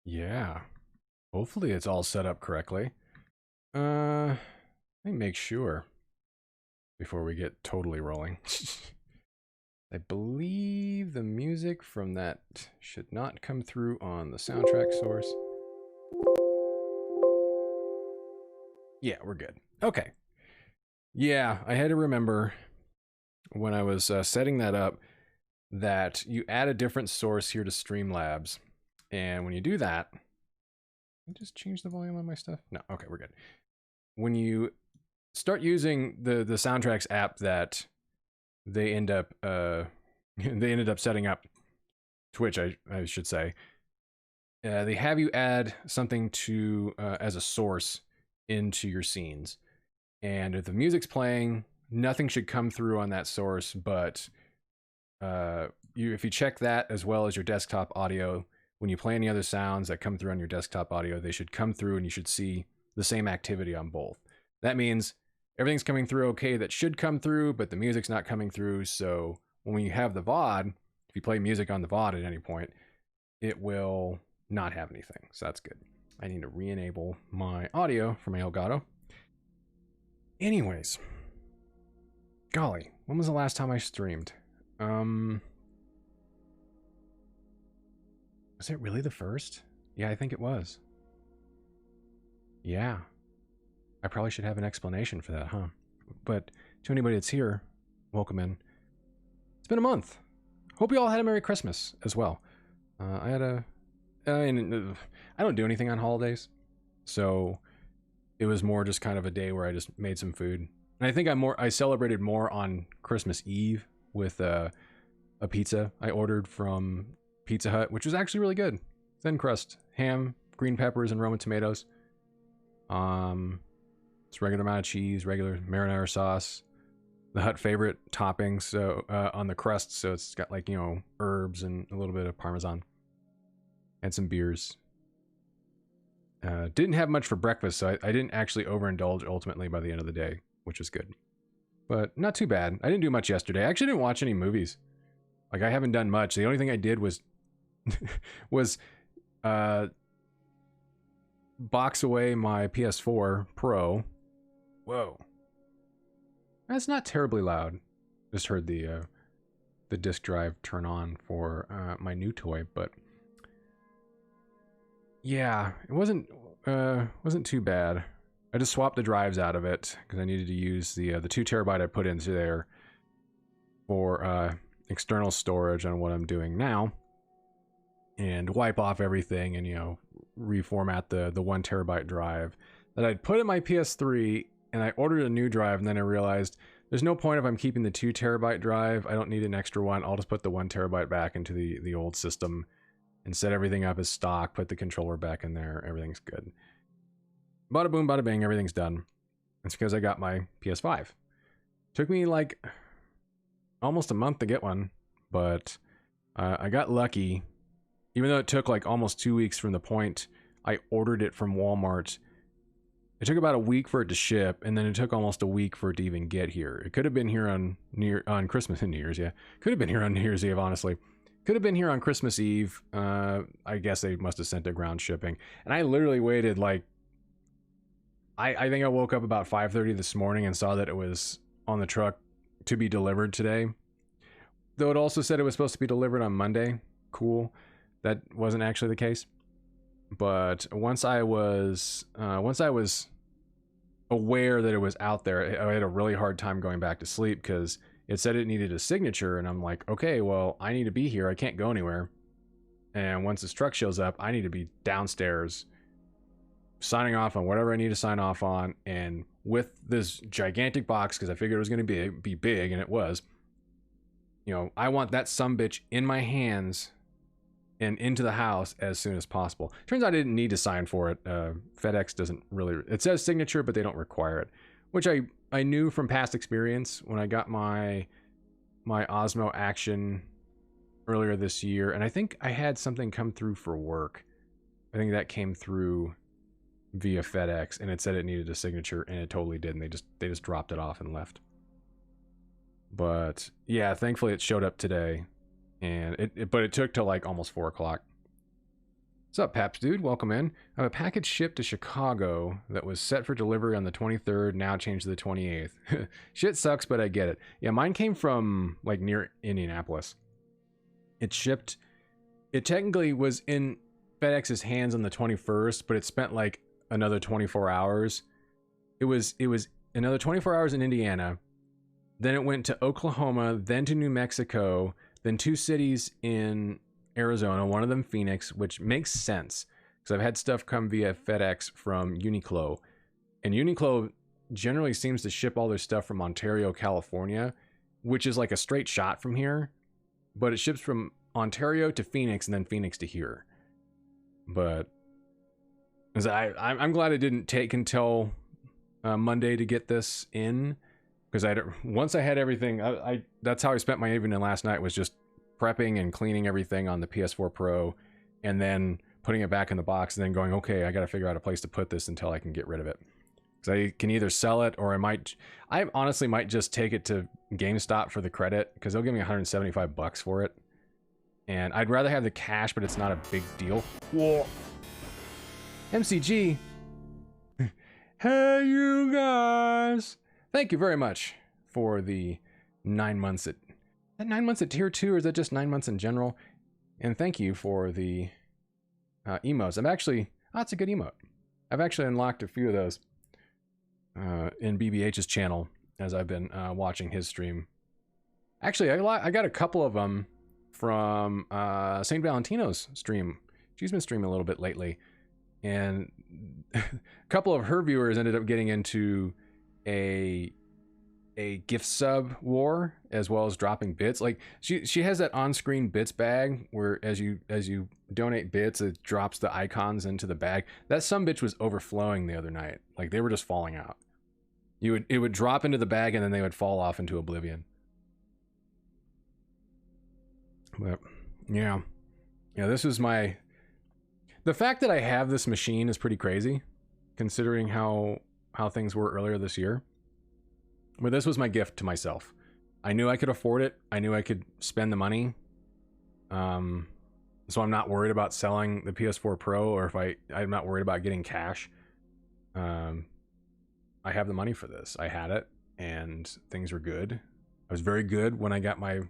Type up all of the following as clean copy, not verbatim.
Yeah. Hopefully it's all set up correctly. Let me make sure before we get totally rolling. I believe the music from that should not come through on the soundtrack source. Yeah, we're good. Okay. Yeah, I had to remember when I was setting that up that you add a different source here to Streamlabs. And when you do that, just change the volume on my stuff. No, okay, we're good. When you start using the soundtracks app that they end up they ended up setting up, Twitch, I should say, they have you add something to as a source into your scenes, and if the music's playing, nothing should come through on that source. But if you check that as well as your desktop audio, when you play any other sounds that come through on your desktop audio, they should come through, and you should see the same activity on both. That means everything's coming through okay that should come through, but the music's not coming through. So when you have the VOD, if you play music on the VOD at any point, it will not have anything. So that's good. I need to re-enable my audio for my Elgato. Anyways, golly, when was the last time I streamed? Was it really the first? Yeah, I think it was. Yeah. I probably should have an explanation for that, huh? But to anybody that's here, welcome in. It's been a month. Hope you all had a Merry Christmas as well. I don't do anything on holidays, so it was more just kind of a day where I just made some food. And I think I celebrated more on Christmas Eve with a pizza I ordered from Pizza Hut, which was actually really good. Thin crust, ham, green peppers, and Roma tomatoes. It's regular amount of cheese, regular marinara sauce, the Hut favorite toppings, so on the crust, so it's got like, you know, herbs and a little bit of Parmesan. And some beers. Didn't have much for breakfast, so I didn't actually overindulge ultimately by the end of the day, which was good. But not too bad. I didn't do much yesterday. I actually didn't watch any movies. Like, I haven't done much. The only thing I did was box away my PS4 Pro. Whoa. That's not terribly loud. Just heard the disk drive turn on for my new toy, but yeah, it wasn't too bad. I just swapped the drives out of it because I needed to use the 2 terabyte I put into there for external storage on what I'm doing now, and wipe off everything and, you know, reformat the 1 terabyte drive that I'd put in my PS3. And I ordered a new drive, and then I realized there's no point if I'm keeping the 2 terabyte drive. I don't need an extra one. I'll just put the 1 terabyte back into the old system and set everything up as stock, put the controller back in there. Everything's good. Bada boom, bada bing, everything's done. It's because I got my PS5. Took me like almost a month to get one, but I got lucky. Even though it took like almost 2 weeks from the point I ordered it from Walmart, it took about a week for it to ship, and then it took almost a week for it to even get here. It could have been here on Christmas and New Year's, yeah. Could have been here on New Year's Eve, honestly. Could have been here on Christmas Eve. I guess they must have sent it ground shipping. And I literally waited like, I think I woke up about 5:30 this morning and saw that it was on the truck to be delivered today. Though it also said it was supposed to be delivered on Monday. Cool. That wasn't actually the case. But once I was aware that it was out there, I had a really hard time going back to sleep because it said it needed a signature, and I'm like, okay, well, I need to be here. I can't go anywhere. And once this truck shows up, I need to be downstairs signing off on whatever I need to sign off on. And with this gigantic box, because I figured it was going to be big, and it was, you know, I want that sumbitch in my hands and into the house as soon as possible. Turns out I didn't need to sign for it. FedEx doesn't really, it says signature, but they don't require it, which I knew from past experience when I got my Osmo Action earlier this year. And I think I had something come through for work. I think that came through via FedEx, and it said it needed a signature, and it totally did. And they just dropped it off and left. But yeah, thankfully it showed up today. And but it took till like almost 4 o'clock. What's up, Paps dude? Welcome in. I have a package shipped to Chicago that was set for delivery on the 23rd, now changed to the 28th. Shit sucks, but I get it. Yeah, mine came from, like, near Indianapolis. It shipped... It technically was in FedEx's hands on the 21st, but it spent, like, another 24 hours. It was another 24 hours in Indiana. Then it went to Oklahoma, then to New Mexico, then 2 cities in Arizona, one of them Phoenix, which makes sense because I've had stuff come via FedEx from Uniqlo, and Uniqlo generally seems to ship all their stuff from Ontario, California, which is like a straight shot from here, but it ships from Ontario to Phoenix and then Phoenix to here. But I'm glad it didn't take until Monday to get this in, because once I had everything, that's how I spent my evening last night, was just prepping and cleaning everything on the PS4 Pro, and then putting it back in the box, and then going, okay, I got to figure out a place to put this until I can get rid of it. Because I can either sell it, or I honestly might just take it to GameStop for the credit, because they'll give me $175 for it. And I'd rather have the cash, but it's not a big deal. Whoa. MCG. Hey, you guys. Thank you very much for the 9 months at... Is that 9 months at tier 2, or is that just 9 months in general? And thank you for the emotes. I'm actually... Oh, that's a good emote. I've actually unlocked a few of those in BBH's channel as I've been watching his stream. Actually, I got a couple of them from St. Valentino's stream. She's been streaming a little bit lately. And a couple of her viewers ended up getting into a gift sub war, as well as dropping bits. Like she has that on-screen bits bag where as you donate bits, it drops the icons into the bag. That sumbitch was overflowing the other night. Like, they were just falling out. It would drop into the bag and then they would fall off into oblivion. But yeah, this is the fact that I have this machine is pretty crazy, considering how things were earlier this year. But this was my gift to myself. I knew I could afford it. I knew I could spend the money. So I'm not worried about selling the PS4 Pro, or if I'm not worried about getting cash. I have the money for this. I had it, and things were good. I was very good when I got my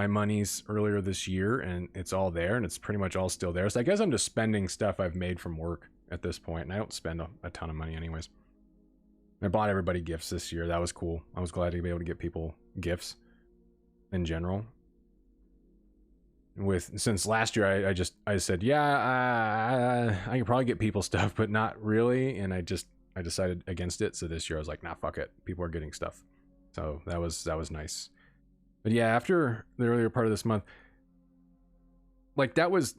monies earlier this year, and it's all there, and it's pretty much all still there. So I guess I'm just spending stuff I've made from work at this point, and I don't spend a ton of money anyways. I bought everybody gifts this year. That was cool. I was glad to be able to get people gifts in general. Since last year, I said, yeah, I can probably get people stuff, but not really. And I decided against it. So this year I was like, nah, fuck it. People are getting stuff. So that was nice. But yeah, after the earlier part of this month, like, that was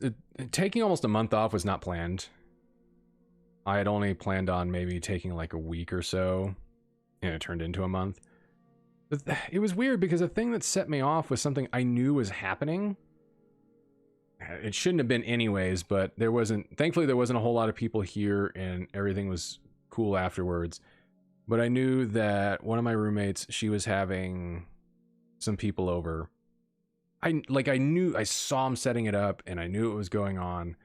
taking almost a month off was not planned. I had only planned on maybe taking like a week or so, and it turned into a month. It was weird because the thing that set me off was something I knew was happening. It shouldn't have been anyways, but thankfully there wasn't a whole lot of people here, and everything was cool afterwards. But I knew that one of my roommates, she was having some people over. I saw him setting it up, and I knew it was going on,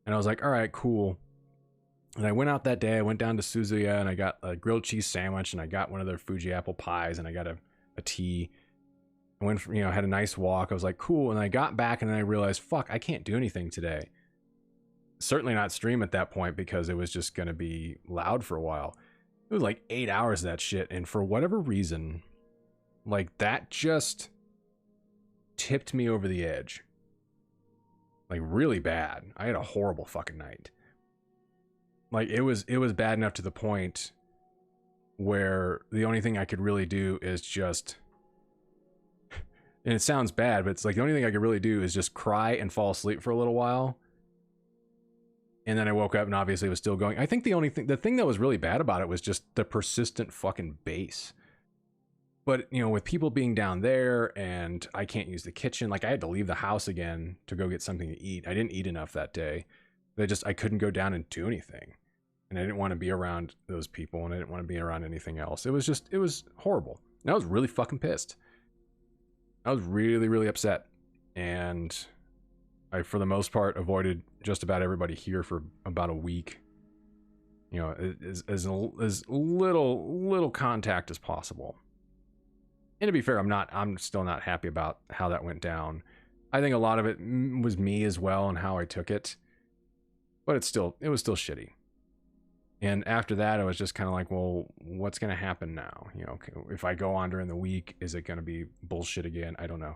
and I was like, all right, cool. And I went out that day. I went down to Suzuya, and I got a grilled cheese sandwich, and I got one of their Fuji apple pies, and I got a tea. I went, had a nice walk. I was like, cool. And I got back, and then I realized, fuck, I can't do anything today. Certainly not stream at that point, because it was just going to be loud for a while. It was like 8 hours of that shit. And for whatever reason, like, that just tipped me over the edge. Like, really bad. I had a horrible fucking night. Like, it was bad enough to the point where the only thing I could really do is just, and it sounds bad, but it's like the only thing I could really do is just cry and fall asleep for a little while. And then I woke up and obviously it was still going. I think the thing that was really bad about it was just the persistent fucking bass. But, with people being down there and I can't use the kitchen, like, I had to leave the house again to go get something to eat. I didn't eat enough that day. I couldn't go down and do anything. And I didn't want to be around those people, and I didn't want to be around anything else. It was horrible. And I was really fucking pissed. I was really, really upset. And I, for the most part, avoided just about everybody here for about a week. You know, as little contact as possible. And to be fair, I'm still not happy about how that went down. I think a lot of it was me as well and how I took it. But it was still shitty. And after that, I was just kind of like, well, what's going to happen now? You know, if I go on during the week, is it going to be bullshit again? I don't know.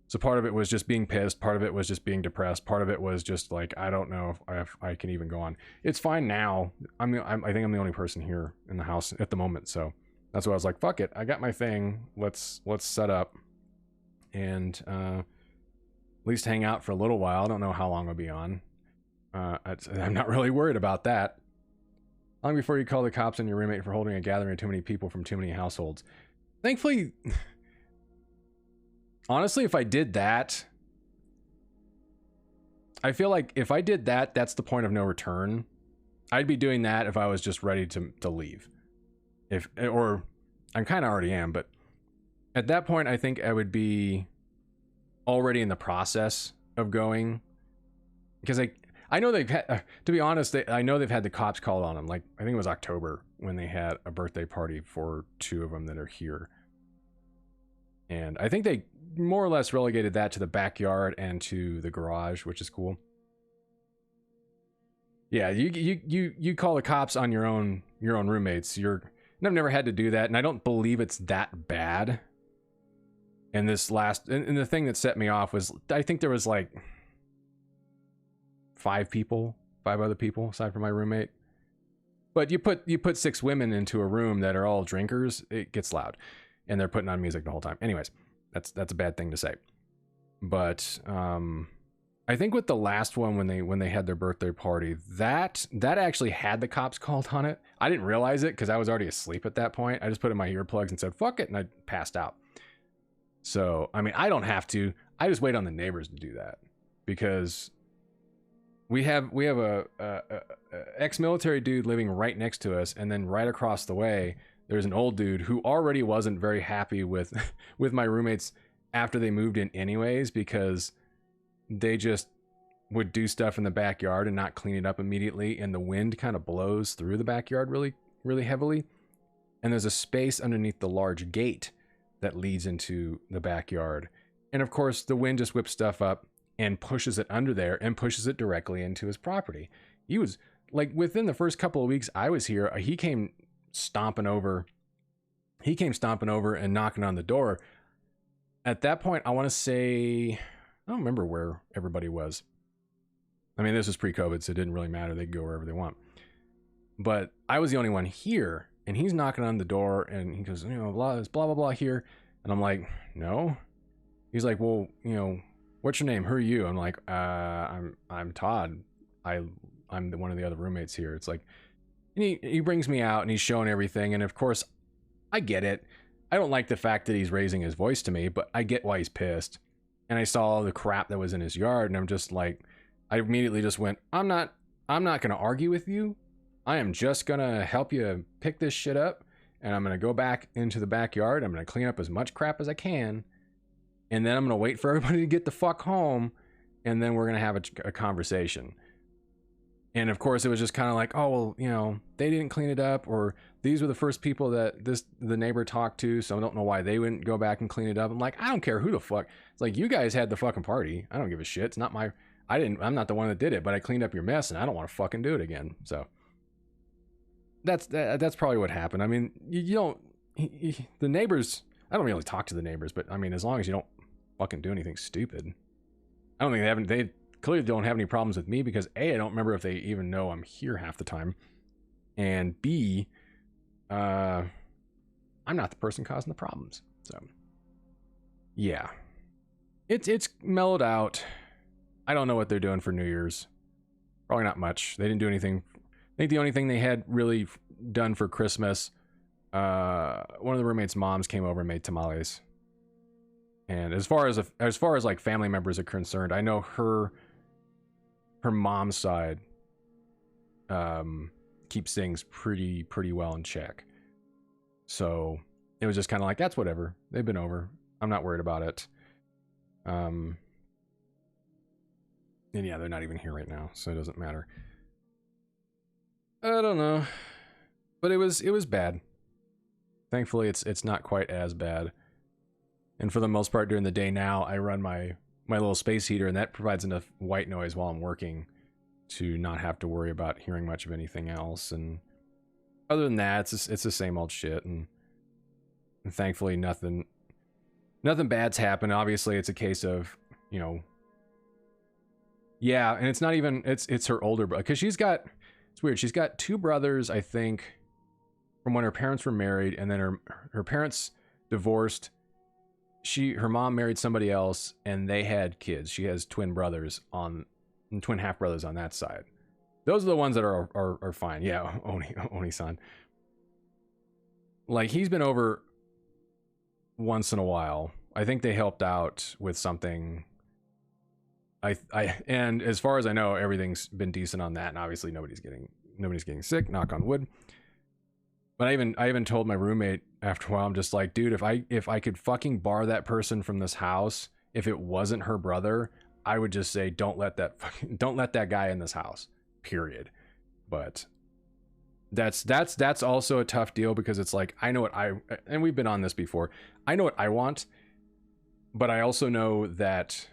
So part of it was just being pissed. Part of it was just being depressed. Part of it was just like, I don't know if I can even go on. It's fine now. I think I'm the only person here in the house at the moment. So that's why I was like, fuck it. I got my thing. Let's set up and at least hang out for a little while. I don't know how long I'll be on. I'm not really worried about that. Long before you call the cops on your roommate for holding a gathering of too many people from too many households. Thankfully, honestly, if I did that, I feel like if I did that, that's the point of no return. I'd be doing that if I was just ready to leave. Or I kind of already am, but at that point, I think I would be already in the process of going. Because I know they've had, to be honest, I know they've had the cops called on them. Like, I think it was October when they had a birthday party for 2 of them that are here. And I think they more or less relegated that to the backyard and to the garage, which is cool. Yeah, you call the cops on your own roommates. And I've never had to do that, and I don't believe it's that bad. And and the thing that set me off was, I think there was like 5 other people aside from my roommate. But you put 6 women into a room that are all drinkers, it gets loud, and they're putting on music the whole time. Anyways, that's a bad thing to say. But I think with the last one, when they had their birthday party, that actually had the cops called on it. I didn't realize it because I was already asleep at that point. I just put in my earplugs and said fuck it, and I passed out. So I mean, I don't have to. I just wait on the neighbors to do that, because we have a ex-military dude living right next to us, and then right across the way there's an old dude who already wasn't very happy with with my roommates after they moved in anyways, because they just would do stuff in the backyard and not clean it up immediately, and the wind kind of blows through the backyard really, really heavily. And there's a space underneath the large gate that leads into the backyard. And of course, the wind just whips stuff up and pushes it under there and pushes it directly into his property. He was like, within the first couple of weeks I was here, he came stomping over and knocking on the door. At that point, I want to say, I don't remember where everybody was. I mean, this was pre-COVID, so it didn't really matter. They could go wherever they want. But I was the only one here, and he's knocking on the door, and he goes, blah, blah, blah here. And I'm like, no. He's like, well, what's your name? Who are you? I'm like, I'm Todd. I'm one of the other roommates here. It's like, and he brings me out, and he's showing everything. And of course, I get it. I don't like the fact that he's raising his voice to me, but I get why he's pissed. And I saw all the crap that was in his yard, and I'm just like, I immediately just went, I'm not going to argue with you. I am just going to help you pick this shit up, and I'm going to go back into the backyard. I'm going to clean up as much crap as I can, and then I'm going to wait for everybody to get the fuck home, and then we're going to have a conversation. And of course, it was just kind of like, oh, well, they didn't clean it up, or these were the first people that the neighbor talked to, so I don't know why they wouldn't go back and clean it up. I'm like, I don't care who the fuck. It's like, you guys had the fucking party. I don't give a shit. It's not I'm not the one that did it, but I cleaned up your mess, and I don't want to fucking do it again. So that's probably what happened. I mean, the neighbors, I don't really talk to the neighbors, but I mean, as long as you don't fucking do anything stupid. I don't think they clearly don't have any problems with me, because A, I don't remember if they even know I'm here half the time, and B, I'm not the person causing the problems. So yeah, it's mellowed out. I don't know what they're doing for New Year's. Probably not much. They didn't do anything. I think the only thing they had really done for Christmas, one of the roommates' moms came over and made tamales. And as far as like family members are concerned, I know her mom's side keeps things pretty well in check. So it was just kind of like, that's whatever. They've been over. I'm not worried about it. And yeah, they're not even here right now, so it doesn't matter. I don't know. But it was bad. Thankfully, it's not quite as bad. And for the most part, during the day now, I run my little space heater, and that provides enough white noise while I'm working to not have to worry about hearing much of anything else. And other than that, it's the same old shit. And thankfully, nothing bad's happened. Obviously, it's a case of, you know, yeah, and it's not even, it's her older brother, because she's got, it's weird, she's got two brothers, I think, from when her parents were married, and then her parents divorced. Her mom married somebody else, and they had kids. She has twin half brothers on that side. Those are the ones that are fine. Yeah, Oni-san. Like, he's been over once in a while. I think they helped out with something. And as far as I know, everything's been decent on that, and obviously nobody's getting sick, knock on wood. But I even told my roommate after a while, I'm just like, dude, if I could fucking bar that person from this house, if it wasn't her brother, I would just say don't let that guy in this house. Period. But that's also a tough deal, because it's like, I know and we've been on this before. I know what I want, but I also know that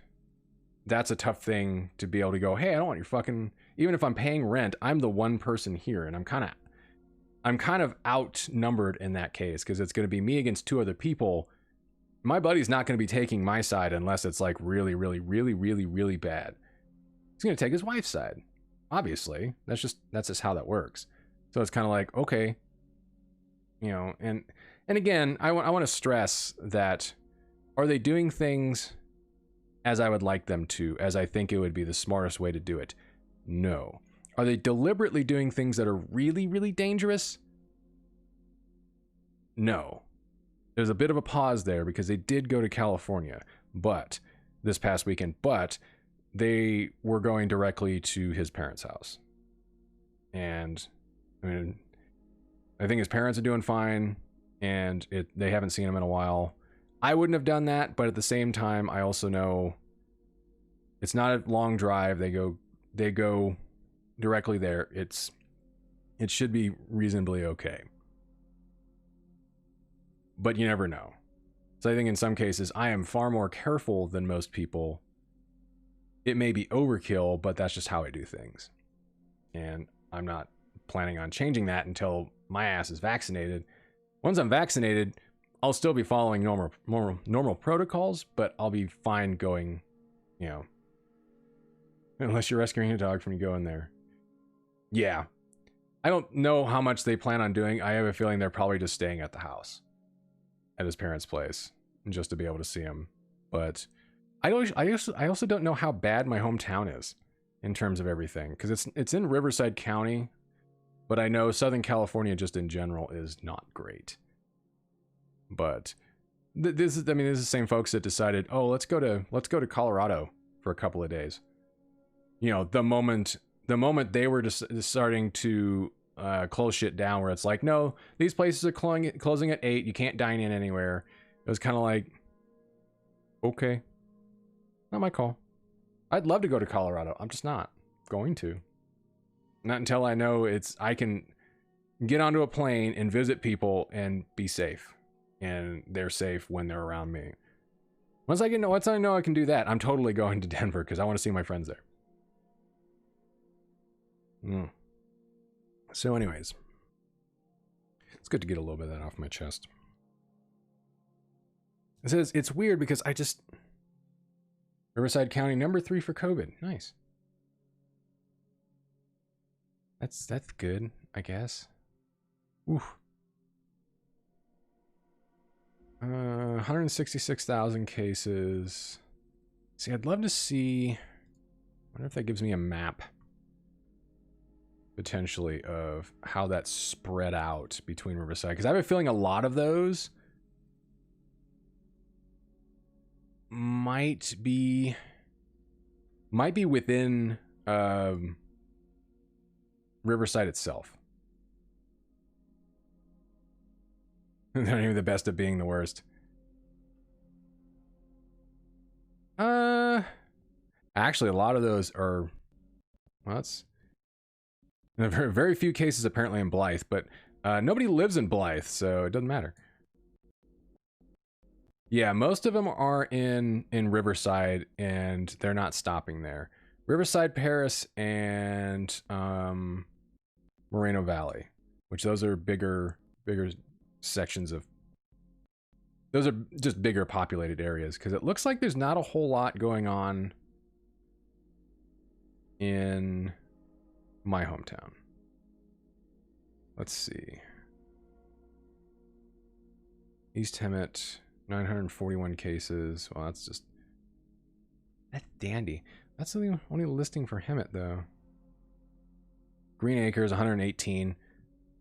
that's a tough thing to be able to go, hey, I don't want your fucking, even if I'm paying rent, I'm the one person here, and I'm kind of outnumbered in that case, because it's going to be me against two other people. My buddy's not going to be taking my side unless it's like really, really, really, really, really bad. He's going to take his wife's side. Obviously, that's just how that works. So it's kind of like, okay, you know, and again, I want to stress that, are they doing things as I would like them to, as I think it would be the smartest way to do it? No. Are they deliberately doing things that are really, really dangerous? No. There's a bit of a pause there, because they did go to California, but this past weekend, but they were going directly to his parents' house. And I mean, I think his parents are doing fine, and they haven't seen him in a while. I wouldn't have done that, but at the same time, I also know it's not a long drive. They go directly there. It should be reasonably okay. But you never know. So I think in some cases, I am far more careful than most people. It may be overkill, but that's just how I do things. And I'm not planning on changing that until my ass is vaccinated. Once I'm vaccinated, I'll still be following normal protocols, but I'll be fine going, you know, unless you're rescuing a dog from you go in there. Yeah. I don't know how much they plan on doing. I have a feeling they're probably just staying at the house, at his parents' place, just to be able to see him. But I also don't know how bad my hometown is in terms of everything, because it's in Riverside County, but I know Southern California just in general is not great. But this is the same folks that decided, oh, let's go to Colorado for a couple of days. You know, the moment they were just starting to close shit down, where it's like, no, these places are closing at 8, you can't dine in anywhere. It was kind of like, okay, not my call. I'd love to go to Colorado. I'm just not going to. Not until I know I can get onto a plane and visit people and be safe. And they're safe when they're around me. Once I know I can do that, I'm totally going to Denver, because I want to see my friends there. So anyways, it's good to get a little bit of that off my chest. It says it's weird because Riverside County number 3 for COVID. Nice. That's good, I guess. Ooh. 166,000 cases. See, I'd love to see. I wonder if that gives me a map, potentially, of how that's spread out between Riverside, because I have a feeling a lot of those might be within Riverside itself. They're not even the best at being the worst. Actually, a lot of those are, well, that's very, very few cases apparently in Blythe, but nobody lives in Blythe, so it doesn't matter. Yeah, most of them are in Riverside, and they're not stopping there. Riverside, Paris, and Moreno Valley, which those are bigger sections of. Those are just bigger populated areas, because it looks like there's not a whole lot going on in my hometown. Let's see. East Hemet, 941 cases. Well, that's dandy. That's the only listing for Hemet, though. Green Acres, 118.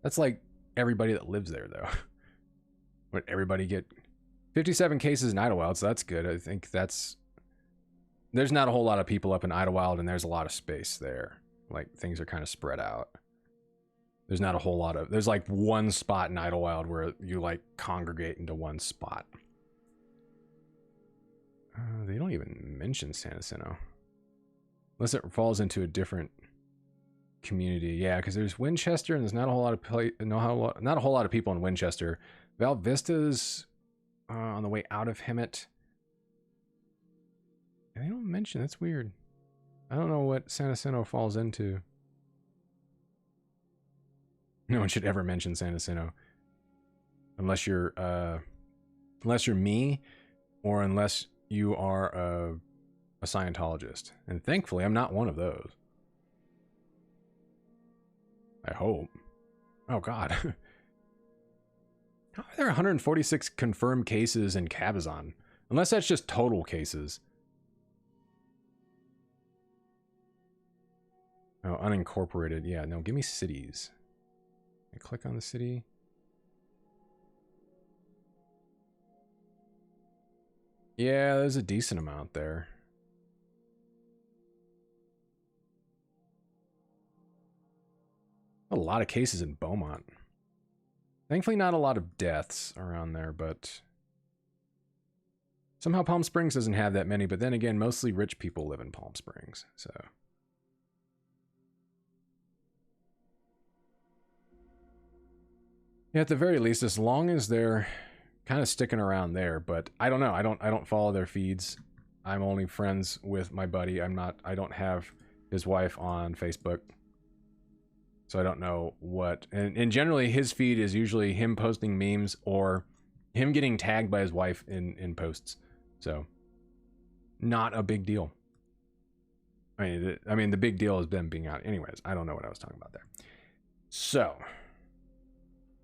That's like everybody that lives there, though. What, everybody get 57 cases in Idlewild, so that's good. I think that's... There's not a whole lot of people up in Idlewild, and there's a lot of space there. Like, things are kind of spread out. There's not a whole lot of... There's like one spot in Idlewild where you like congregate into one spot. They don't even mention San Jacinto. Unless it falls into a different community. Yeah, because there's Winchester, and there's not a whole lot of not a whole lot of people in Winchester. Val Vista's on the way out of Hemet. And they don't mention. That's weird. I don't know what San Jacinto falls into. No one should ever mention San Jacinto, unless you're me, or unless you are a Scientologist. And thankfully, I'm not one of those. I hope. Oh God. How are there 146 confirmed cases in Cabazon? Unless that's just total cases. Oh, unincorporated. Yeah, no, give me cities. I click on the city. Yeah, there's a decent amount there. A lot of cases in Beaumont. Thankfully, not a lot of deaths around there, but somehow Palm Springs doesn't have that many, but then again, mostly rich people live in Palm Springs, so. Yeah, at the very least, as long as they're kind of sticking around there, but I don't know. I don't follow their feeds. I'm only friends with my buddy. I don't have his wife on Facebook. So I don't know what, and generally his feed is usually him posting memes or him getting tagged by his wife in posts. So not a big deal. I mean the big deal is them being out. Anyways, I don't know what I was talking about there. So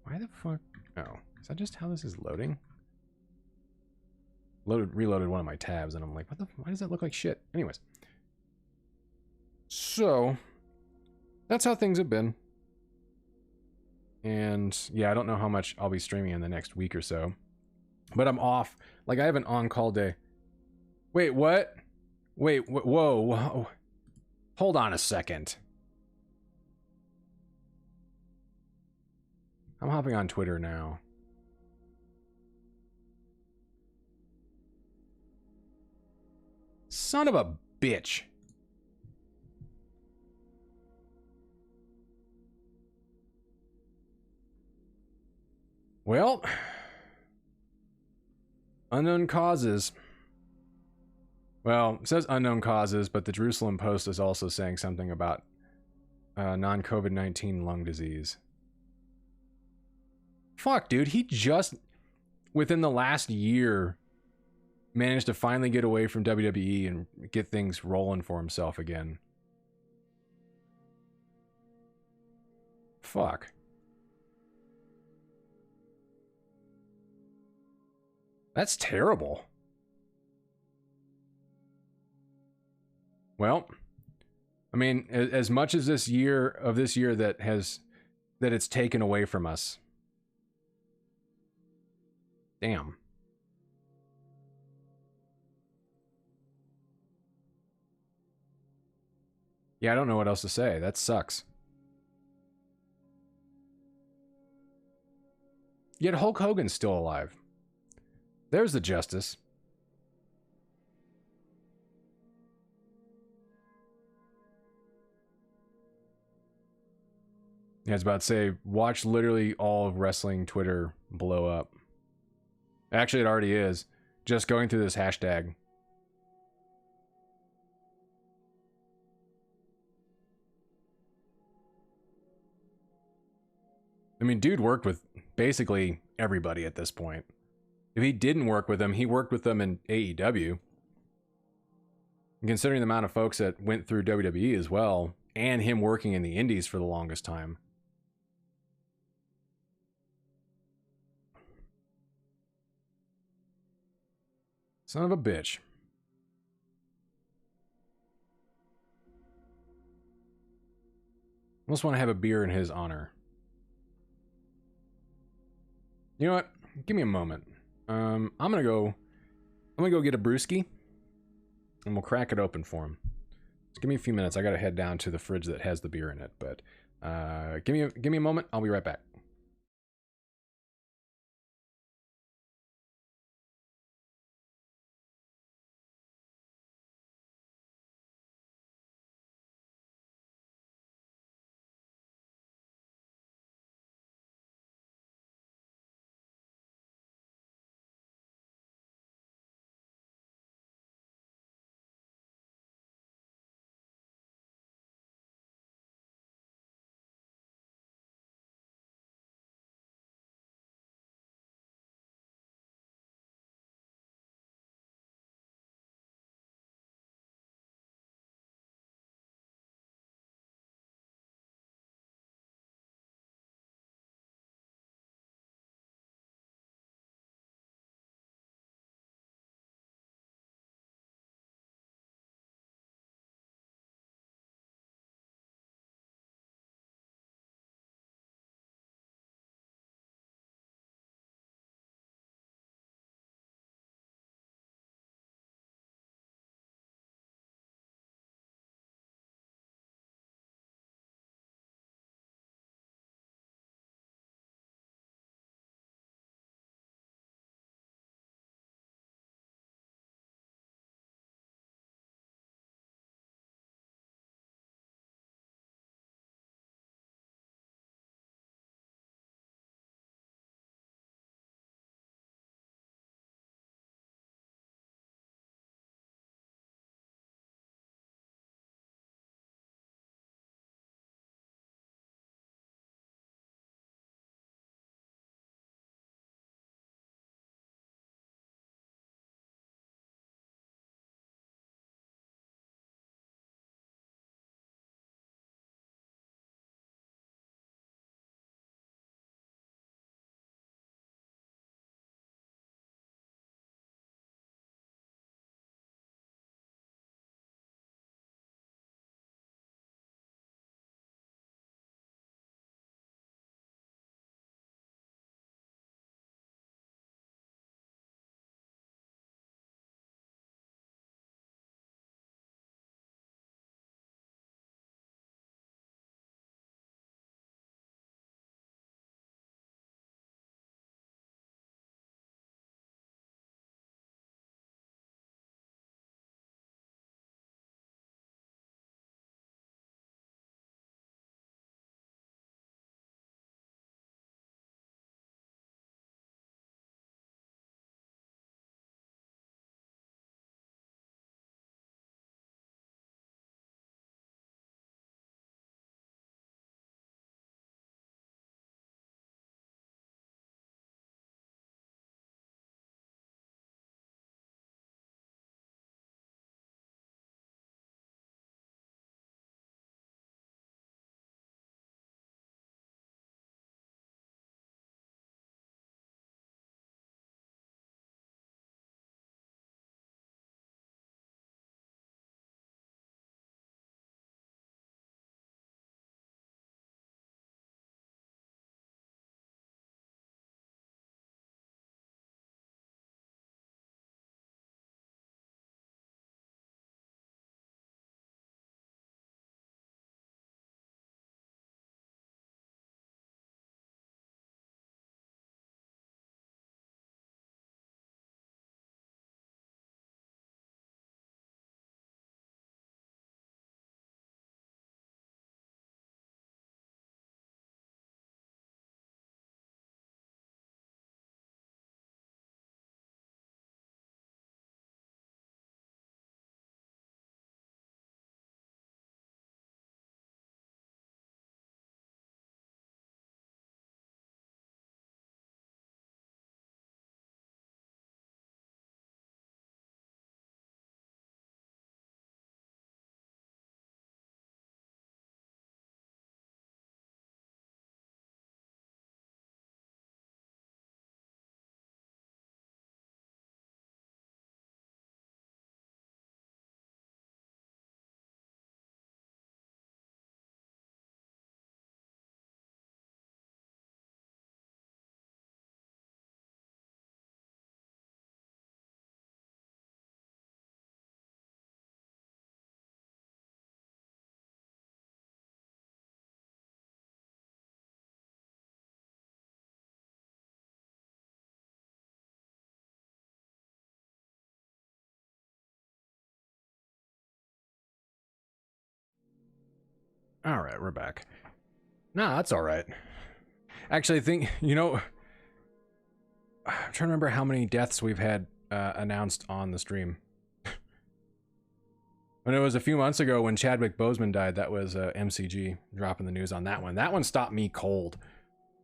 why the fuck? Oh, is that just how this is loading? Reloaded one of my tabs, and I'm like, why does that look like shit? Anyways. So, that's how things have been. And, yeah, I don't know how much I'll be streaming in the next week or so. But I'm off. Like, I have an on-call day. Wait, what? Wait, whoa. Hold on a second. I'm hopping on Twitter now. Son of a bitch. Well, unknown causes. Well, it says unknown causes, but the Jerusalem Post is also saying something about non-COVID-19 lung disease. Fuck, dude, he just, within the last year, managed to finally get away from WWE and get things rolling for himself again. Fuck. That's terrible. Well, I mean, as much as this year that it's taken away from us. Damn. Yeah, I don't know what else to say. That sucks. Yet Hulk Hogan's still alive. There's the justice. Yeah, I was about to say, watch literally all of wrestling Twitter blow up. Actually, it already is. Just going through this hashtag. I mean, dude worked with basically everybody at this point. If he didn't work with them, he worked with them in AEW. And considering the amount of folks that went through WWE as well, and him working in the indies for the longest time. Son of a bitch. Almost want to have a beer in his honor. You know what? Give me a moment. I'm gonna go get a brewski, and we'll crack it open for him. Just give me a few minutes. I gotta head down to the fridge that has the beer in it. But give me a moment. I'll be right back. All right, we're back. Nah, that's all right. Actually, I think, you know, I'm trying to remember how many deaths we've had announced on the stream. When it was a few months ago when Chadwick Boseman died, that was MCG dropping the news on that one. That one stopped me cold.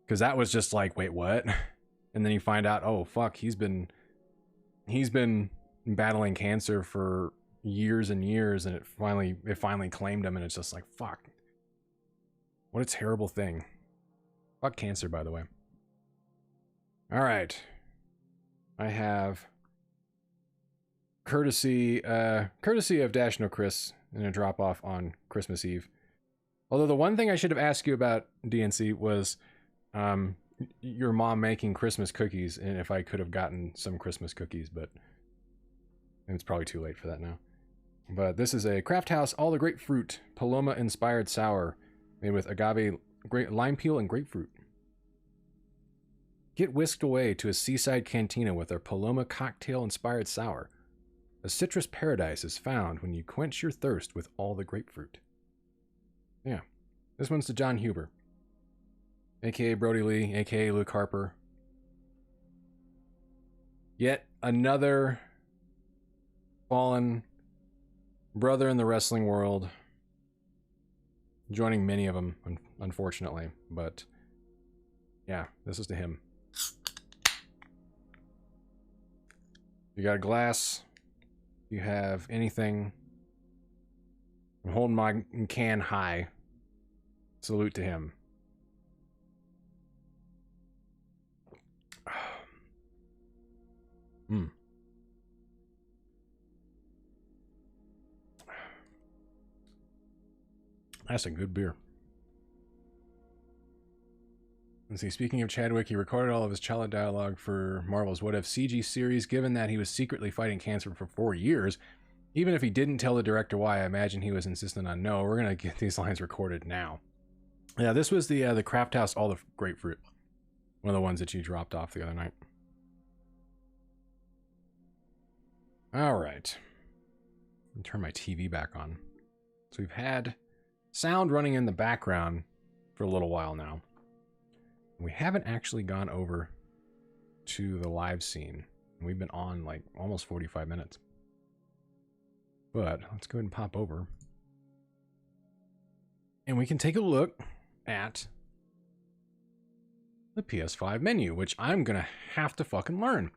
Because that was just like, wait, what? And then you find out, oh, fuck, he's been battling cancer for years and years, and it finally claimed him, and it's just like, fuck. What a terrible thing. Fuck cancer, by the way. All right. I have courtesy of Dash No Chris in a drop off on Christmas Eve. Although the one thing I should have asked you about, DNC, was your mom making Christmas cookies, and if I could have gotten some Christmas cookies, but it's probably too late for that now. But this is a Craft House All the Grapefruit Paloma inspired sour made with agave, lime peel, and grapefruit. Get whisked away to a seaside cantina with our Paloma cocktail inspired sour. A citrus paradise is found when you quench your thirst with all the grapefruit. Yeah, this one's to John Huber, aka Brody Lee, aka Luke Harper. Yet another fallen brother in the wrestling world, joining many of them, unfortunately. But yeah, this is to him. You got a glass. You have anything. I'm holding my can high. Salute to him. That's a good beer. Let's see, speaking of Chadwick, he recorded all of his childhood dialogue for Marvel's What If CG series. Given that he was secretly fighting cancer for 4 years, even if he didn't tell the director why, I imagine he was insistent on, no, we're going to get these lines recorded now. Yeah, this was the Craft House All the Grapefruit. One of the ones that you dropped off the other night. All right. Let me turn my TV back on. So we've had sound running in the background for a little while now. We haven't actually gone over to the live scene. We've been on like almost 45 minutes. But let's go ahead and pop over. And we can take a look at the PS5 menu, which I'm going to have to fucking learn.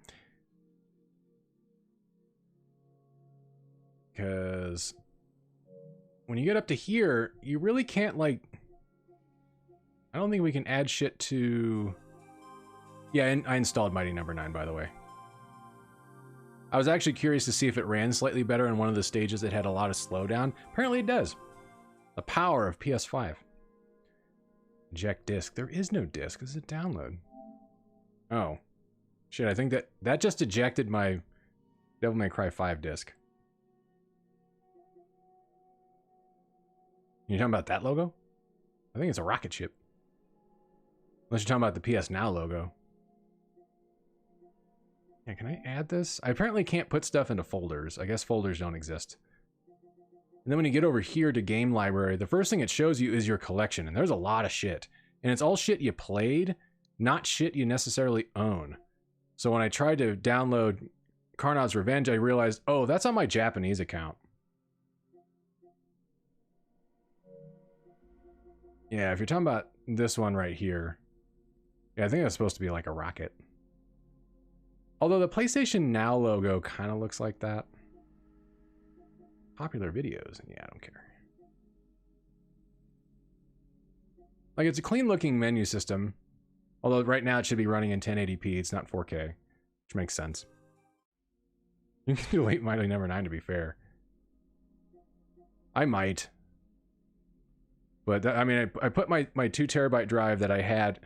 Because when you get up to here, you really can't, like... I don't think we can add shit to... Yeah, and I installed Mighty Number 9, by the way. I was actually curious to see if it ran slightly better in one of the stages that had a lot of slowdown. Apparently it does. The power of PS5. Eject disk. There is no disk. This is a download. Oh. Shit, I think that just ejected my Devil May Cry 5 disc. You talking about that logo? I think it's a rocket ship. Unless you're talking about the PS Now logo. Yeah, can I add this? I apparently can't put stuff into folders. I guess folders don't exist. And then when you get over here to game library, the first thing it shows you is your collection. And there's a lot of shit. And it's all shit you played, not shit you necessarily own. So when I tried to download Carnot's Revenge, I realized, oh, that's on my Japanese account. Yeah, if you're talking about this one right here, yeah, I think that's supposed to be like a rocket. Although the PlayStation Now logo kind of looks like that. Popular videos, yeah, I don't care. Like, it's a clean looking menu system. Although right now it should be running in 1080p, it's not 4K, which makes sense. You can delete Mighty Number 9 to be fair. I might. But I mean, I put my 2 terabyte drive that I had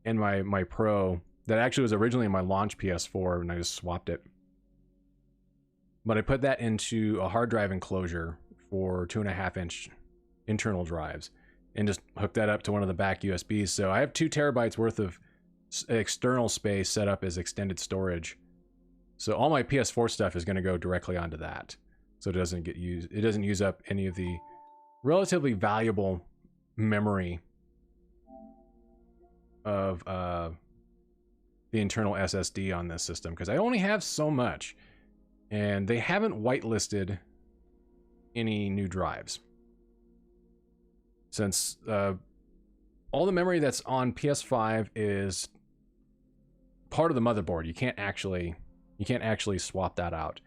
in my Pro, that actually was originally in my launch PS4, and I just swapped it. But I put that into a hard drive enclosure for 2.5-inch internal drives, and just hooked that up to one of the back USBs. So I have 2 terabytes worth of external space set up as extended storage. So all my PS4 stuff is going to go directly onto that. So it doesn't get used. It doesn't use up any of the relatively valuable memory of the internal SSD on this system, because I only have so much, and they haven't whitelisted any new drives. Since all the memory that's on PS5 is part of the motherboard, you can't actually swap that out.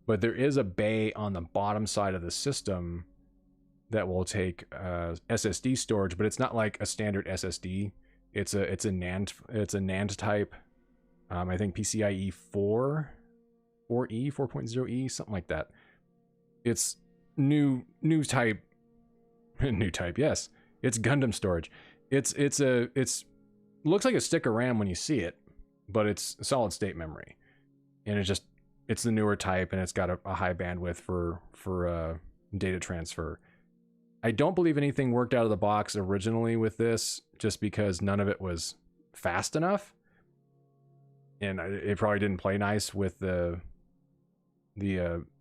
But there is a bay on the bottom side of the system that will take SSD storage, but it's not like a standard SSD. It's a NAND type. I think PCIe 4E, 4.0E, something like that. It's new type. New type, yes. It's Gundam storage. It's looks like a stick of RAM when you see it, but it's solid state memory, and it's the newer type, and it's got a high bandwidth for data transfer. I don't believe anything worked out of the box originally with this, just because none of it was fast enough, and it probably didn't play nice with the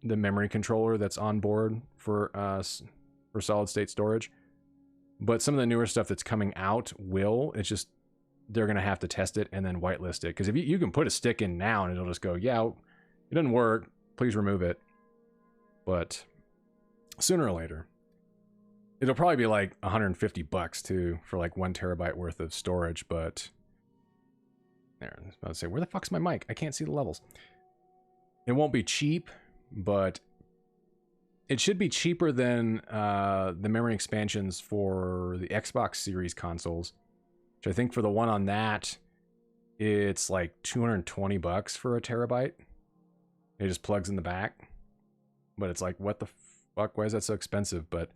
memory controller that's on board for solid state storage. But some of the newer stuff that's coming out will. It's just they're gonna have to test it and then whitelist it, because if you can put a stick in now and it'll just go, yeah, it doesn't work, please remove it. But sooner or later, it'll probably be like $150 too for like 1 terabyte worth of storage. But there, I was about to say, where the fuck's my mic? I can't see the levels. It won't be cheap, but it should be cheaper than the memory expansions for the Xbox Series consoles, which I think for the one on that, it's like $220 for a terabyte. It just plugs in the back. But it's like, what the fuck? Why is that so expensive? But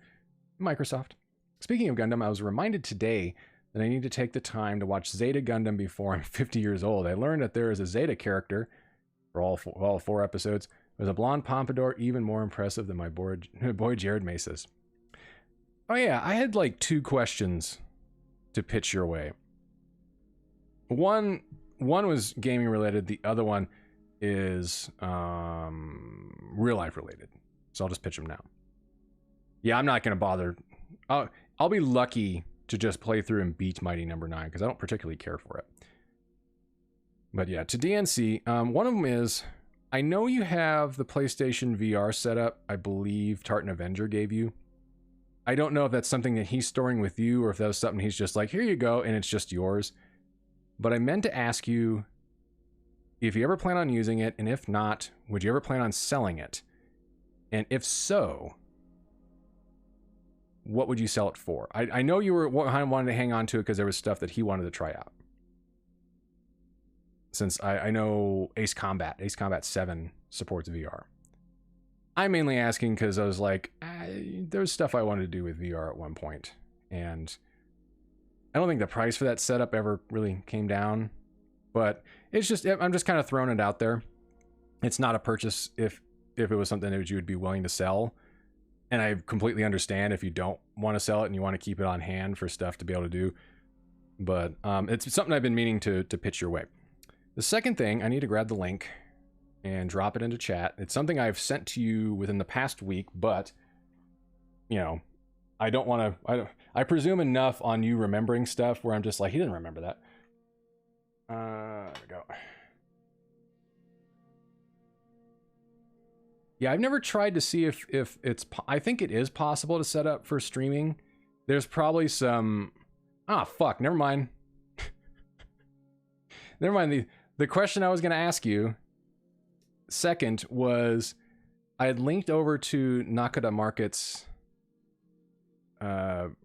Microsoft. Speaking of Gundam, I was reminded today that I need to take the time to watch Zeta Gundam before I'm 50 years old. I learned that there is a Zeta character for all 4 episodes with a blonde pompadour, even more impressive than my boy Jared Mesa's. Oh yeah, I had like 2 questions to pitch your way. One was gaming related. The other one is real life related. So I'll just pitch them now. Yeah, I'm not gonna bother. I'll be lucky to just play through and beat Mighty Number 9 because I don't particularly care for it. But yeah, to DNC, one of them is, I know you have the PlayStation VR setup. I believe Tartan Avenger gave you. I don't know if that's something that he's storing with you or if that was something he's just like, here you go, and it's just yours. But I meant to ask you if you ever plan on using it, and if not, would you ever plan on selling it? And if so, what would you sell it for? I know you were wanted to hang on to it because there was stuff that he wanted to try out. Since I know Ace Combat 7 supports VR. I'm mainly asking because I was like, there was stuff I wanted to do with VR at one point, and I don't think the price for that setup ever really came down, but it's just, I'm just kind of throwing it out there. It's not a purchase if it was something that you would be willing to sell, and I completely understand if you don't want to sell it and you want to keep it on hand for stuff to be able to do, but it's something I've been meaning to pitch your way. The second thing, I need to grab the link and drop it into chat. It's something I've sent to you within the past week, but, you know, I don't want to, I presume enough on you remembering stuff where I'm just like, he didn't remember that. There we go. Yeah, I've never tried to see if it's, I think it is possible to set up for streaming. There's probably some, fuck, never mind. Never mind, the question I was going to ask you second was, I had linked over to Nakada Market's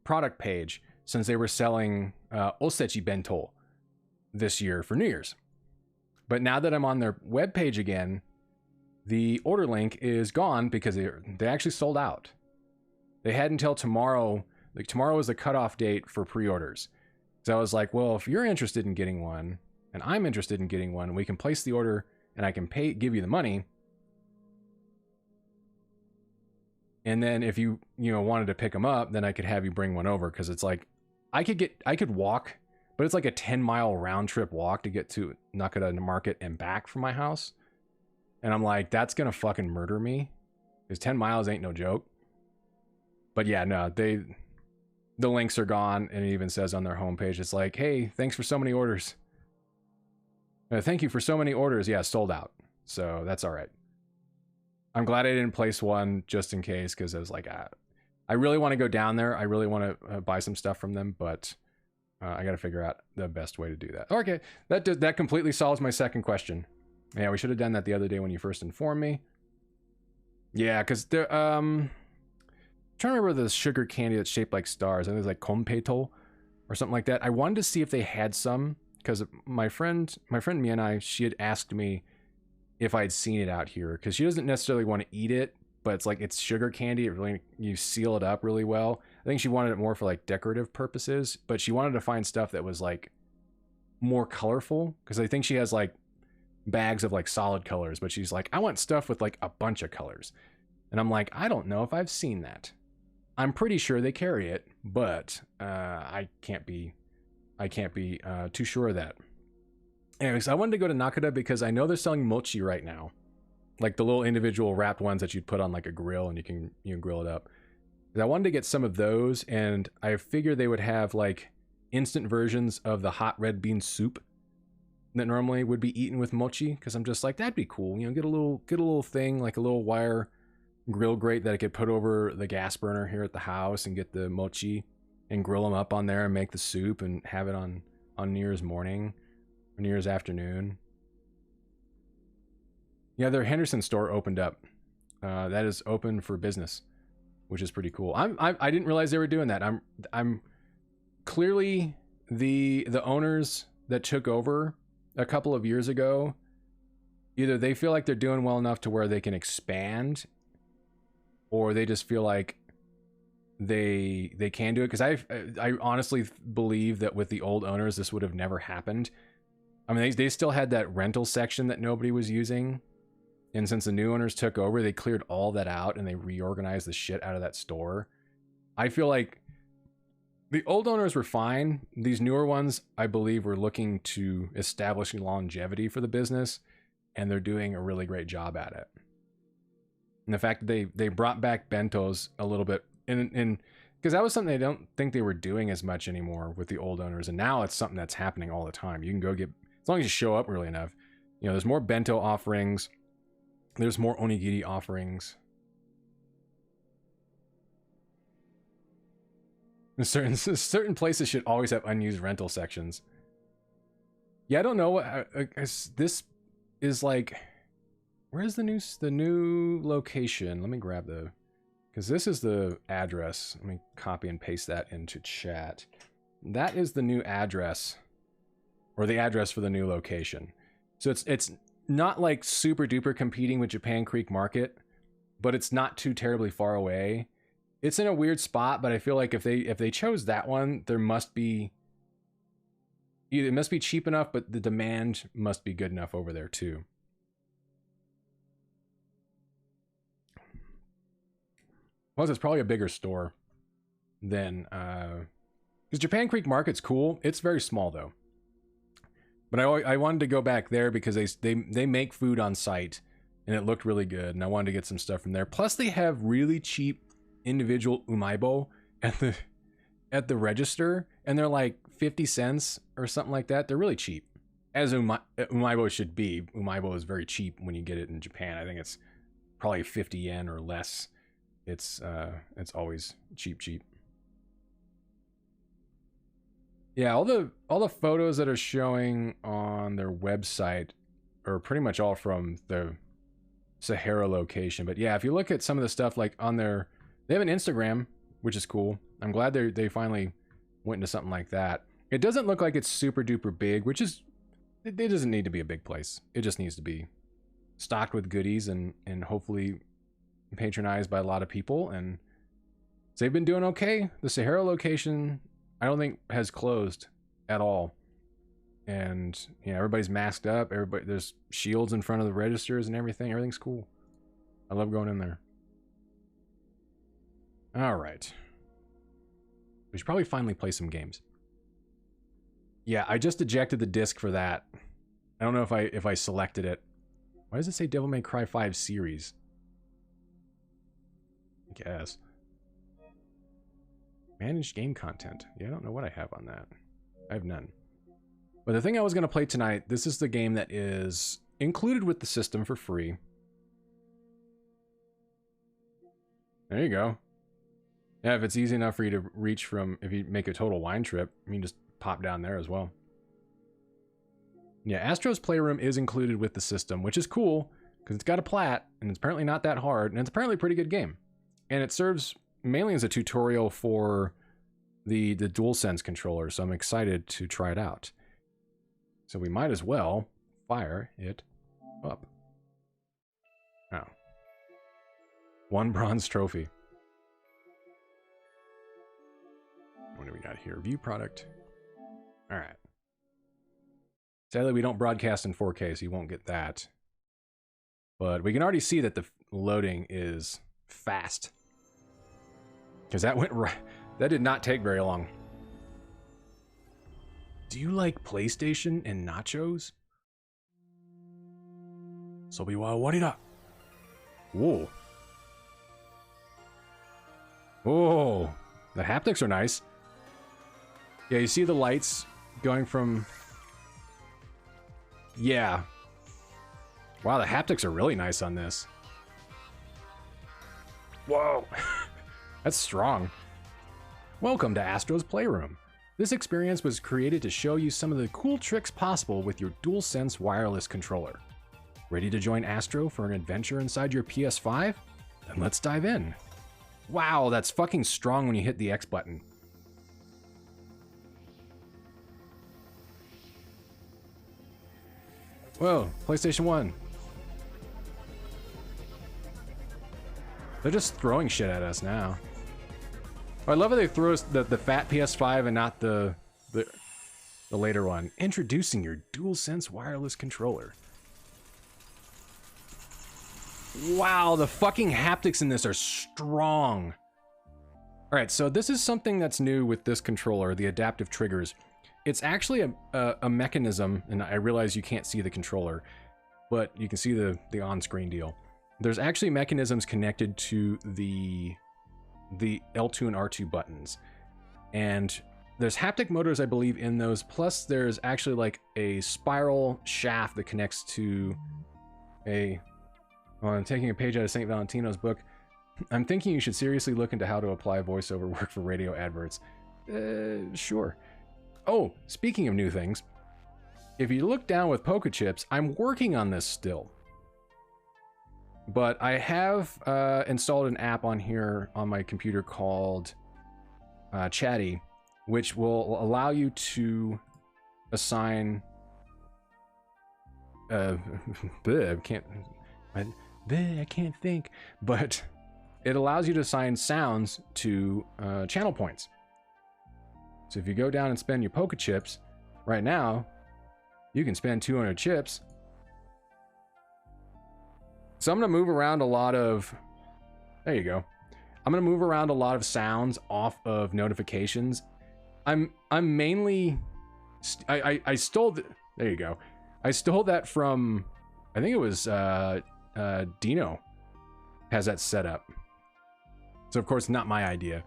product page since they were selling Osechi Bento this year for New Year's. But now that I'm on their webpage again, the order link is gone because they actually sold out. They had until tomorrow. Like, tomorrow was the cutoff date for pre-orders. So I was like, well, if you're interested in getting one, and I'm interested in getting one, we can place the order and I can give you the money. And then if you wanted to pick them up, then I could have you bring one over. Cause it's like, I could walk, but it's like a 10-mile round trip walk to get to Nakada Market and back from my house. And I'm like, that's going to fucking murder me. Cause 10 miles ain't no joke. But yeah, no, the links are gone, and it even says on their homepage, it's like, hey, thanks for so many orders. Thank you for so many orders. Yeah, sold out. So that's all right. I'm glad I didn't place one just in case, because I was like, I really want to go down there. I really want to buy some stuff from them, but I got to figure out the best way to do that. Okay, that completely solves my second question. Yeah, we should have done that the other day when you first informed me. Yeah, because they're I'm trying to remember the sugar candy that's shaped like stars. I think it's like Kompeto or something like that. I wanted to see if they had some, because my friend Mia and I, she had asked me if I'd seen it out here, because she doesn't necessarily want to eat it, but it's like, it's sugar candy. It really, you seal it up really well. I think she wanted it more for like decorative purposes, but she wanted to find stuff that was like more colorful, because I think she has like bags of like solid colors, but she's like, I want stuff with like a bunch of colors. And I'm like, I don't know if I've seen that. I'm pretty sure they carry it, but I can't be too sure of that. Anyways, I wanted to go to Nakata because I know they're selling mochi right now, like the little individual wrapped ones that you'd put on like a grill and you can grill it up. I wanted to get some of those, and I figured they would have like instant versions of the hot red bean soup that normally would be eaten with mochi, because I'm just like, that'd be cool. You know, get a little thing, like a little wire grill grate that I could put over the gas burner here at the house and get the mochi and grill them up on there and make the soup and have it on New Year's morning or New Year's afternoon. Yeah, their Henderson store opened up. That is open for business, which is pretty cool. I didn't realize they were doing that. I'm clearly the owners that took over a couple of years ago, either they feel like they're doing well enough to where they can expand, or they just feel like they can do it. Because I honestly believe that with the old owners, this would have never happened. I mean, they still had that rental section that nobody was using, and since the new owners took over, they cleared all that out and they reorganized the shit out of that store. I feel like the old owners were fine. These newer ones, I believe, were looking to establish longevity for the business, and they're doing a really great job at it. And the fact that they brought back bentos a little bit, and because that was something I don't think they were doing as much anymore with the old owners, and now it's something that's happening all the time. You can go get, as long as you show up early enough, you know, there's more bento offerings, there's more onigiri offerings. And certain places should always have unused rental sections. Yeah, I don't know what this is like. Where's the new location? Let me grab the, because this is the address. Let me copy and paste that into chat. That is the new address, or the address for the new location. So it's not like super duper competing with Japan Creek Market, but it's not too terribly far away. It's in a weird spot, but I feel like if they chose that one, there must be, either it must be cheap enough, but the demand must be good enough over there too. Plus, it's probably a bigger store than, because Japan Creek Market's cool. It's very small though. But I wanted to go back there because they make food on site, and it looked really good, and I wanted to get some stuff from there. Plus, they have really cheap individual umaibo at the register, and they're like 50 cents or something like that. They're really cheap, as umaibo should be. Umaibo is very cheap when you get it in Japan. I think it's probably 50 yen or less. It's always cheap. Yeah, all the photos that are showing on their website are pretty much all from the Sahara location. But yeah, if you look at some of the stuff like on their, they have an Instagram, which is cool. I'm glad they finally went into something like that. It doesn't look like it's super duper big, which is, it doesn't need to be a big place. It just needs to be stocked with goodies and hopefully patronized by a lot of people. And so they've been doing okay. The Sahara location, I don't think has closed at all. And you know, everybody's masked up. There's shields in front of the registers and everything. Everything's cool. I love going in there. All right. We should probably finally play some games. Yeah, I just ejected the disc for that. I don't know if I selected it. Why does it say Devil May Cry 5 series? I guess. Manage game content. Yeah, I don't know what I have on that. I have none. But the thing I was going to play tonight, this is the game that is included with the system for free. There you go. Yeah, if it's easy enough for you to reach from, if you make a total wine trip, you can just pop down there as well. Yeah, Astro's Playroom is included with the system, which is cool, because it's got a plat, and it's apparently not that hard, and it's apparently a pretty good game. And it serves mainly as a tutorial for the DualSense controller, so I'm excited to try it out. So we might as well fire it up. Oh. 1 bronze trophy. What do we got here? View product. All right. Sadly, we don't broadcast in 4K, so you won't get that. But we can already see that the loading is fast. Because that went right. That did not take very long. Do you like PlayStation and nachos? Sobiwa warida. Whoa. Whoa. The haptics are nice. Yeah, you see the lights going from... Yeah. Wow, the haptics are really nice on this. Whoa. That's strong. Welcome to Astro's Playroom. This experience was created to show you some of the cool tricks possible with your DualSense wireless controller. Ready to join Astro for an adventure inside your PS5? Then let's dive in. Wow, that's fucking strong when you hit the X button. Whoa, PlayStation 1. They're just throwing shit at us now. I love how they throw us the fat PS5 and not the later one. Introducing your DualSense wireless controller. Wow, the fucking haptics in this are strong. Alright, so this is something that's new with this controller, the adaptive triggers. It's actually a mechanism, and I realize you can't see the controller, but you can see the on-screen deal. There's actually mechanisms connected to the L2 and R2 buttons. And there's haptic motors, I believe, in those. Plus, there's actually like a spiral shaft that connects to a... Well, I'm taking a page out of St. Valentino's book. I'm thinking you should seriously look into how to apply voiceover work for radio adverts. Sure. Oh, speaking of new things, if you look down with Poké Chips, I'm working on this still. But I have installed an app on here on my computer called Chatty, which will allow you to assign... I can't think, but it allows you to assign sounds to channel points. So if you go down and spend your Poké Chips, right now, you can spend 200 chips. So I'm going to move around a lot of... There you go. I'm going to move around a lot of sounds off of notifications. I'm mainly... I stole... There you go. I stole that from... I think it was Dino has that set up. So of course not my idea.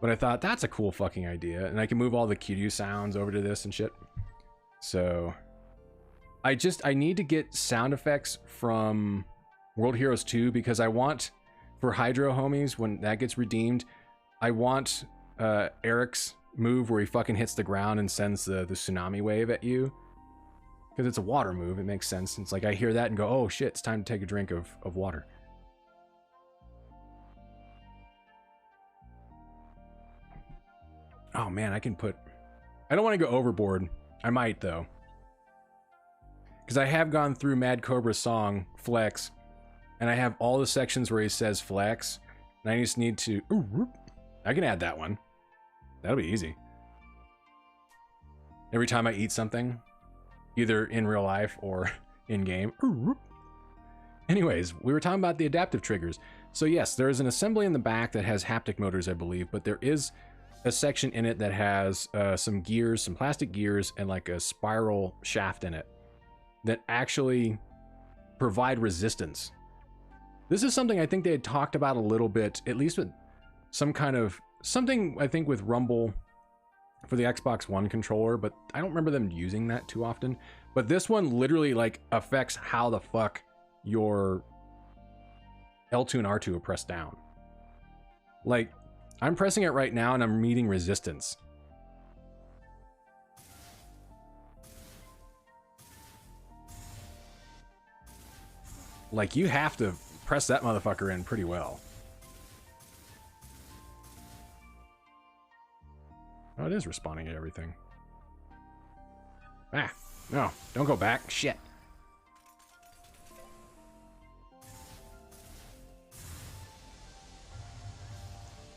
But I thought that's a cool fucking idea. And I can move all the Kiryu sounds over to this and shit. So... I need to get sound effects from... World Heroes 2, because I want, for Hydro Homies, when that gets redeemed, I want Eric's move where he fucking hits the ground and sends the tsunami wave at you. Because it's a water move, it makes sense. It's like I hear that and go, oh shit, it's time to take a drink of water. Oh man, I can put... I don't want to go overboard. I might, though. Because I have gone through Mad Cobra's song, Flex, and I have all the sections where he says flex, and I just need to... Ooh, I can add that one. That'll be easy. Every time I eat something, either in real life or in-game. Anyways, we were talking about the adaptive triggers. So yes, there is an assembly in the back that has haptic motors, I believe, but there is a section in it that has some gears, some plastic gears, and like a spiral shaft in it that actually provide resistance. This is something I think they had talked about a little bit, at least with some kind of something I think with Rumble for the Xbox One controller, but I don't remember them using that too often. But this one literally like affects how the fuck your L2 and R2 are pressed down. Like, I'm pressing it right now and I'm meeting resistance. Like, you have to press that motherfucker in pretty well. Oh, it is responding to everything. Ah, no, don't go back. Shit.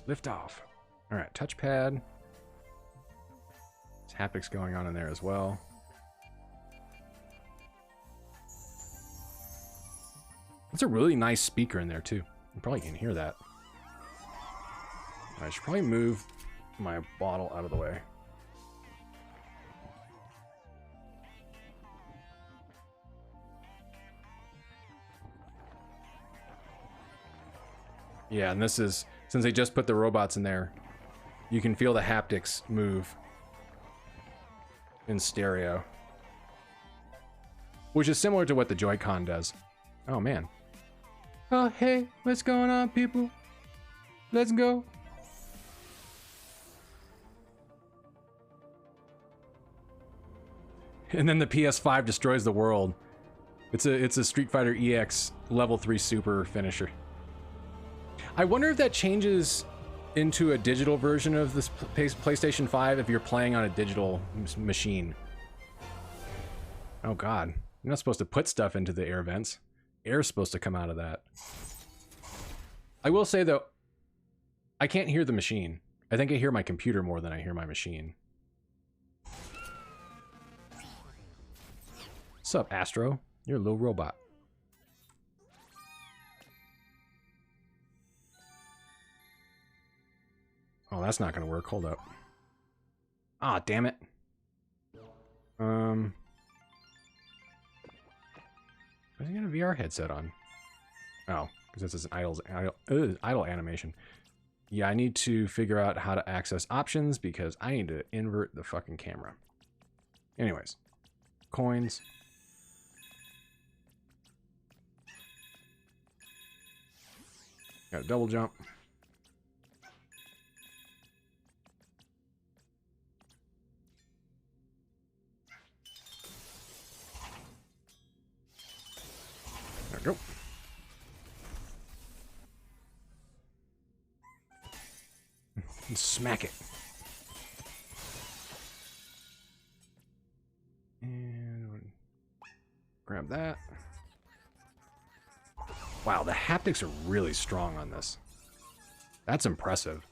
Lift off. All right, touchpad. There's haptics going on in there as well. It's a really nice speaker in there too. You probably can hear that. I should probably move my bottle out of the way. Yeah, and this is, since they just put the robots in there, you can feel the haptics move in stereo. Which is similar to what the Joy-Con does. Oh, man. Oh, hey, what's going on, people? Let's go. And then the PS5 destroys the world. It's a Street Fighter EX level 3 super finisher. I wonder if that changes into a digital version of this PlayStation 5 if you're playing on a digital machine. Oh god. You're not supposed to put stuff into the air vents. Air's supposed to come out of that. I will say though, I can't hear the machine. I think I hear my computer more than I hear my machine. What's up, Astro? You're a little robot. Oh, that's not gonna work. Hold up. Ah, damn it. Why does he got a VR headset on? Oh, because this is an idle animation. Yeah, I need to figure out how to access options because I need to invert the fucking camera. Anyways, coins. Got a double jump. There we go. And smack it. And grab that. Wow, the haptics are really strong on this. That's impressive.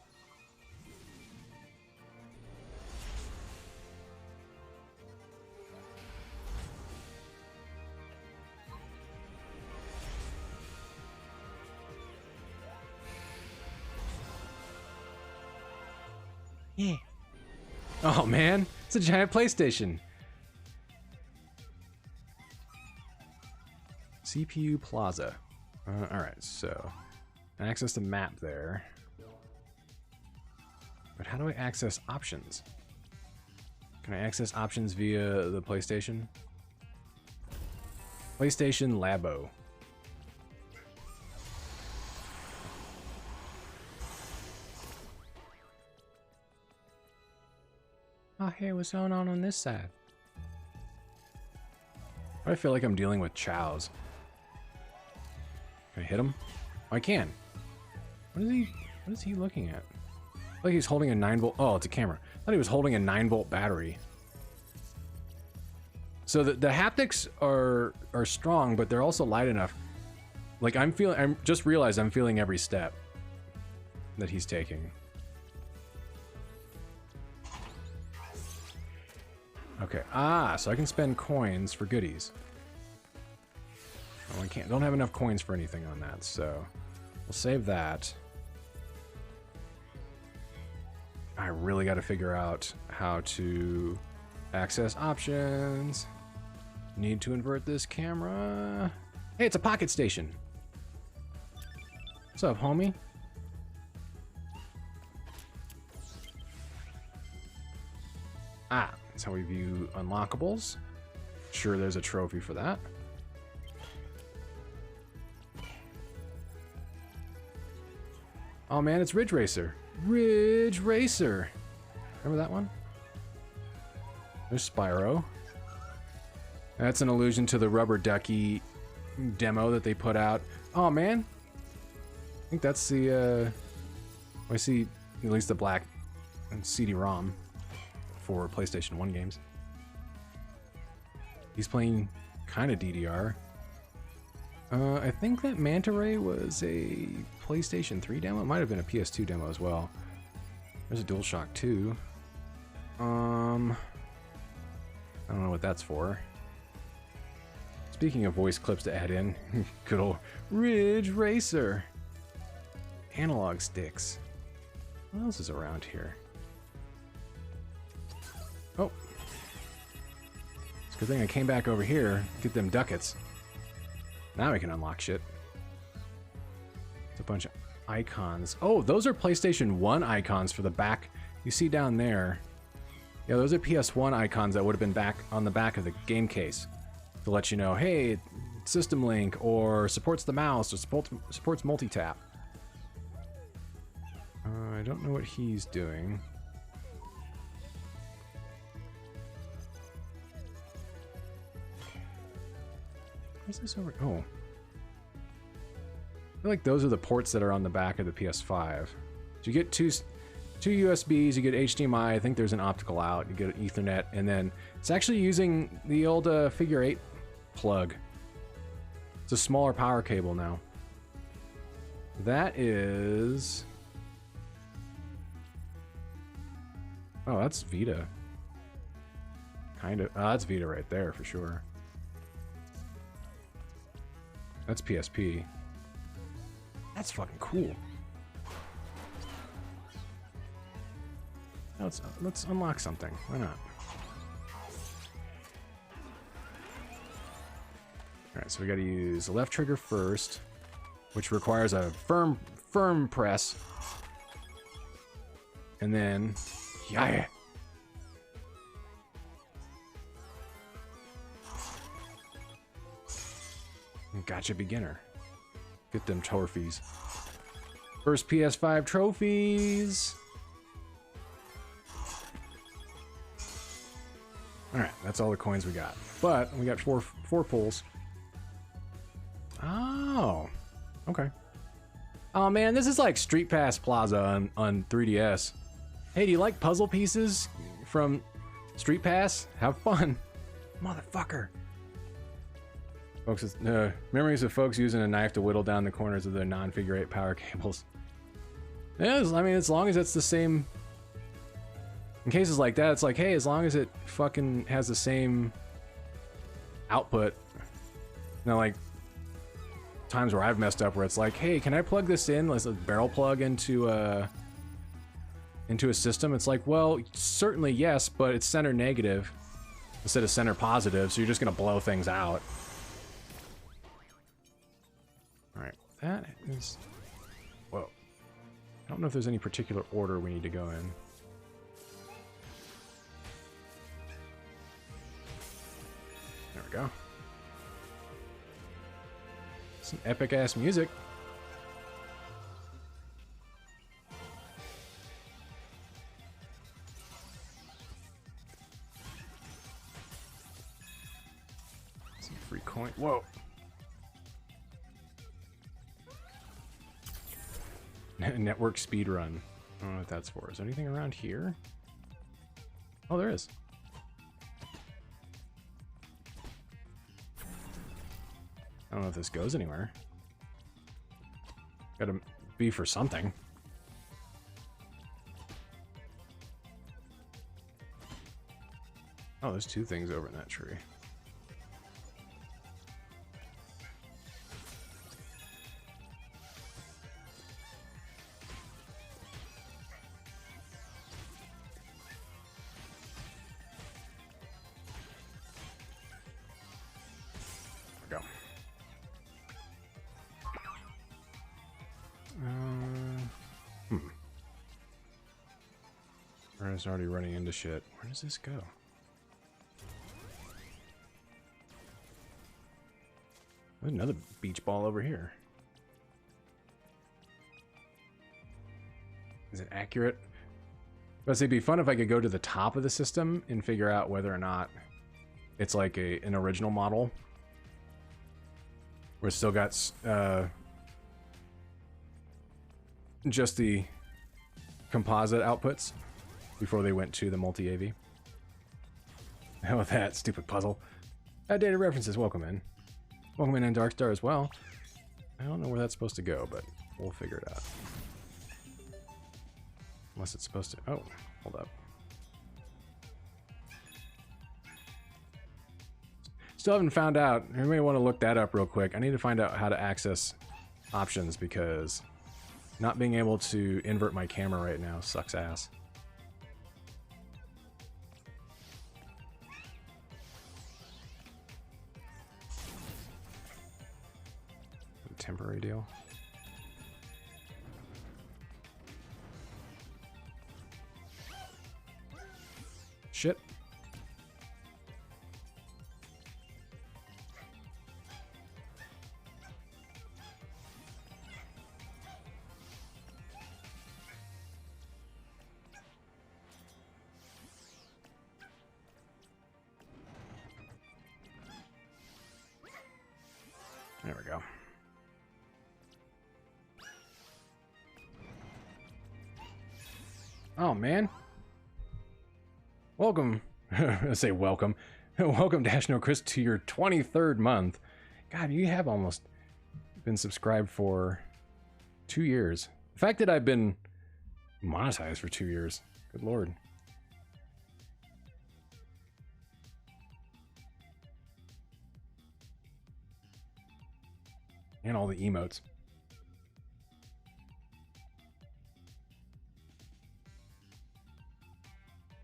Yeah. Oh man, it's a giant PlayStation. CPU Plaza. Alright, so access the map there. But how do I access options? Can I access options via the PlayStation? PlayStation Labo. Oh, hey, what's going on this side? I feel like I'm dealing with chows. Can I hit him? Oh, I can. What is he looking at? Like he's holding a 9-volt. Oh, it's a camera. I thought he was holding a 9-volt battery. So the haptics are strong, but they're also light enough. Like I'm just realized I'm feeling every step that he's taking. Okay. Ah, so I can spend coins for goodies. Oh, I can't. Don't have enough coins for anything on that, so we'll save that. I really got to figure out how to access options. Need to invert this camera. Hey, it's a pocket station. What's up, homie? Ah, that's how we view unlockables. Sure, there's a trophy for that. Oh man, it's Ridge Racer. Ridge Racer. Remember that one? There's Spyro. That's an allusion to the Rubber Ducky demo that they put out. Oh man. I think that's the, I see at least the black CD-ROM for PlayStation 1 games. He's playing kind of DDR. I think that Manta Ray was a PlayStation 3 demo. It might have been a PS2 demo as well. There's a DualShock 2. I don't know what that's for. Speaking of voice clips to add in, good old Ridge Racer. Analog sticks. What else is around here? Oh. It's a good thing I came back over here, get them ducats. Now we can unlock shit. It's a bunch of icons. Oh, those are PlayStation 1 icons for the back. You see down there. Yeah, those are PS1 icons that would have been back on the back of the game case to let you know, hey, System Link, or supports the mouse, or supports multi-tap. I don't know what he's doing. Where's this over? Oh. I feel like those are the ports that are on the back of the PS5. So you get two USBs, you get HDMI, I think there's an optical out, you get an Ethernet, and then it's actually using the old figure 8 plug. It's a smaller power cable now. That is... Oh, that's Vita. Kind of. Oh, that's Vita right there for sure. That's PSP. That's fucking cool. Now let's unlock something. Why not? Alright, so we gotta use the left trigger first, which requires a firm press. And then... Yeah. Gotcha, beginner. Get them trophies. First PS5 trophies. Alright, that's all the coins we got. But we got four pulls. Oh. Okay. Oh man, this is like Street Pass Plaza on 3DS. Hey, do you like puzzle pieces from Street Pass? Have fun. Motherfucker. Folks, memories of folks using a knife to whittle down the corners of their non-figure 8 power cables. Yeah, I mean, as long as it's the same... In cases like that, it's like, hey, as long as it fucking has the same output. Now, like, times where I've messed up where it's like, hey, can I plug this in as a barrel plug into a system? It's like, well, certainly yes, but it's center negative instead of center positive, so you're just gonna blow things out. Alright, that is... Whoa. I don't know if there's any particular order we need to go in. There we go. Some epic-ass music. Some free coin. Whoa. Network speed run. I don't know what that's for. Is there anything around here? Oh, there is. I don't know if this goes anywhere. Gotta be for something. Oh, there's two things over in that tree. Or it's already running into shit. Where does this go? There's another beach ball over here. Is it accurate? But it'd be fun if I could go to the top of the system and figure out whether or not it's like an original model. Where it's still got just the composite outputs before they went to the multi-AV. Hell with that stupid puzzle. Outdated references, welcome in. Welcome in Darkstar as well. I don't know where that's supposed to go, but we'll figure it out. Unless it's supposed to... Oh, hold up. Still haven't found out. You may want to look that up real quick. I need to find out how to access options because not being able to invert my camera right now sucks ass. A temporary deal. Shit. There we go. Oh, man. Welcome. I say welcome. Welcome, Dashno Chris, to your 23rd month. God, you have almost been subscribed for 2 years. The fact that I've been monetized for 2 years. Good lord. And all the emotes.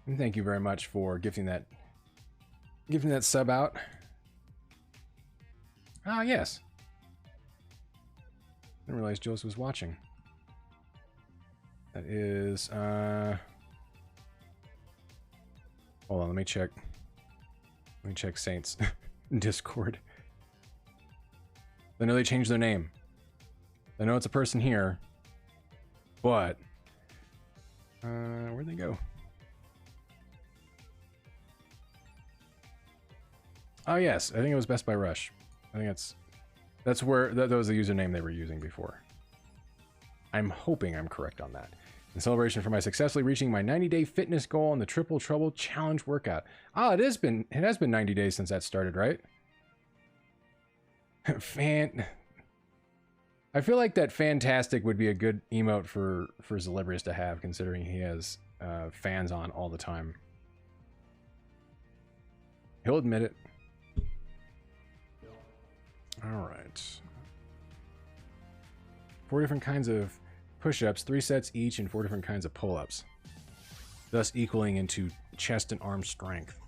And thank you very much for giving that sub out. Ah, yes. Didn't realize Jules was watching. That is hold on, let me check. Let me check Saints Discord. I know they changed their name. I know it's a person here. But where'd they go? Oh yes, I think it was Best Buy Rush. I think that's where that was the username they were using before. I'm hoping I'm correct on that. In celebration for my successfully reaching my 90-day fitness goal on the Triple Trouble Challenge workout. Ah, it has been 90 days since that started, right? I feel like that fantastic would be a good emote for Zelibrius to have, considering he has fans on all the time. He'll admit it. All right. 4 different kinds of push-ups, 3 sets each, and 4 different kinds of pull-ups, thus equaling into chest and arm strength.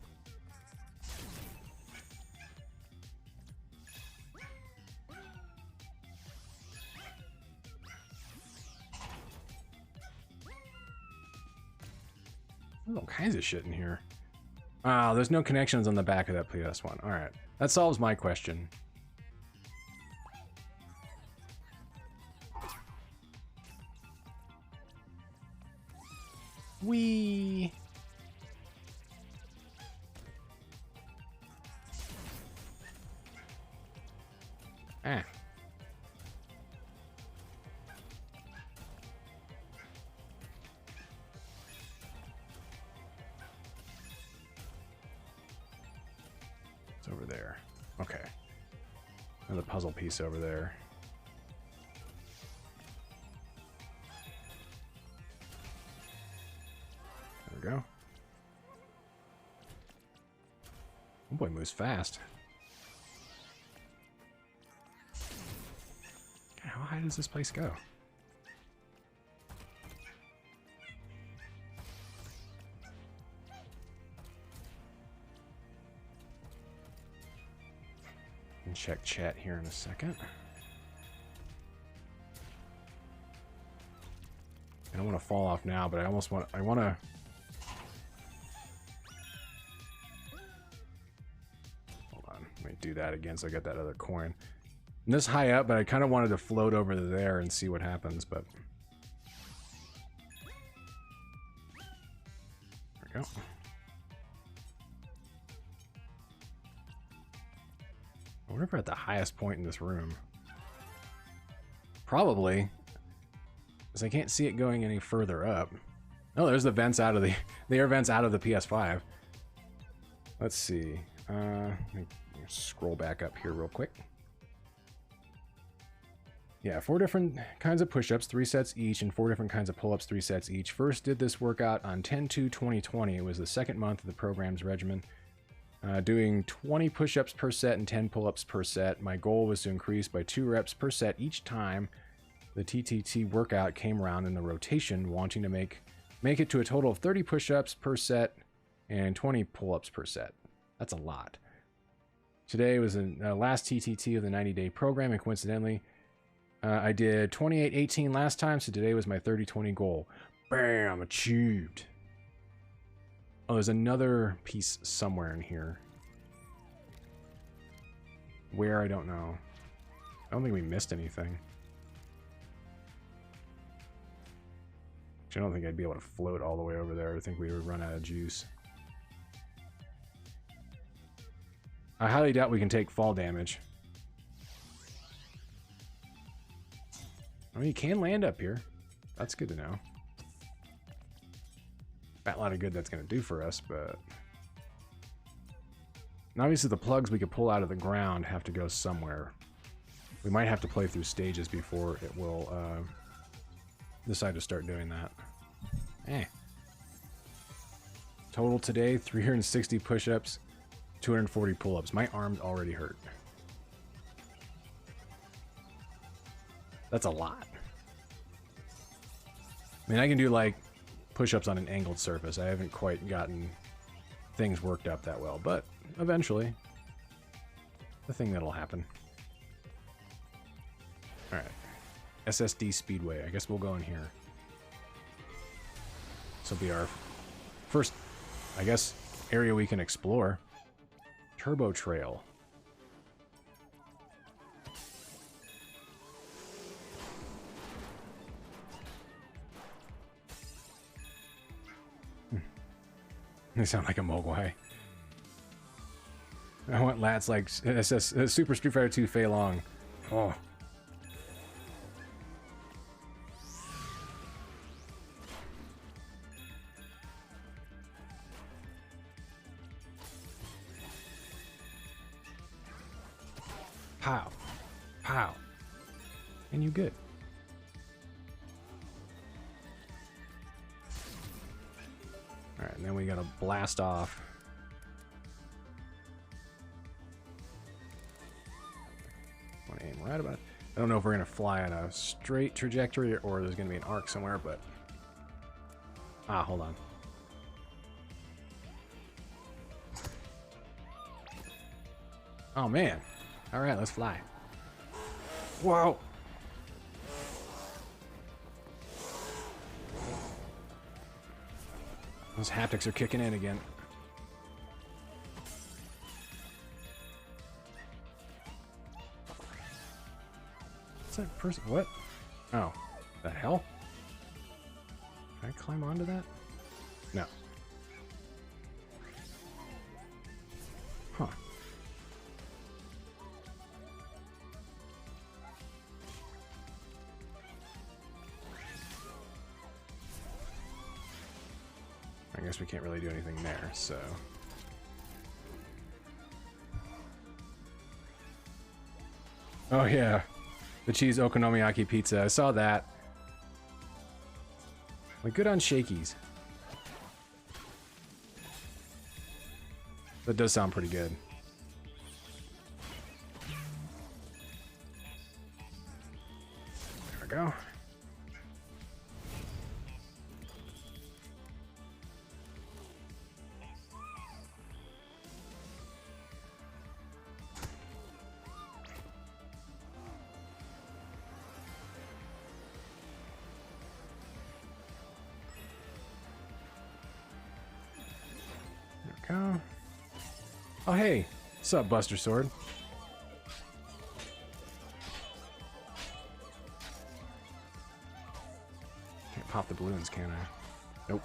There's all kinds of shit in here. Ah, there's no connections on the back of that PS1. All right, that solves my question. Whee! Ah. It's over there. Okay. Another puzzle piece over there. There we go. Oh boy, moves fast. God, how high does this place go? And check chat here in a second. I don't want to fall off now, but I want to me do that again so I get that other coin. And this high up, but I kind of wanted to float over there and see what happens, but... There we go. I wonder if we're at the highest point in this room. Probably. Because I can't see it going any further up. Oh, there's the vents out of the air vents out of the PS5. Let's see. Let me scroll back up here real quick. Yeah, 4 different kinds of push-ups, 3 sets each, and 4 different kinds of pull-ups, 3 sets each. First did this workout on 10/2/2020. It was the second month of the program's regimen. Doing 20 push-ups per set and 10 pull-ups per set. My goal was to increase by 2 reps per set each time the TTT workout came around in the rotation, wanting to make it to a total of 30 push-ups per set and 20 pull-ups per set. That's a lot. Today was the last TTT of the 90-day program, and coincidentally, I did 28/18 last time, so today was my 30/20 goal. Bam! Achieved! Oh, there's another piece somewhere in here. Where, I don't know. I don't think we missed anything. I don't think I'd be able to float all the way over there. I think we would run out of juice. I highly doubt we can take fall damage. I mean, you can land up here. That's good to know. Not a lot of good that's going to do for us, but... And obviously the plugs we could pull out of the ground have to go somewhere. We might have to play through stages before it will decide to start doing that. Eh. Total today, 360 push-ups, 240 pull-ups. My arms already hurt. That's a lot. I mean, I can do like push-ups on an angled surface. I haven't quite gotten things worked up that well, but eventually, the thing that'll happen. All right, SSD Speedway. I guess we'll go in here. This will be our first, I guess, area we can explore. Turbo Trail. They sound like a Mogwai. I want lats like Super Street Fighter 2 Fei Long. Oh. Pow. Pow. And you good. Alright, and then we gotta blast off. Want to aim right about it. I don't know if we're gonna fly on a straight trajectory or there's gonna be an arc somewhere, but... Ah, hold on. Oh man. Alright, let's fly. Whoa! Those haptics are kicking in again. What's that person? What? Oh, the hell? Can I climb onto that? No. Huh. I guess we can't really do anything there, so... Oh yeah, the cheese okonomiyaki pizza. I saw that. Like, good on Shakey's. That does sound pretty good. There we go. Oh, hey, What's up, Buster Sword? Can't pop the balloons, can I? Nope.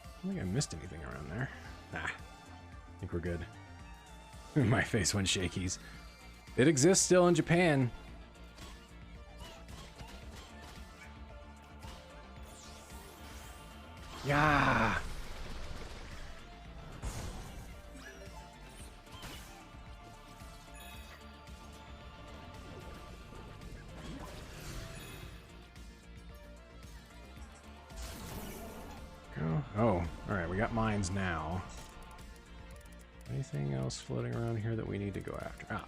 I don't think I missed anything around there. Nah. I think we're good. My face went shakies. It exists still in Japan. Yeah. Go. Oh, all right. We got mines now. Anything else floating around here that we need to go after? Ah.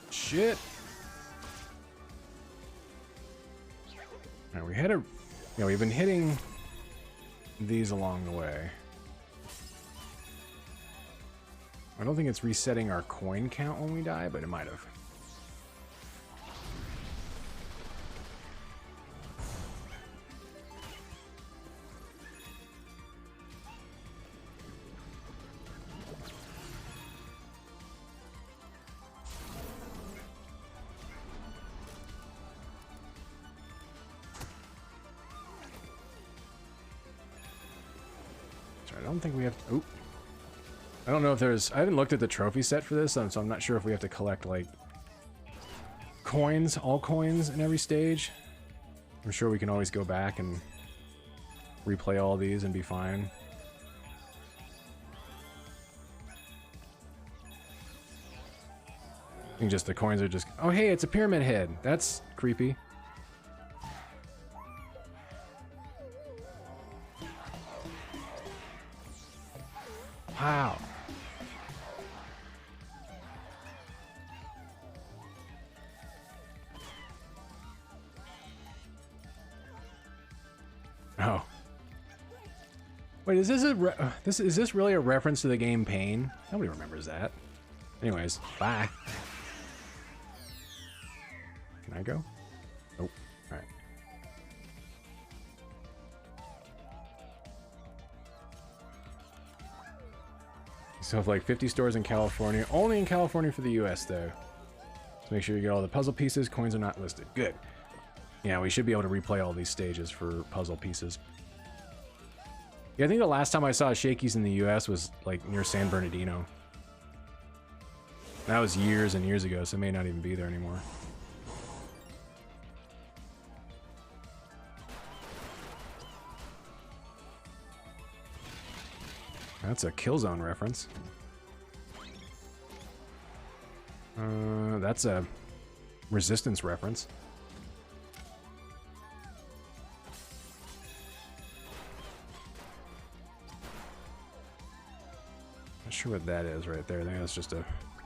Shit. All right, we had a... Yeah, we've been hitting these along the way. I don't think it's resetting our coin count when we die, but it might have. I don't think we have to... Oop. I don't know if there's... I haven't looked at the trophy set for this, so I'm not sure if we have to collect, like, coins, all coins in every stage. I'm sure we can always go back and replay all these and be fine. I think just the coins are just... Oh, hey, it's a pyramid head. That's creepy. Wow. Oh. Wait, is this a is this really a reference to the game Pain? Nobody remembers that. Anyways, bye. Can I go? Nope. All right. So like 50 stores in California, only in California for the US though. So make sure you get all the puzzle pieces, coins are not listed. Good. Yeah, we should be able to replay all these stages for puzzle pieces. Yeah, I think the last time I saw Shakey's in the US was like near San Bernardino. That was years and years ago, so it may not even be there anymore. That's a Killzone reference. That's a Resistance reference. Not sure what that is right there. I think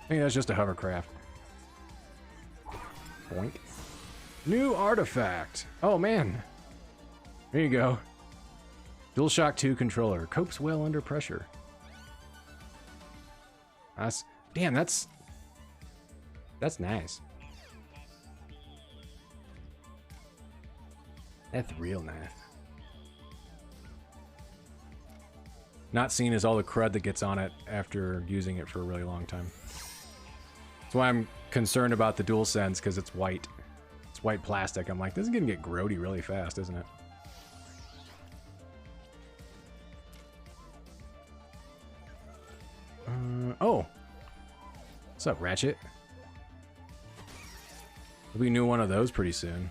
that's just a hovercraft. Boink. New artifact. Oh man. There you go. DualShock 2 controller. Copes well under pressure. Damn, that's nice. That's real nice. Not seen as all the crud that gets on it after using it for a really long time. That's why I'm concerned about the DualSense, because it's white. It's white plastic. I'm like, this is gonna get grody really fast, isn't it? Oh! What's up, Ratchet? There'll be a new one of those pretty soon.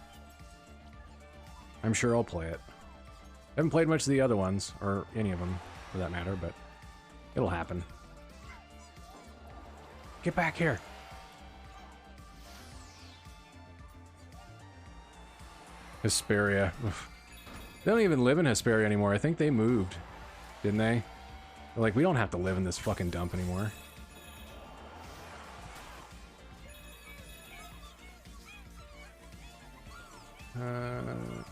I'm sure I'll play it. I haven't played much of the other ones, or any of them, for that matter, but it'll happen. Get back here! Hesperia. Oof. They don't even live in Hesperia anymore. I think they moved. Didn't they? They're like, we don't have to live in this fucking dump anymore.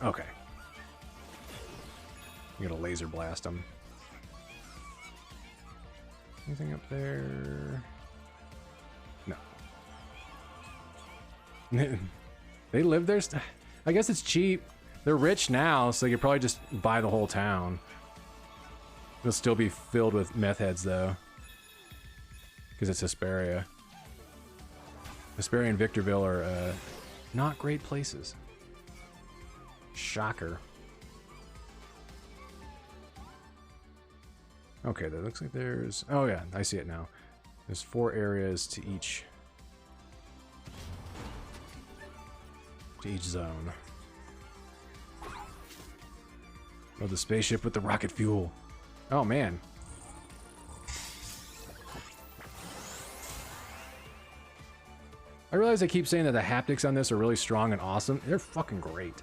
Okay. You gotta laser blast them. Anything up there? No. They live there? I guess it's cheap. They're rich now, so they could probably just buy the whole town. It'll still be filled with meth heads, though. Because it's Hesperia. Hesperia and Victorville are not great places. Shocker. Okay, that looks like there's... Oh yeah, I see it now. There's 4 areas to each zone. Oh, the spaceship with the rocket fuel. Oh man. I realize I keep saying that the haptics on this are really strong and awesome. They're fucking great.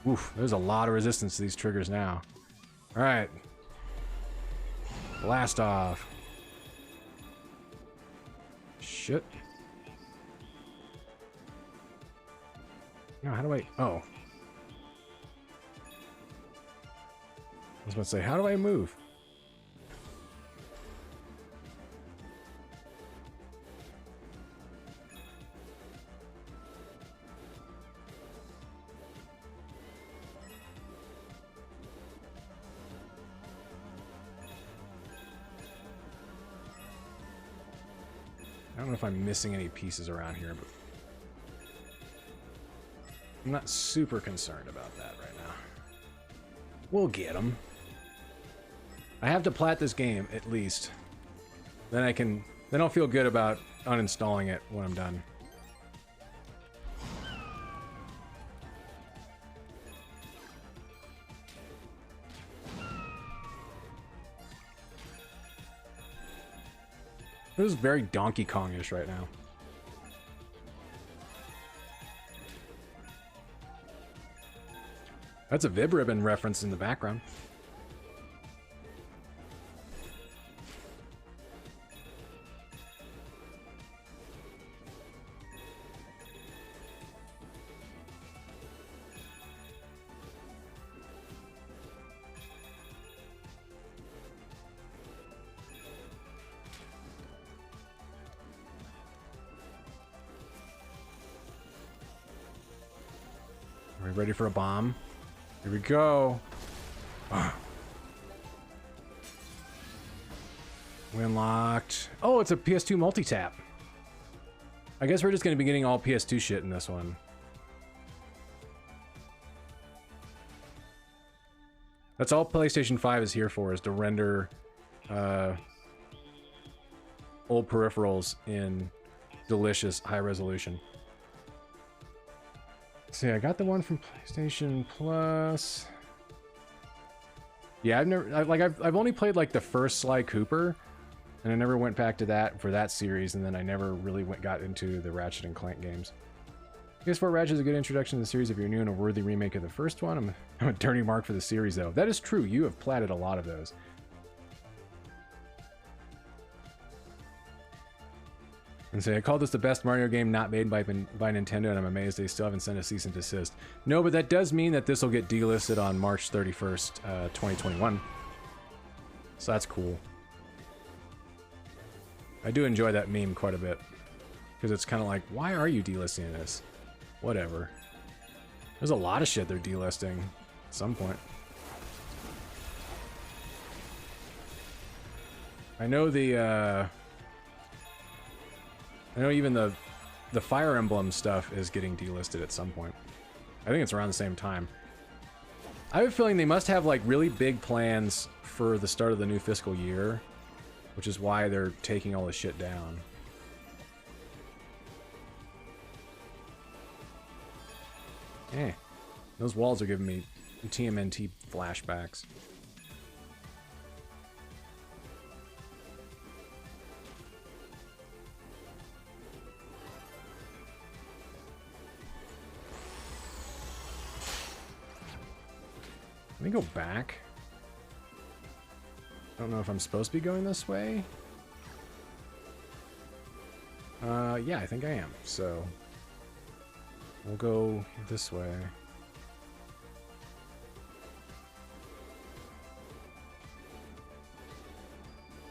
Oof, there's a lot of resistance to these triggers now. Alright. Blast off. Shit. No, how do I... Oh. I was about to say, how do I move? I don't know if I'm missing any pieces around here, but I'm not super concerned about that right now. We'll get them. I have to plat this game, at least. Then I'll feel good about uninstalling it when I'm done. This is very Donkey Kong-ish right now. That's a Vib Ribbon reference in the background. Are we ready for a bomb? Here we go. We unlocked. Oh, it's a PS2 multi-tap. I guess we're just going to be getting all PS2 shit in this one. That's all PlayStation 5 is here for, is to render old peripherals in delicious high resolution. See, I got the one from PlayStation Plus. Yeah, I've only played like the first Sly Cooper, and I never went back to that for that series, and then I never really got into the Ratchet and Clank games. PS4 Ratchet is a good introduction to the series if you're new and a worthy remake of the first one. I'm a dirty mark for the series, though. That is true. You have platted a lot of those. And say, I called this the best Mario game not made by Nintendo, and I'm amazed they still haven't sent a cease and desist. No, but that does mean that this will get delisted on March 31st, 2021. So that's cool. I do enjoy that meme quite a bit. Because it's kind of like, why are you delisting this? Whatever. There's a lot of shit they're delisting at some point. I know I know even the Fire Emblem stuff is getting delisted at some point. I think it's around the same time. I have a feeling they must have like really big plans for the start of the new fiscal year, which is why they're taking all this shit down. Eh, those walls are giving me TMNT flashbacks. Let me go back. I don't know if I'm supposed to be going this way. Yeah, I think I am. So we'll go this way.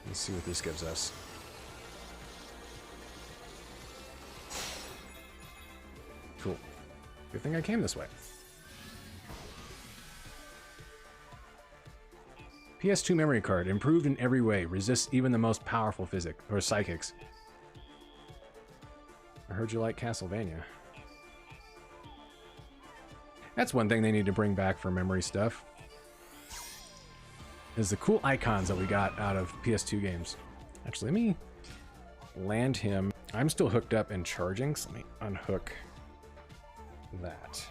Let's see what this gives us. Cool. Good thing I came this way. PS2 memory card. Improved in every way. Resists even the most powerful psychics. I heard you like Castlevania. That's one thing they need to bring back for memory stuff. Is the cool icons that we got out of PS2 games. Actually, let me land him. I'm still hooked up and charging, so let me unhook that.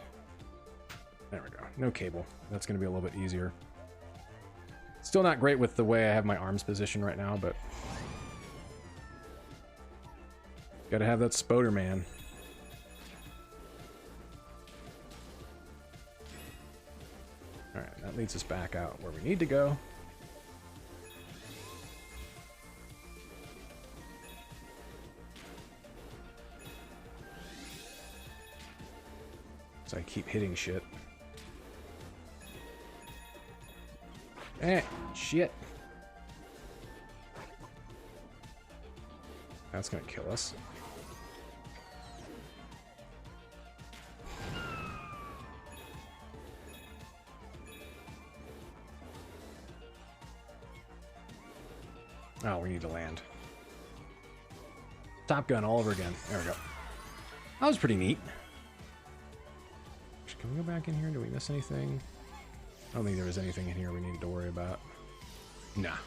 There we go. No cable. That's going to be a little bit easier. Still not great with the way I have my arms positioned right now, but gotta have that spoder, man. Alright, that leads us back out where we need to go. So I keep hitting shit. Eh, shit. That's gonna kill us. Oh, we need to land. Top Gun all over again. There we go. That was pretty neat. Can we go back in here? Do we miss anything? I don't think there was anything in here we needed to worry about. Nah.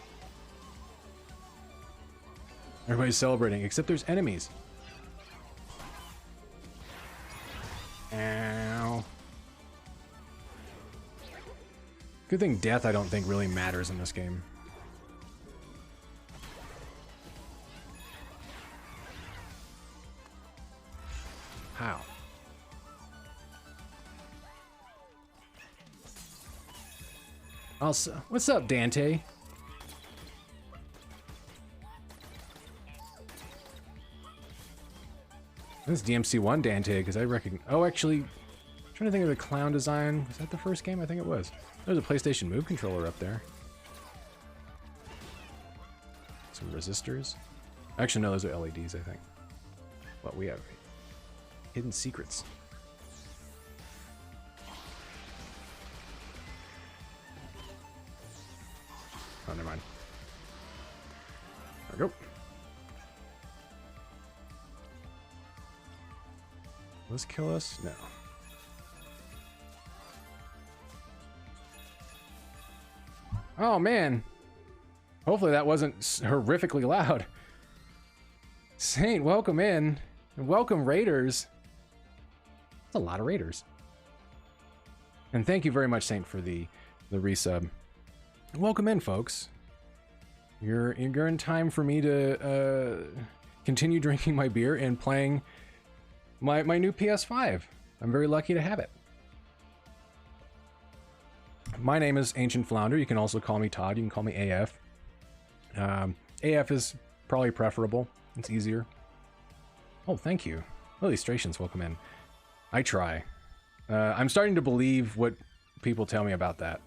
Everybody's celebrating, except there's enemies. Ow. Good thing death I don't think really matters in this game. How? Also, what's up, Dante? This is DMC1 Dante, because I reckon. Oh, actually, I'm trying to think of the clown design. Was that the first game? I think it was. There's a PlayStation Move controller up there. Some resistors. Actually, no, those are LEDs, I think. But we have hidden secrets. Oh, never mind. There we go. Will this kill us? No. Oh, man. Hopefully that wasn't horrifically loud. Saint, welcome in. And welcome, Raiders. That's a lot of Raiders. And thank you very much, Saint, for the resub. Welcome in, folks. You're in time for me to continue drinking my beer and playing my new PS5. I'm very lucky to have it. My name is AncientFlounder. You can also call me Todd. You can call me AF. AF is probably preferable. It's easier. Oh, thank you. Illustrations, welcome in. I try. I'm starting to believe what people tell me about that.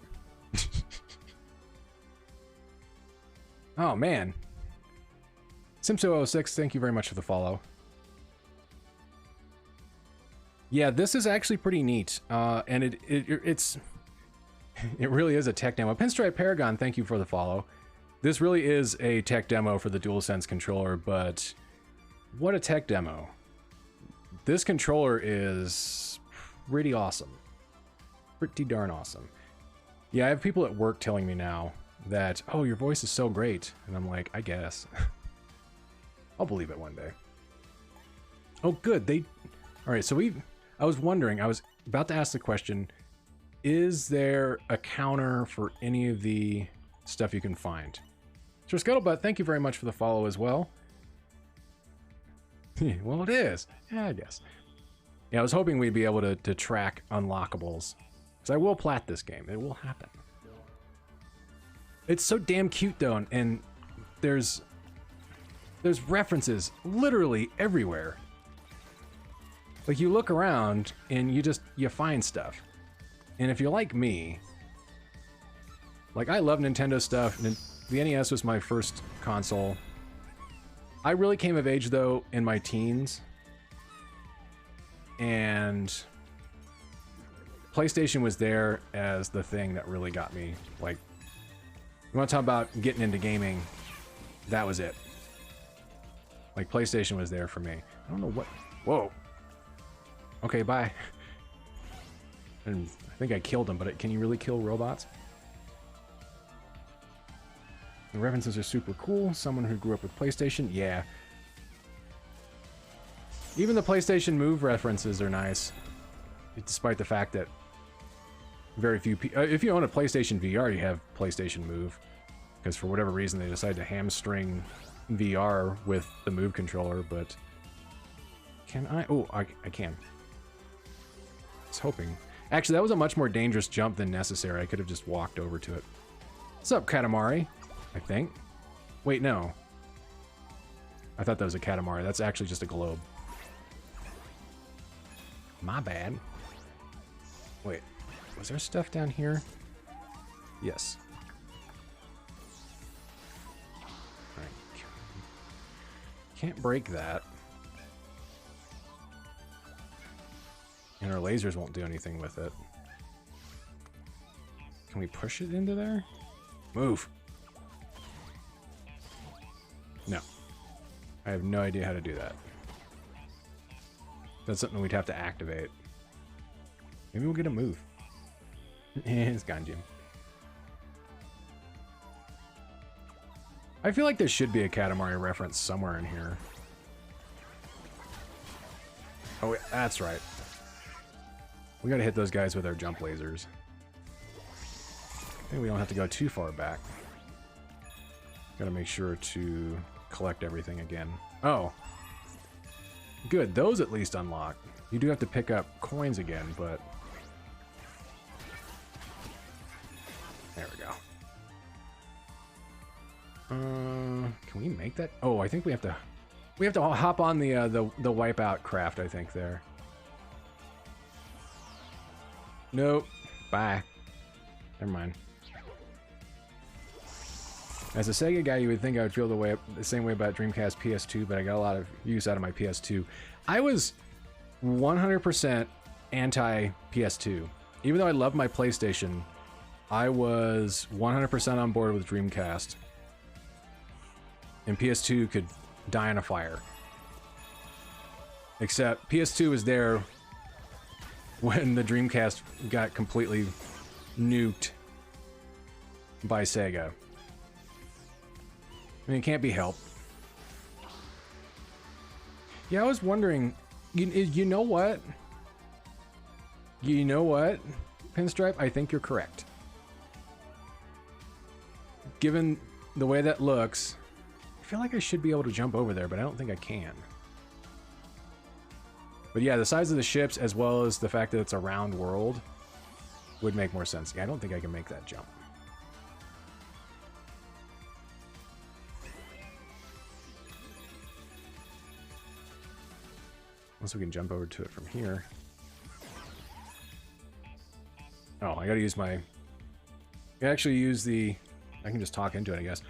Oh, man. Simso06, thank you very much for the follow. Yeah, this is actually pretty neat. And it really is a tech demo. Pinstripe Paragon, thank you for the follow. This really is a tech demo for the DualSense controller, but what a tech demo. This controller is pretty awesome. Pretty darn awesome. Yeah, I have people at work telling me now that, oh, your voice is so great. And I'm like, I guess. I'll believe it one day. Oh, good. All right, so I was wondering, I was about to ask the question, is there a counter for any of the stuff you can find? Sir Scuttlebutt, thank you very much for the follow as well. Well, it is. Yeah, I guess. Yeah, I was hoping we'd be able to track unlockables. Because I will plat this game. It will happen. It's so damn cute, though, and there's references literally everywhere. Like, you look around, and you find stuff. And if you're like me, like, I love Nintendo stuff, and the NES was my first console. I really came of age, though, in my teens. And PlayStation was there as the thing that really got me. Like, you want to talk about getting into gaming, that was it. Like, PlayStation was there for me. I don't know what... Whoa. Okay, bye. And I think I killed him, but can you really kill robots? The references are super cool. Someone who grew up with PlayStation, yeah. Even the PlayStation Move references are nice, despite the fact that very few people... if you own a PlayStation VR, you have PlayStation Move. Because for whatever reason, they decided to hamstring VR with the Move controller, but... Can I? Oh, I can. I was hoping. Actually, that was a much more dangerous jump than necessary. I could have just walked over to it. What's up, Katamari? I think. Wait, no. I thought that was a Katamari. That's actually just a globe. My bad. Wait, was there stuff down here? Yes. Alright. Can't break that. And our lasers won't do anything with it. Can we push it into there? Move! No. I have no idea how to do that. That's something we'd have to activate. Maybe we'll get a move. It's gone, Jim. I feel like there should be a Katamari reference somewhere in here. Oh, wait, that's right. We gotta hit those guys with our jump lasers. Maybe we don't have to go too far back. Gotta make sure to collect everything again. Oh. Good, those at least unlock. You do have to pick up coins again, but... There we go. Can we make that? Oh, I think we have to... We have to hop on the wipeout craft, I think, there. Nope. Bye. Never mind. As a Sega guy, you would think I would feel the same way about Dreamcast PS2, but I got a lot of use out of my PS2. I was 100% anti-PS2. Even though I love my PlayStation, I was 100% on board with Dreamcast. And PS2 could die in a fire. Except PS2 was there when the Dreamcast got completely nuked by Sega. I mean, it can't be helped. Yeah, I was wondering, you know what? You know what, Pinstripe? I think you're correct. Given the way that looks, I feel like I should be able to jump over there, but I don't think I can. But yeah, the size of the ships, as well as the fact that it's a round world, would make more sense. Yeah, I don't think I can make that jump. Unless we can jump over to it from here. Oh, I gotta use my... I actually use the... I can just talk into it, I guess.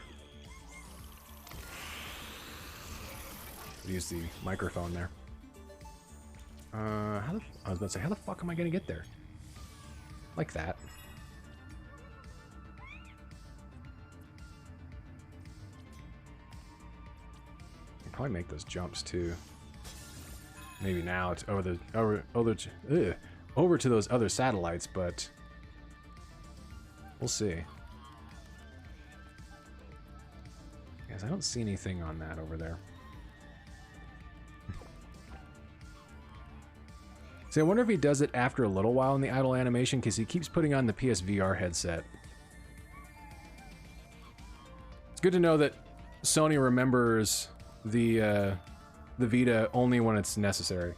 Use the microphone there. I was about to say, how the fuck am I gonna get there? Like that. I can probably make those jumps too. Maybe now it's over to those other satellites, but we'll see. Guys, I don't see anything on that over there. See, I wonder if he does it after a little while in the idle animation, because he keeps putting on the PSVR headset. It's good to know that Sony remembers the Vita only when it's necessary.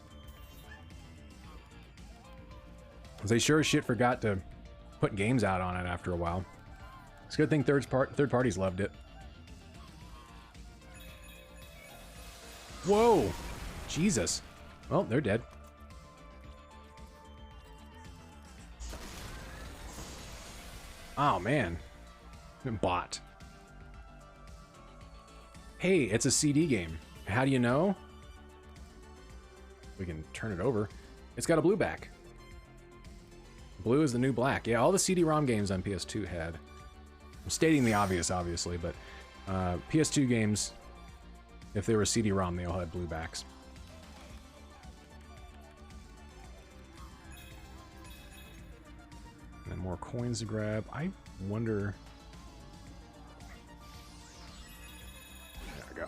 They sure as shit forgot to put games out on it after a while. It's a good thing third parties loved it. Whoa! Jesus. Well, they're dead. Oh, man. Bot. Hey, it's a CD game. How do you know? We can turn it over. It's got a blue back. Blue is the new black. Yeah, all the CD-ROM games on PS2 had. I'm stating the obvious, obviously, but PS2 games, if they were CD-ROM, they all had blue backs. And then more coins to grab. I wonder... There we go.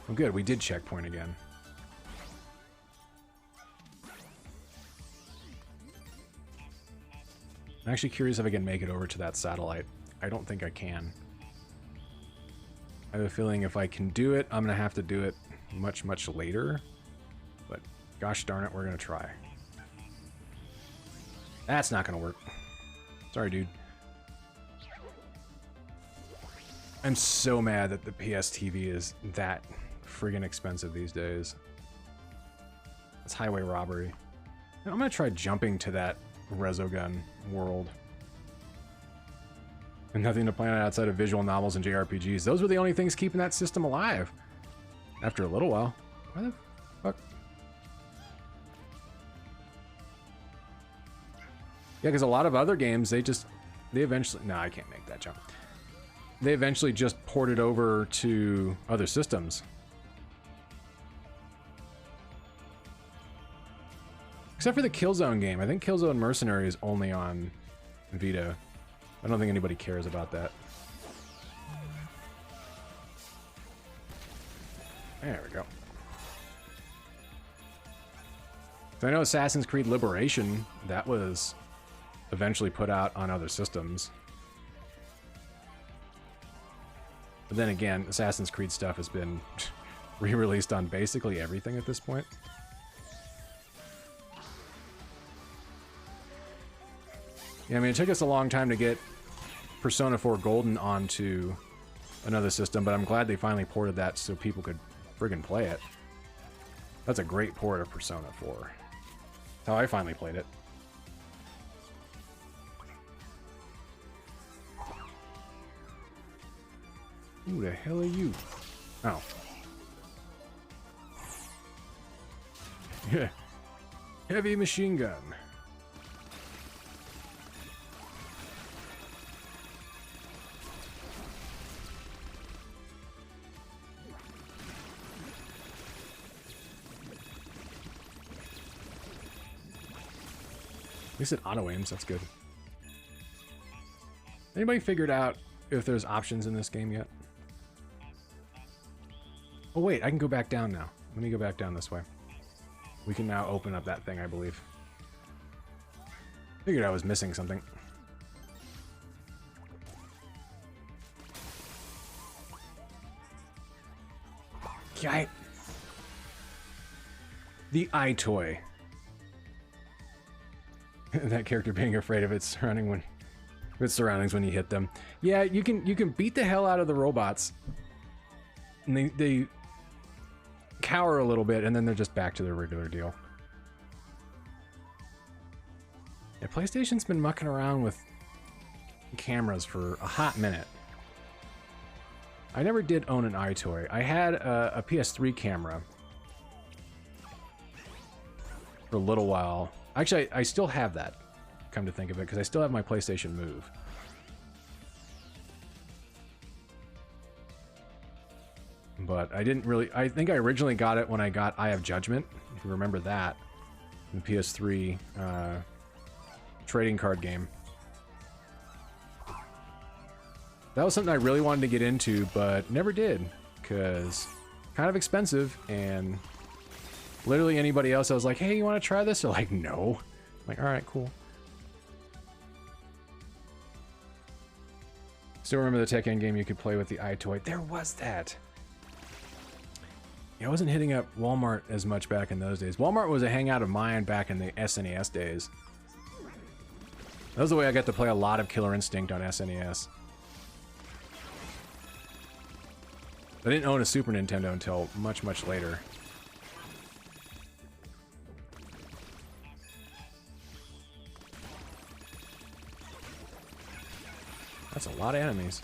Oh, good. We did checkpoint again. I'm actually curious if I can make it over to that satellite. I don't think I can. I have a feeling if I can do it, I'm going to have to do it much, much later. But gosh darn it, we're going to try. That's not going to work. Sorry, dude. I'm so mad that the PS TV is that friggin' expensive these days. It's highway robbery. I'm going to try jumping to that Resogun world. And nothing to plan on outside of visual novels and JRPGs. Those were the only things keeping that system alive. After a little while. Why the fuck? Yeah, because a lot of other games, they eventually... No, I can't make that jump. They eventually just ported over to other systems. Except for the Killzone game. I think Killzone Mercenary is only on Vita. I don't think anybody cares about that. There we go. So I know Assassin's Creed Liberation, that was eventually put out on other systems. But then again, Assassin's Creed stuff has been re-released on basically everything at this point. Yeah, I mean, it took us a long time to get Persona 4 Golden onto another system, but I'm glad they finally ported that so people could friggin' play it. That's a great port of Persona 4. That's how I finally played it. Who the hell are you? Oh. Yeah. Heavy machine gun. At least it auto-aims, that's good. Anybody figured out if there's options in this game yet? Oh wait, I can go back down now. Let me go back down this way. We can now open up that thing, I believe. Figured I was missing something. Yeah, the eye toy. That character being afraid of its surroundings when you hit them. Yeah, you can beat the hell out of the robots, and they cower a little bit, and then they're just back to their regular deal. Yeah, PlayStation's been mucking around with cameras for a hot minute. I never did own an iToy. I had a PS3 camera for a little while. Actually, I still have that, come to think of it, because I still have my PlayStation Move. But I didn't really... I think I originally got it when I got Eye of Judgment, if you remember that, the PS3 trading card game. That was something I really wanted to get into, but never did, because kind of expensive, and literally anybody else I was like, hey, you want to try this? They're like, no. I'm like, alright, cool. Still remember the Tekken game you could play with the iToy? There was that! Yeah, I wasn't hitting up Walmart as much back in those days. Walmart was a hangout of mine back in the SNES days. That was the way I got to play a lot of Killer Instinct on SNES. I didn't own a Super Nintendo until much, much later. That's a lot of enemies.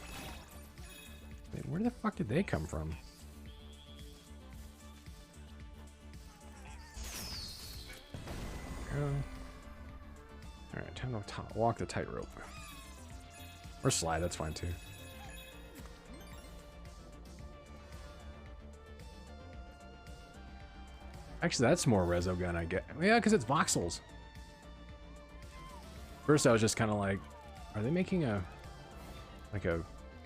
Wait, where the fuck did they come from? go. Alright, time to walk the tightrope. Or slide, that's fine too. Actually, that's more Rezo gun, I get. Yeah, because it's voxels. First, I was just kind of like, are they making a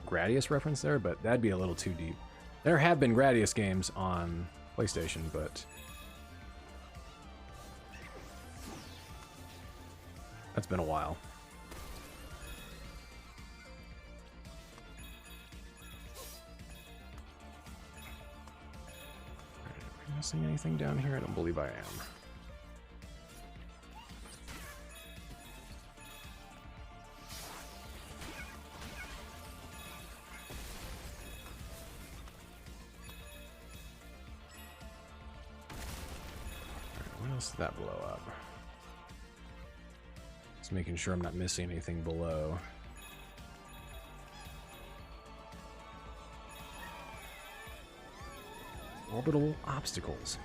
Gradius reference there? But that'd be a little too deep. There have been Gradius games on PlayStation, but that's been a while. Am I missing anything down here? I don't believe I am. What else did that blow up? Just making sure I'm not missing anything below. Orbital obstacles.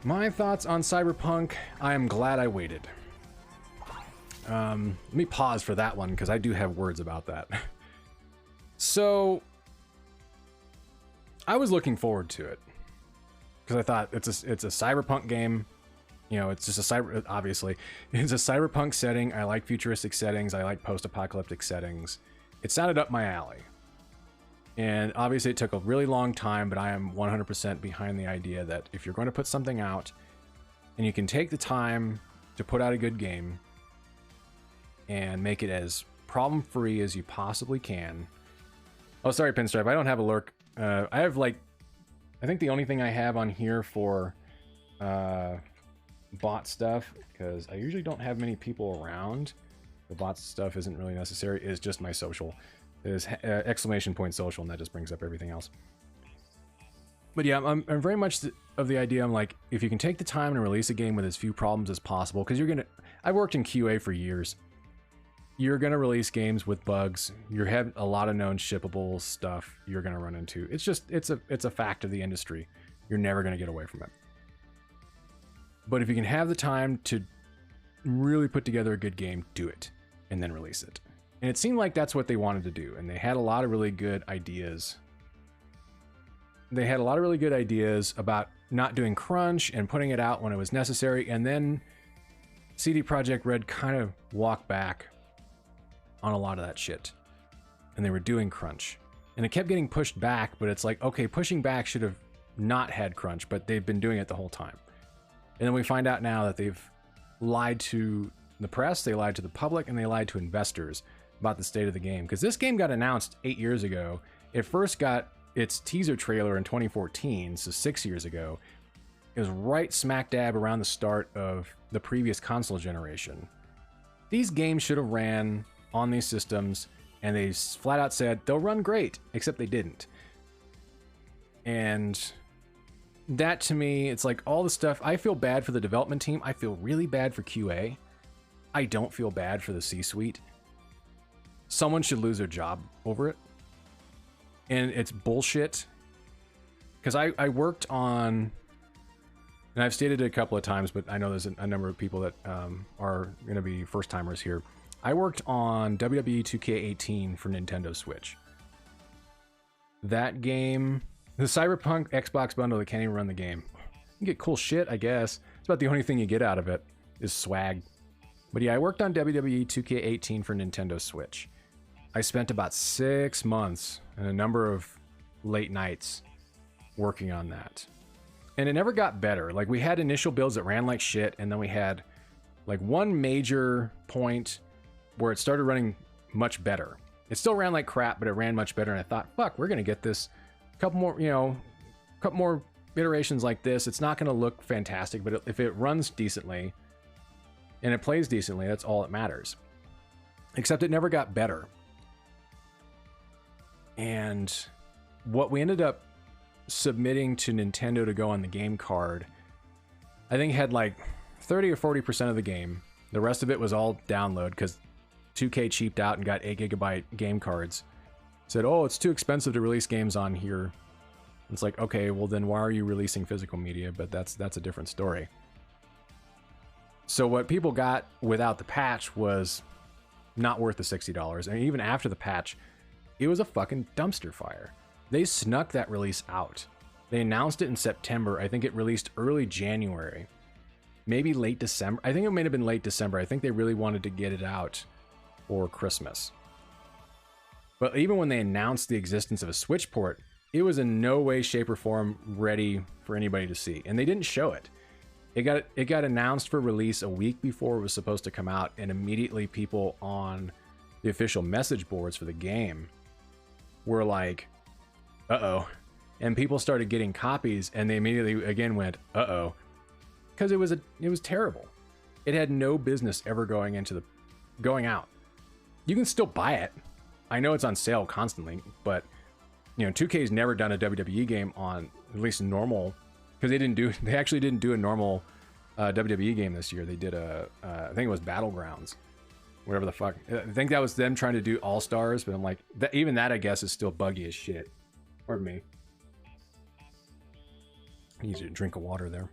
My thoughts on Cyberpunk. I am glad I waited. Let me pause for that one because I do have words about that. So, I was looking forward to it because I thought it's a Cyberpunk game. You know, it's just obviously it's a Cyberpunk setting. I like futuristic settings. I like post-apocalyptic settings. It sounded up my alley. And obviously it took a really long time, but I am 100% behind the idea that if you're going to put something out and you can take the time to put out a good game and make it as problem-free as you possibly can. Oh, sorry, Pinstripe. I don't have a lurk. I have like, I think the only thing I have on here for bot stuff, because I usually don't have many people around. The bot stuff isn't really necessary, is just my social. Is exclamation point social, and that just brings up everything else. But yeah, I'm very much of the idea. I'm like, if you can take the time to release a game with as few problems as possible, because you're gonna. I've worked in QA for years. You're gonna release games with bugs. You have a lot of known shippable stuff you're gonna run into. It's just it's a fact of the industry. You're never gonna get away from it. But if you can have the time to really put together a good game, do it, and then release it. And it seemed like that's what they wanted to do, and they had a lot of really good ideas. They had a lot of really good ideas about not doing crunch and putting it out when it was necessary, and then CD Projekt Red kind of walked back on a lot of that shit. And they were doing crunch. And it kept getting pushed back, but it's like, okay, pushing back should have not had crunch, but they've been doing it the whole time. And then we find out now that they've lied to the press, they lied to the public, and they lied to investors about the state of the game. Because this game got announced 8 years ago. It first got its teaser trailer in 2014, so 6 years ago. It was right smack dab around the start of the previous console generation. These games should have ran on these systems, and they flat out said they'll run great, except they didn't. And that to me, it's like all the stuff. I feel bad for the development team. I feel really bad for QA. I don't feel bad for the C-suite. Someone should lose their job over it. And it's bullshit. Because I worked on, and I've stated it a couple of times, but I know there's a number of people that are going to be first-timers here. I worked on WWE 2K18 for Nintendo Switch. That game, the Cyberpunk Xbox bundle that can't even run the game. You get cool shit, I guess. It's about the only thing you get out of it is swag. But yeah, I worked on WWE 2K18 for Nintendo Switch. I spent about 6 months and a number of late nights working on that. And it never got better. Like, we had initial builds that ran like shit, and then we had like one major point where it started running much better. It still ran like crap, but it ran much better, and I thought, fuck, we're gonna get this couple more, you know, couple more iterations like this. It's not gonna look fantastic, but if it runs decently and it plays decently, that's all that matters. Except it never got better. And what we ended up submitting to Nintendo to go on the game card, I think had like 30 or 40% of the game. The rest of it was all download because 2K cheaped out and got 8 gigabyte game cards. Said, oh, it's too expensive to release games on here. It's like, okay, well then why are you releasing physical media? But that's a different story. So what people got without the patch was not worth the $60. And even after the patch, it was a fucking dumpster fire. They snuck that release out. They announced it in September. I think it released early January. Maybe late December. I think it might have been late December. I think they really wanted to get it out for Christmas. But even when they announced the existence of a Switch port, it was in no way, shape, or form ready for anybody to see. And they didn't show it. It got announced for release a week before it was supposed to come out, and immediately people on the official message boards for the game were like, uh-oh. And people started getting copies, and they immediately again went, uh-oh. Because it was terrible. It had no business ever going out. You can still buy it. I know it's on sale constantly, but 2K's never done a WWE game on at least normal, because they actually didn't do a normal WWE game this year. They did I think it was Battlegrounds, whatever the fuck. I think that was them trying to do All Stars, but I'm like, even that I guess is still buggy as shit. Pardon me. I need a drink of water there.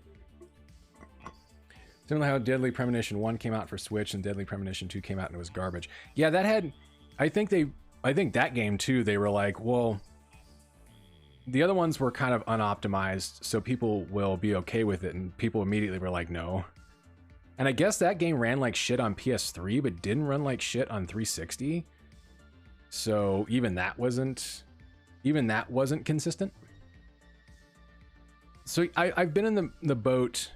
Similar how Deadly Premonition 1 came out for Switch and Deadly Premonition 2 came out and it was garbage. Yeah, that had, I think that game too, they were like, well, the other ones were kind of unoptimized, so people will be okay with it, and people immediately were like, no. And I guess that game ran like shit on PS3, but didn't run like shit on 360. So even that wasn't consistent. So I've been in the boat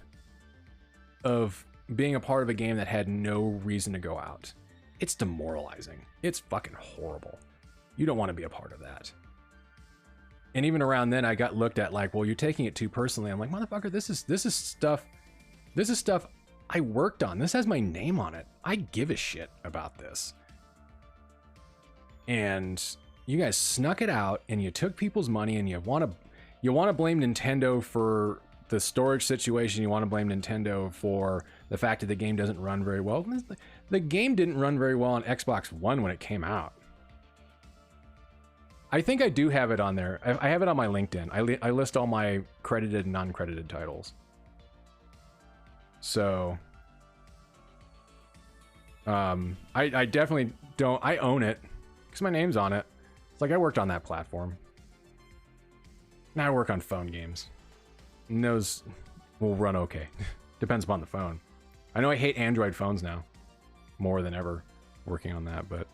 of being a part of a game that had no reason to go out. It's demoralizing. It's fucking horrible. You don't want to be a part of that. And even around then I got looked at like, well, you're taking it too personally. I'm like, motherfucker, this is stuff I worked on. This has my name on it. I give a shit about this. And you guys snuck it out and you took people's money, and you want to blame Nintendo for the storage situation. You want to blame Nintendo for the fact that the game doesn't run very well. The game didn't run very well on Xbox One when it came out. I think I do have it on there. I have it on my LinkedIn. I list all my credited and non-credited titles. So, I definitely don't. I own it because my name's on it. It's like I worked on that platform. Now I work on phone games. And those will run okay. Depends upon the phone. I know I hate Android phones now more than ever working on that, but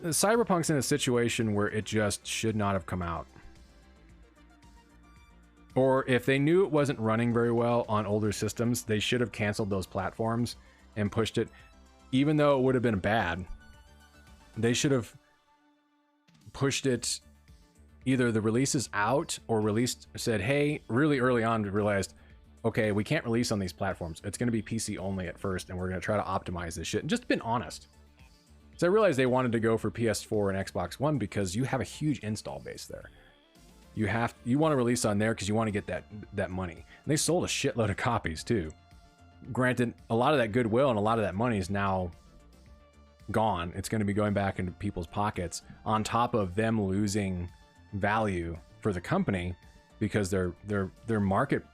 Cyberpunk's in a situation where it just should not have come out. Or if they knew it wasn't running very well on older systems, they should have canceled those platforms and pushed it. Even though it would have been bad, they should have pushed it, either the releases out or said, hey, really early on we realized, okay, we can't release on these platforms. It's going to be PC only at first, and we're going to try to optimize this shit. And just been honest. So I realized they wanted to go for PS4 and Xbox One because you have a huge install base there. You want to release on there because you want to get that money. And they sold a shitload of copies too. Granted, a lot of that goodwill and a lot of that money is now gone. It's going to be going back into people's pockets on top of them losing value for the company because their market,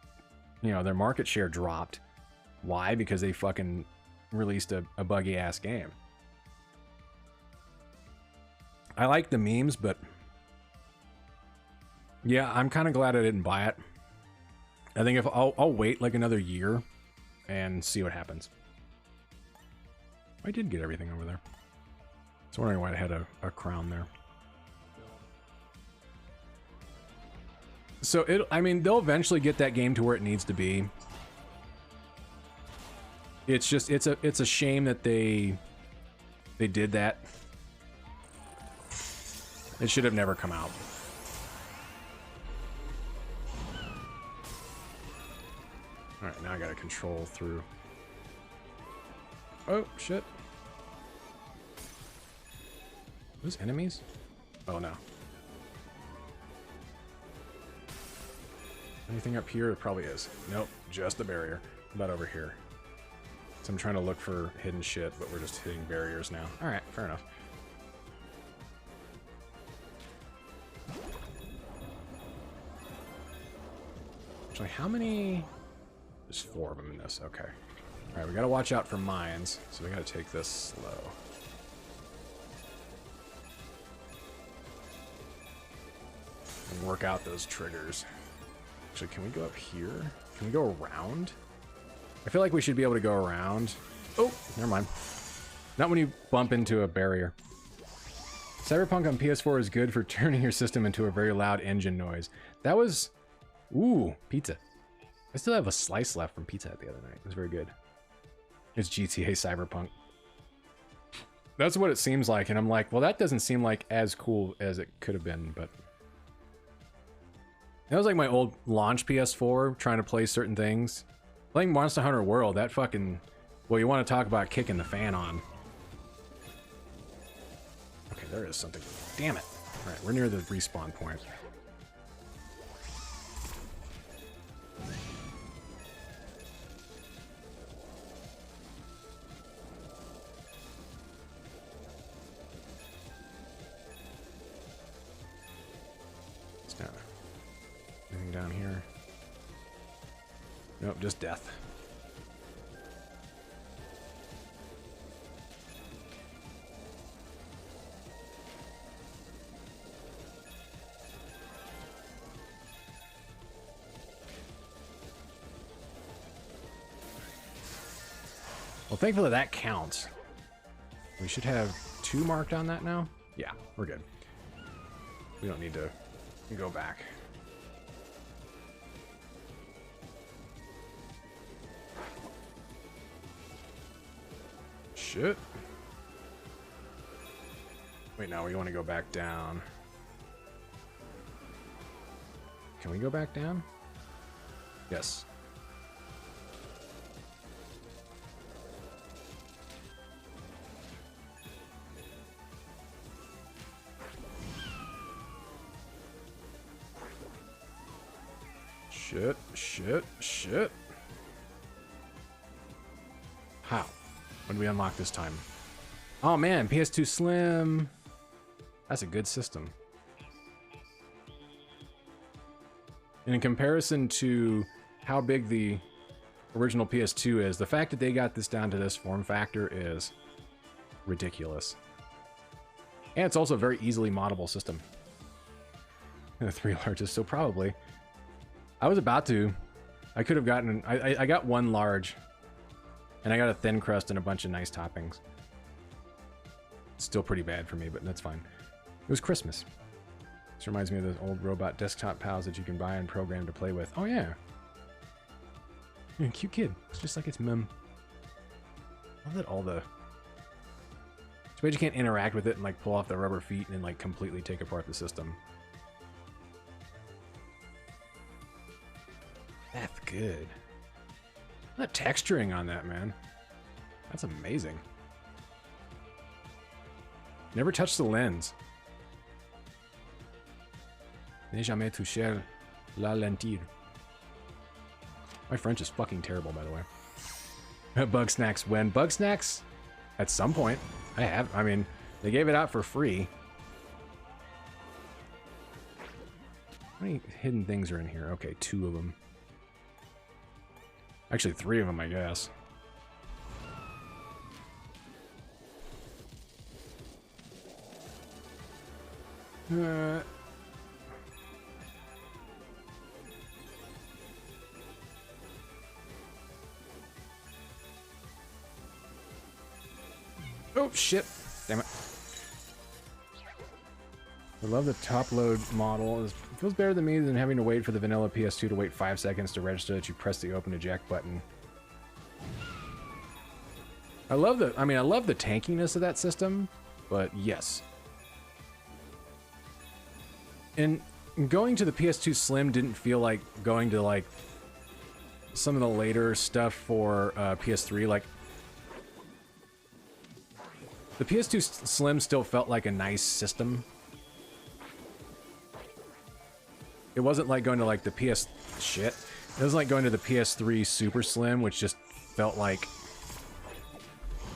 their market share dropped. Why? Because they fucking released a buggy ass game. I like the memes, but yeah, I'm kind of glad I didn't buy it. I think if I'll wait like another year and see what happens. I did get everything over there. I was wondering why I had a crown there. So they'll eventually get that game to where it needs to be. It's just it's a shame that they did that. It should have never come out. Alright, now I gotta control through. Oh, shit. Those enemies? Oh, no. Anything up here? It probably is. Nope, just a barrier. What about over here? So I'm trying to look for hidden shit, but we're just hitting barriers now. Alright, fair enough. Actually, how many? There's 4 of them in this. Okay. Alright, we gotta watch out for mines, so we gotta take this slow. And work out those triggers. Actually, can we go up here? Can we go around? I feel like we should be able to go around. Oh, never mind. Not when you bump into a barrier. Cyberpunk on PS4 is good for turning your system into a very loud engine noise. That was... Ooh, pizza. I still have a slice left from Pizza Hut the other night. It was very good. It's GTA Cyberpunk. That's what it seems like, and I'm like, well, that doesn't seem like as cool as it could have been, but... That was like my old launch PS4, trying to play certain things. Playing Monster Hunter World, that fucking... Well, you want to talk about kicking the fan on. Okay, there is something. Damn it. Alright, we're near the respawn point. It's down. Anything down here? Nope, just death. Well, thankfully that counts. We should have 2 marked on that now. Yeah, we're good. We don't need to go back. Shit. Wait, no, we want to go back down. Can we go back down? Yes. Shit, shit, shit. How? When did we unlock this time? Oh man, PS2 Slim. That's a good system. And in comparison to how big the original PS2 is, the fact that they got this down to this form factor is ridiculous. And it's also a very easily moddable system. The 3 largest, so probably. I was about to. I could have gotten... I got 1 large. And I got a thin crust and a bunch of nice toppings. Still pretty bad for me, but that's fine. It was Christmas. This reminds me of those old robot desktop pals that you can buy and program to play with. Oh, yeah. Yeah, cute kid. It's just like its mum. I love that all the... Too bad you can't interact with it and like pull off the rubber feet and like completely take apart the system. That's good. The texturing on that, man. That's amazing. Never touched the lens. N'ai jamais touché la lentille. My French is fucking terrible, by the way. Bug Snacks when? Bug Snacks? At some point. I mean, they gave it out for free. How many hidden things are in here? Okay, 2 of them. Actually, 3 of them, I guess. Oh, shit. Damn it. I love the top load model. It feels better than me than having to wait for the vanilla PS2 to wait 5 seconds to register that you press the open eject button. I love the tankiness of that system, but yes. And going to the PS2 Slim didn't feel like going to like some of the later stuff for PS3. Like the PS2 Slim still felt like a nice system. It wasn't like going to like the PS... Shit. It wasn't like going to the PS3 Super Slim, which just felt like...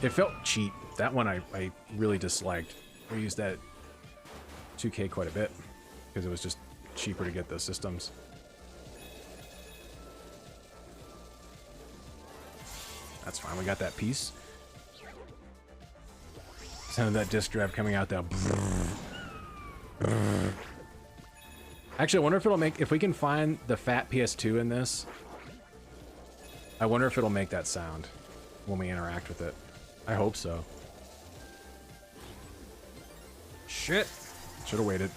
It felt cheap. That one I really disliked. We used that 2K quite a bit, because it was just cheaper to get those systems. That's fine. We got that piece. Sound of that disc drive coming out that. Actually, I wonder if it'll make... If we can find the fat PS2 in this, I wonder if it'll make that sound when we interact with it. I hope so. Shit! Should have waited.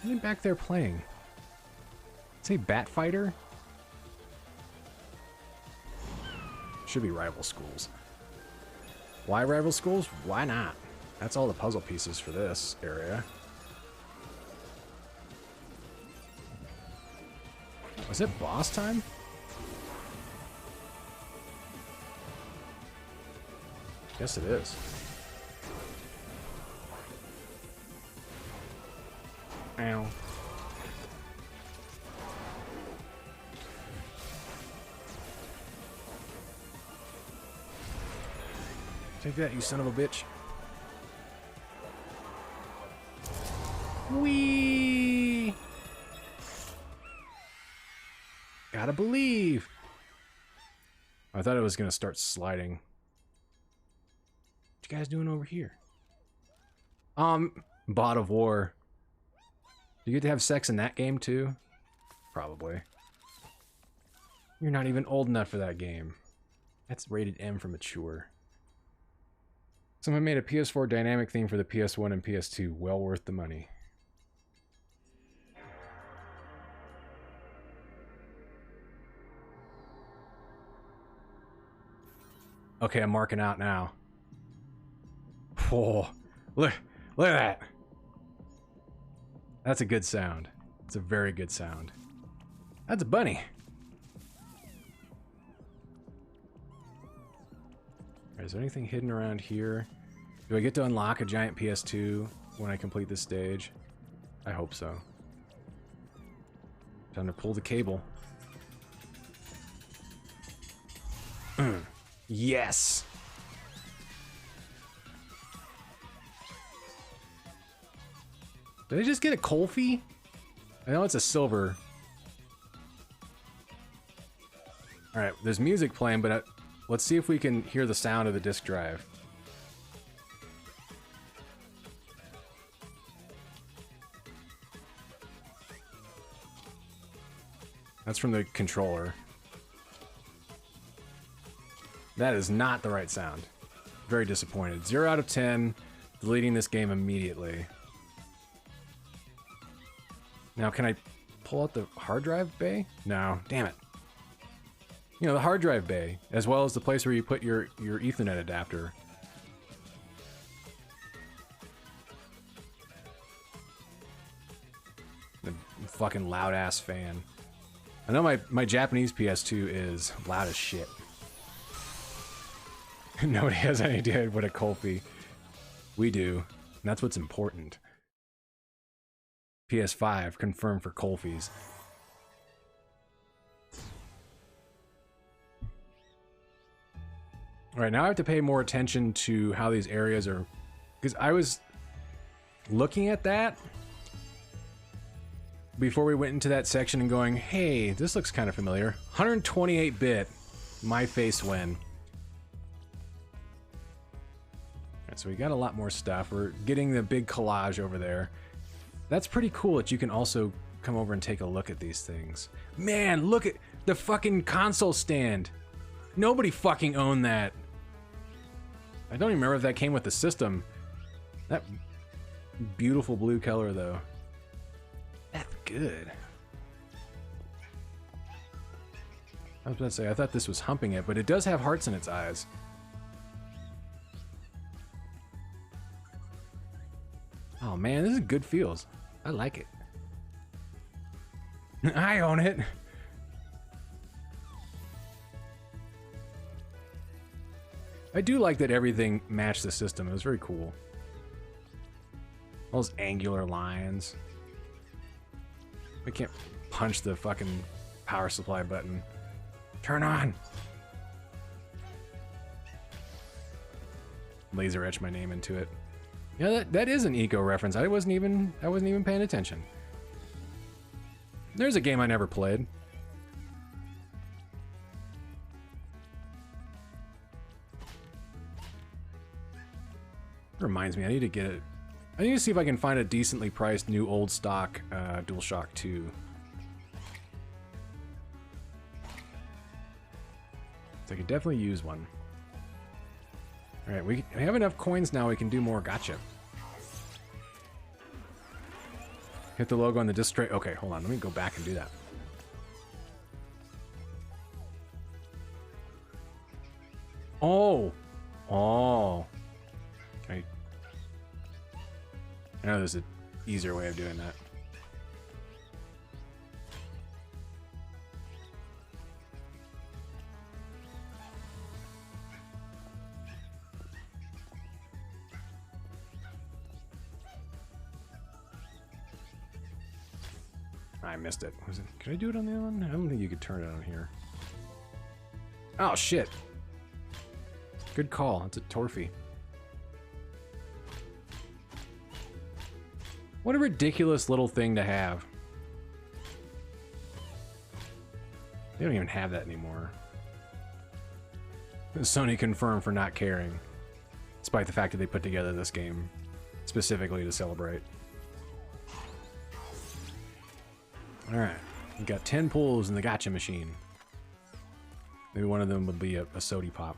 What are you back there playing? Say Bat Fighter? Should be rival schools. Why rival schools? Why not? That's all the puzzle pieces for this area. Was it boss time? Yes, it is. Ow. Take that, you son of a bitch. Whee! Gotta believe. I thought it was gonna start sliding. What you guys doing over here? Bot of War. You get to have sex in that game too? Probably. You're not even old enough for that game. That's rated M for mature. Someone made a PS4 dynamic theme for the PS1 and PS2. Well worth the money. Okay, I'm marking out now. Oh, look at that. That's a good sound. It's a very good sound. That's a bunny. Is there anything hidden around here? Do I get to unlock a giant PS2 when I complete this stage? I hope so. Time to pull the cable. Yes! Did I just get a coal fee? I know it's a silver. Alright, there's music playing, but let's see if we can hear the sound of the disk drive. That's from the controller. That is not the right sound. Very disappointed. 0 out of 10. Deleting this game immediately. Now, can I pull out the hard drive bay? No. Damn it. You know, the hard drive bay, as well as the place where you put your Ethernet adapter. The fucking loud-ass fan. I know my Japanese PS2 is loud as shit. Nobody has any idea what a Colby. We do. And that's what's important. PS5 confirmed for Colfies. Alright, now I have to pay more attention to how these areas are... Because I was looking at that before we went into that section and going, hey, this looks kind of familiar. 128-bit, my face when. Alright, so we got a lot more stuff. We're getting the big collage over there. That's pretty cool that you can also come over and take a look at these things. Man, look at the fucking console stand. Nobody fucking owned that. I don't even remember if that came with the system. That beautiful blue color, though. That's good. I was about to say, I thought this was humping it, but it does have hearts in its eyes. Oh man, this is good feels. I like it. I own it. I do like that everything matched the system. It was very cool. All those angular lines. I can't punch the fucking power supply button. Turn on. laser etch my name into it. Yeah, that is an eco reference. I wasn't even paying attention. There's a game I never played. Reminds me, I need to get it. I need to see if I can find a decently priced new old stock DualShock 2. So I could definitely use one. Alright, we have enough coins now, we can do more. Gotcha. Hit the logo on the disc tray. Okay, hold on, let me go back and do that. Oh! Oh! Okay. I know there's an easier way of doing that. I missed it. Could I do it on the other one? I don't think you could turn it on here. Oh, shit. Good call. It's a Torfy. What a ridiculous little thing to have. They don't even have that anymore. Sony confirmed for not caring, despite the fact that they put together this game specifically to celebrate. Alright, we got 10 pulls in the gotcha machine. Maybe one of them will be a sody pop.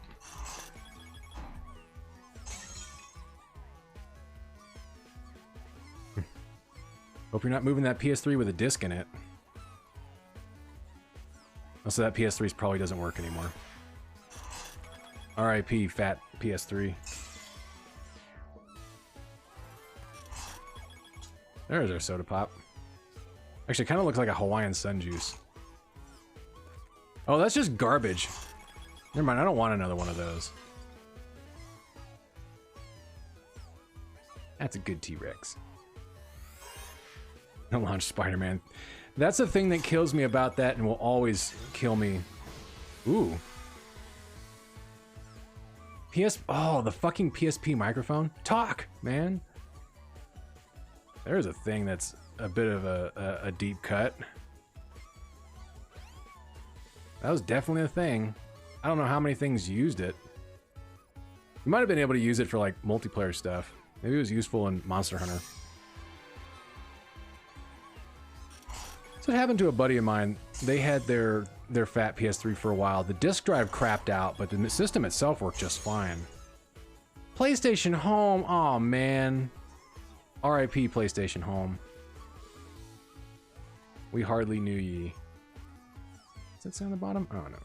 Hope you're not moving that PS3 with a disc in it. Also, that PS3 probably doesn't work anymore. R.I.P. fat PS3. There's our soda pop. Actually, it kind of looks like a Hawaiian Sun Juice. Oh, that's just garbage. Never mind, I don't want another one of those. That's a good T-Rex. Launch Spider-Man. That's the thing that kills me about that and will always kill me. Ooh. Oh, the fucking PSP microphone. Talk, man. There's a thing that's a bit of a deep cut. That was definitely a thing. I don't know how many things used it. You might have been able to use it for like multiplayer stuff. Maybe it was useful in Monster Hunter. So it happened to a buddy of mine. They had their fat PS3 for a while. The disk drive crapped out, but the system itself worked just fine. PlayStation Home. Oh man. R.I.P. PlayStation Home. We hardly knew ye. Does that say on the bottom? Oh no.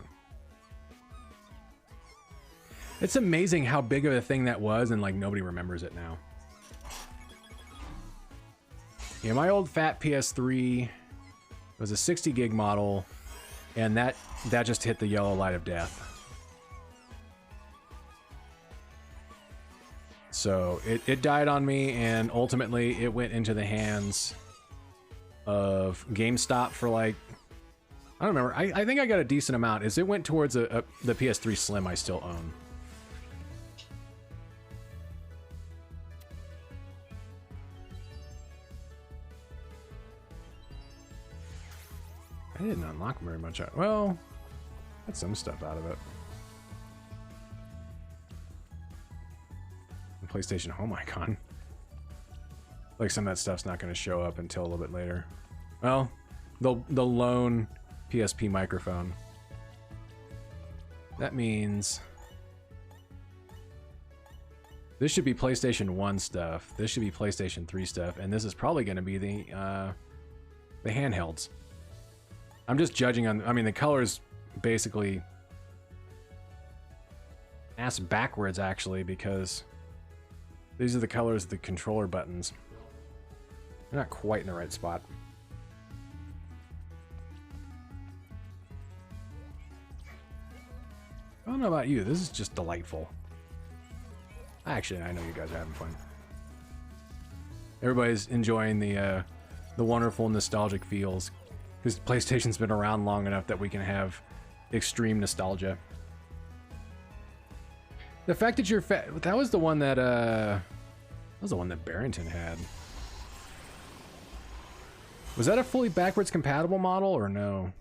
It's amazing how big of a thing that was, and like nobody remembers it now. Yeah, my old fat PS3 was a 60 gig model, and that just hit the yellow light of death. So it died on me, and ultimately it went into the hands of GameStop for like, I don't remember. I think I got a decent amount. It went towards the PS3 Slim I still own. I didn't unlock very much. Well, got some stuff out of it. PlayStation Home icon. Like some of that stuff's not going to show up until a little bit later. Well, the lone PSP microphone. That means this should be PlayStation 1 stuff. This should be PlayStation 3 stuff, and this is probably going to be the handhelds. I'm just judging on. I mean, the colors basically ass backwards actually, because these are the colors of the controller buttons. They're not quite in the right spot. I don't know about you. This is just delightful. Actually, I know you guys are having fun. Everybody's enjoying the wonderful nostalgic feels, because PlayStation's been around long enough that we can have extreme nostalgia. The fact that you're fat, that was the one that Barrington had. Was that a fully backwards compatible model or no?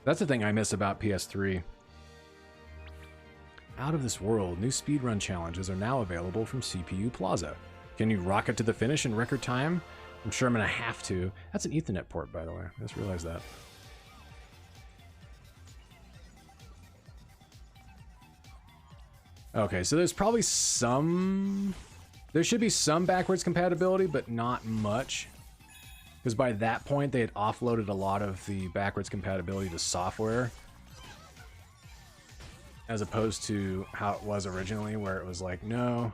That's the thing I miss about PS3. Out of this world, new speedrun challenges are now available from CPU Plaza. Can you rocket to the finish in record time? I'm sure I'm gonna have to. That's an Ethernet port, by the way. I just realized that. Okay, so there's probably some... There should be some backwards compatibility, but not much. Because by that point, they had offloaded a lot of the backwards compatibility to software. As opposed to how it was originally, where it was like, no,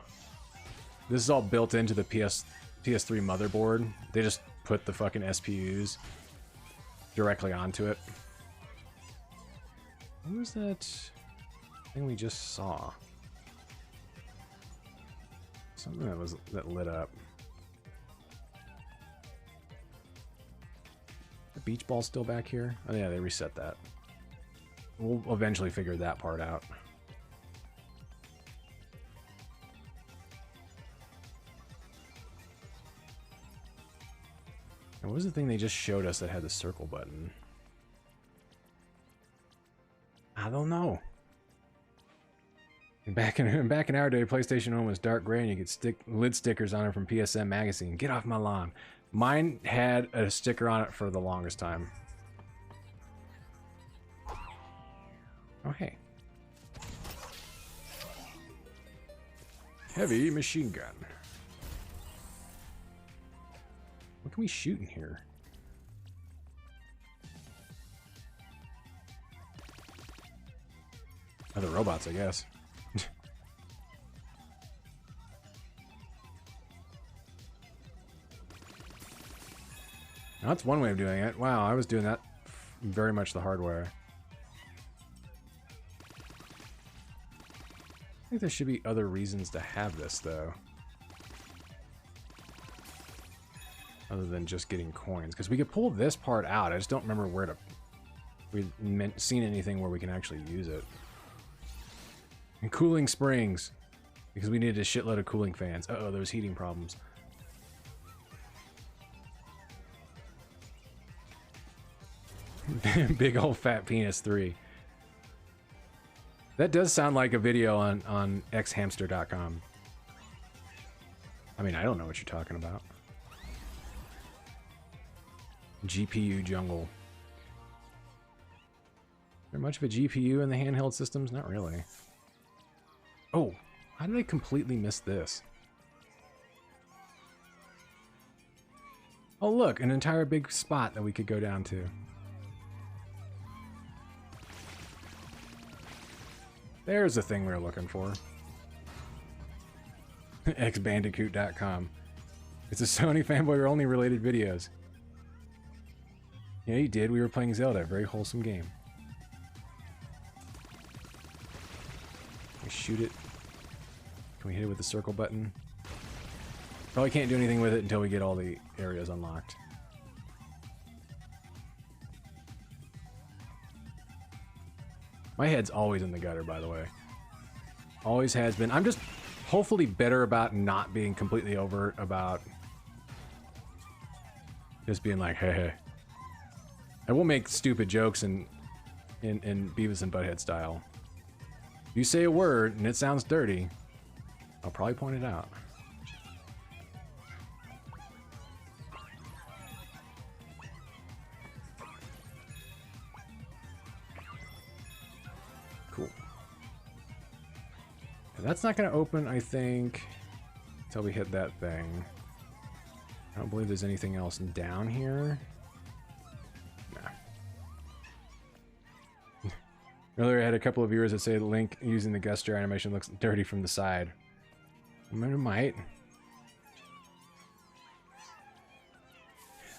this is all built into the PS3 motherboard. They just put the fucking SPUs directly onto it. What was that thing we just saw? Something that lit up. The beach ball's still back here? Oh yeah, they reset that. We'll eventually figure that part out. And what was the thing they just showed us that had the circle button? I don't know. Back in our day, PlayStation 1 was dark gray and you could stick lid stickers on it from PSM magazine. Get off my lawn. Mine had a sticker on it for the longest time. Oh, hey. Heavy machine gun. What can we shoot in here? Other robots, I guess. Now, that's one way of doing it. Wow, I was doing that very much the hard way. I think there should be other reasons to have this, though. Other than just getting coins. Because we could pull this part out. I just don't remember where to... We've seen anything where we can actually use it. And cooling springs. Because we needed a shitload of cooling fans. Uh-oh, there's heating problems. Big old fat penis 3. That does sound like a video on xhamster.com. I mean, I don't know what you're talking about. GPU jungle. Is there much of a GPU in the handheld systems? Not really. Oh, how did I completely miss this? Oh look, an entire big spot that we could go down to. There's the thing we were looking for. xbandicoot.com. It's a Sony fanboy only related videos. Yeah, you did. We were playing Zelda. Very wholesome game. Can we shoot it? Can we hit it with the circle button? Probably can't do anything with it until we get all the areas unlocked. My head's always in the gutter, by the way. Always has been. I'm just hopefully better about not being completely overt about just being like, hey, hey. I will make stupid jokes in Beavis and Butthead style. If you say a word and it sounds dirty, I'll probably point it out. Cool. That's not going to open, I think, until we hit that thing. I don't believe there's anything else down here. Nah. Earlier I had a couple of viewers that say Link using the gesture animation looks dirty from the side. I mean, it might.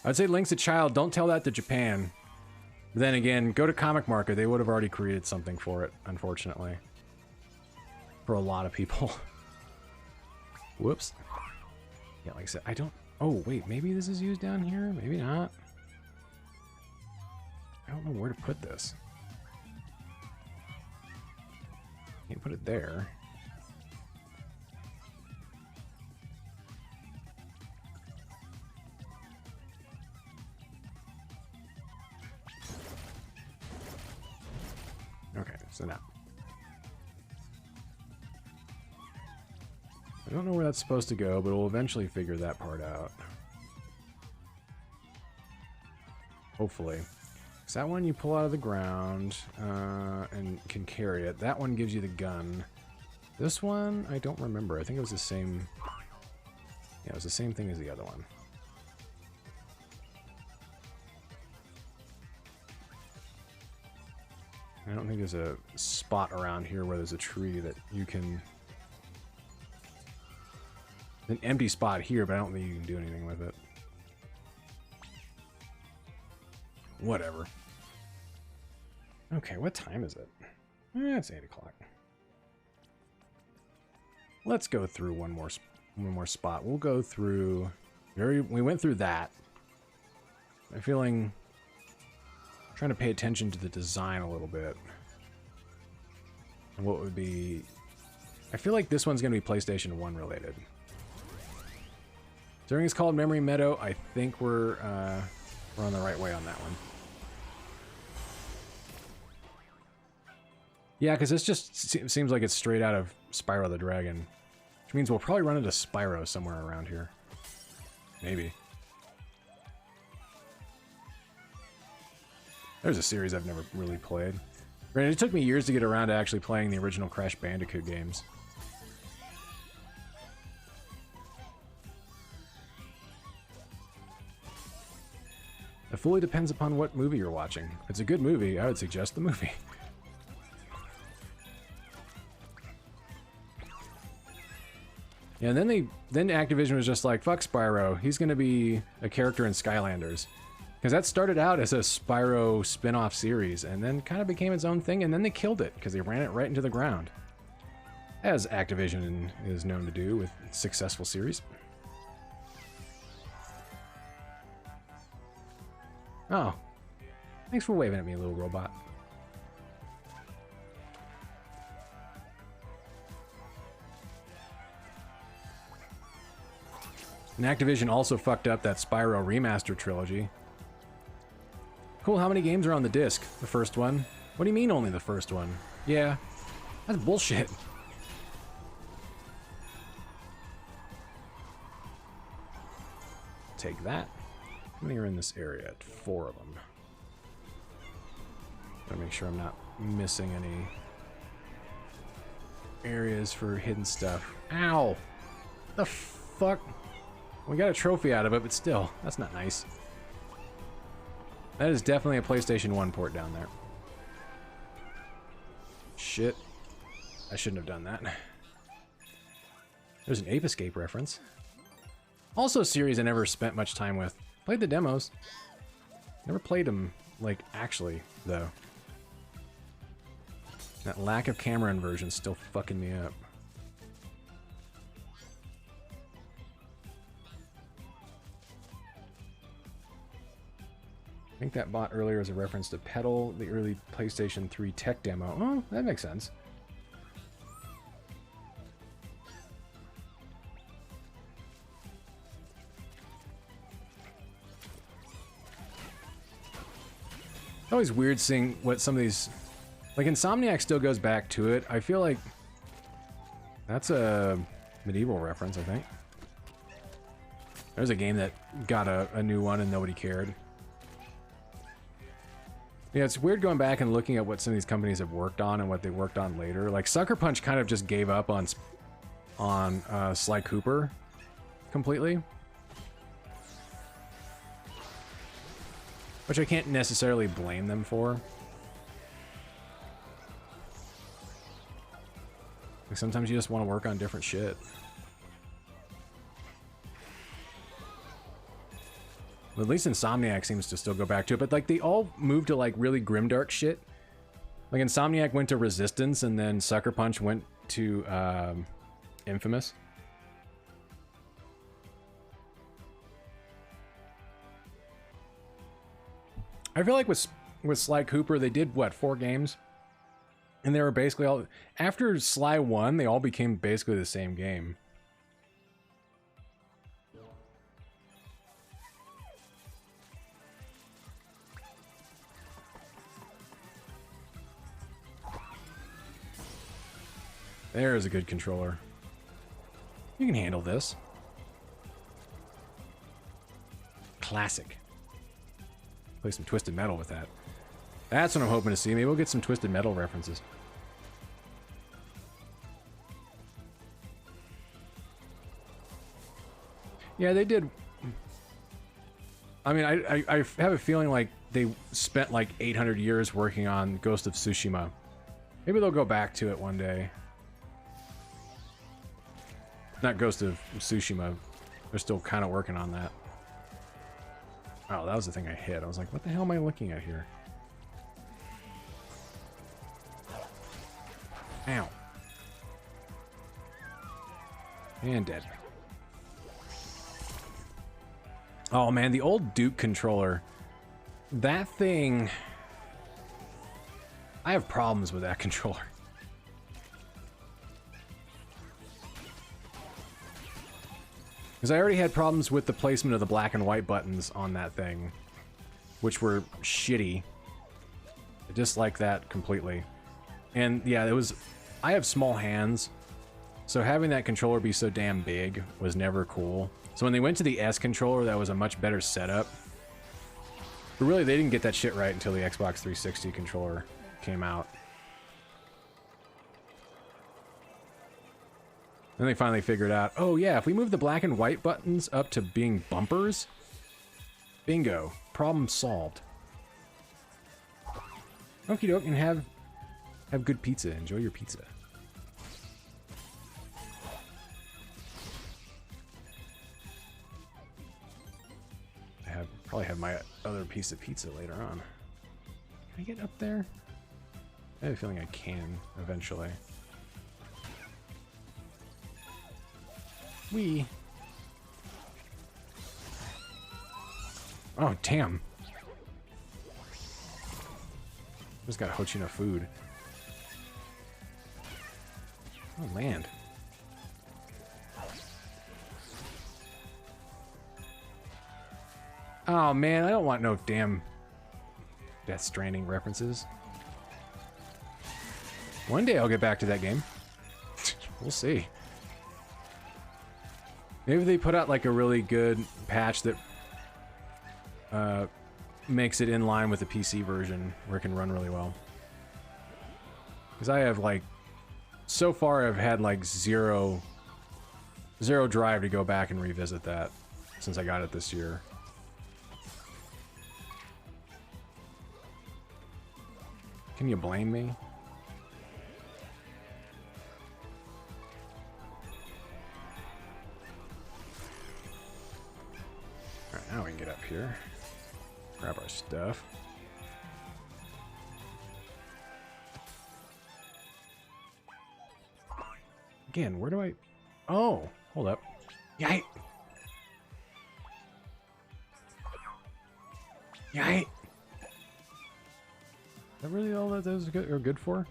I'd say Link's a child. Don't tell that to Japan. But then again, go to Comic Market. They would have already created something for it, unfortunately. For a lot of people. Whoops. Yeah, like I said, I don't... Oh, wait, maybe this is used down here? Maybe not. I don't don't know where to put this. Can't put it there. Okay, so now. I don't know where that's supposed to go, but we'll eventually figure that part out. Hopefully. So that one you pull out of the ground and can carry it. That one gives you the gun. This one, I don't remember. I think it was the same... Yeah, it was the same thing as the other one. I don't think there's a spot around here where there's a tree that you can... An empty spot here, but I don't think you can do anything with it. Whatever. Okay, what time is it? It's 8 o'clock. Let's go through one more spot. We'll go through... We went through that. I'm feeling... Trying to pay attention to the design a little bit. And what would be... I feel like this one's going to be PlayStation 1 related. During it's called Memory Meadow. I think we're on the right way on that one. Yeah, because this just seems like it's straight out of Spyro the Dragon. Which means we'll probably run into Spyro somewhere around here. Maybe. There's a series I've never really played. Granted, it took me years to get around to actually playing the original Crash Bandicoot games. It fully depends upon what movie you're watching. If it's a good movie, I would suggest the movie. Yeah, and then Activision was just like, fuck Spyro. He's gonna be a character in Skylanders. Because that started out as a Spyro spin-off series, and then kind of became its own thing, and then they killed it, because they ran it right into the ground. As Activision is known to do with successful series. Oh. Thanks for waving at me, little robot. And Activision also fucked up that Spyro Remaster trilogy. Cool, how many games are on the disc? The first one? What do you mean only the first one? Yeah, that's bullshit. Take that. How many are in this area? 4 of them. Gotta make sure I'm not missing any areas for hidden stuff. Ow! The fuck? We got a trophy out of it, but still, that's not nice. That is definitely a PlayStation 1 port down there. Shit. I shouldn't have done that. There's an Ape Escape reference. Also a series I never spent much time with. Played the demos. Never played them, like, actually, though. That lack of camera inversion still fucking me up. I think that bot earlier was a reference to Pedal, the early PlayStation 3 tech demo. Oh, that makes sense. It's always weird seeing what some of these... Like, Insomniac still goes back to it. I feel like that's a medieval reference, I think. There's a game that got a new one and nobody cared. Yeah, it's weird going back and looking at what some of these companies have worked on and what they worked on later. Like, Sucker Punch kind of just gave up on Sly Cooper completely. Which I can't necessarily blame them for. Like, sometimes you just want to work on different shit. Well, at least Insomniac seems to still go back to it, but like they all moved to like really grimdark shit. Like Insomniac went to Resistance, and then Sucker Punch went to Infamous. I feel like with with Sly Cooper, they did, what, 4 games? And they were basically all... After Sly 1, they all became basically the same game. There's a good controller. You can handle this. Classic. Play some Twisted Metal with that. That's what I'm hoping to see. Maybe we'll get some Twisted Metal references. Yeah, they did. I mean, I have a feeling like they spent like 800 years working on Ghost of Tsushima. Maybe they'll go back to it one day. Not Ghost of Tsushima. They're still kind of working on that. Oh, that was the thing I hit. I was like, what the hell am I looking at here? Ow. And dead. Oh man, the old Duke controller. That thing... I have problems with that controller. Because I already had problems with the placement of the black and white buttons on that thing, which were shitty. I dislike that completely. And yeah, it was... I have small hands, so having that controller be so damn big was never cool. So when they went to the S controller, that was a much better setup. But really, they didn't get that shit right until the Xbox 360 controller came out. Then they finally figured out, oh yeah, if we move the black and white buttons up to being bumpers, bingo, problem solved. Okie doke, and have good pizza. Enjoy your pizza. Probably have my other piece of pizza later on. Can I get up there? I have a feeling I can eventually. Wee. Oh, damn. Just got Hochino food. Oh, land. Oh, man, I don't want no damn Death Stranding references. One day I'll get back to that game. We'll see. Maybe they put out like a really good patch that makes it in line with the PC version where it can run really well. Because I have like, so far I've had like zero drive to go back and revisit that since I got it this year. Can you blame me? Alright, now we can get up here. Grab our stuff. Again, where do I... Oh, hold up. Yite! Yite! Is that really all that those are good for?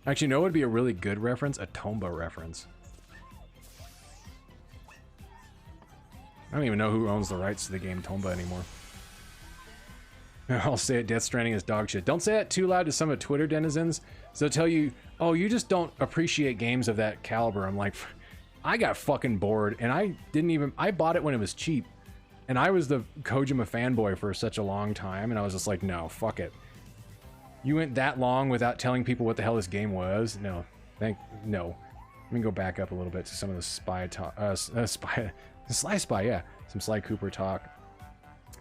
Actually, no, it would be a really good reference? A Tomba reference. I don't even know who owns the rights to the game Tomba anymore. I'll say it, Death Stranding is dog shit. Don't say that too loud to some of Twitter denizens. So they'll tell you, oh, you just don't appreciate games of that caliber. I'm like, I got fucking bored, and I didn't even... I bought it when it was cheap. And I was the Kojima fanboy for such a long time, and I was just like, no, fuck it. You went that long without telling people what the hell this game was? No. No. Let me go back up a little bit to some of the spy talk. Sly Spy, yeah. Some Sly Cooper talk.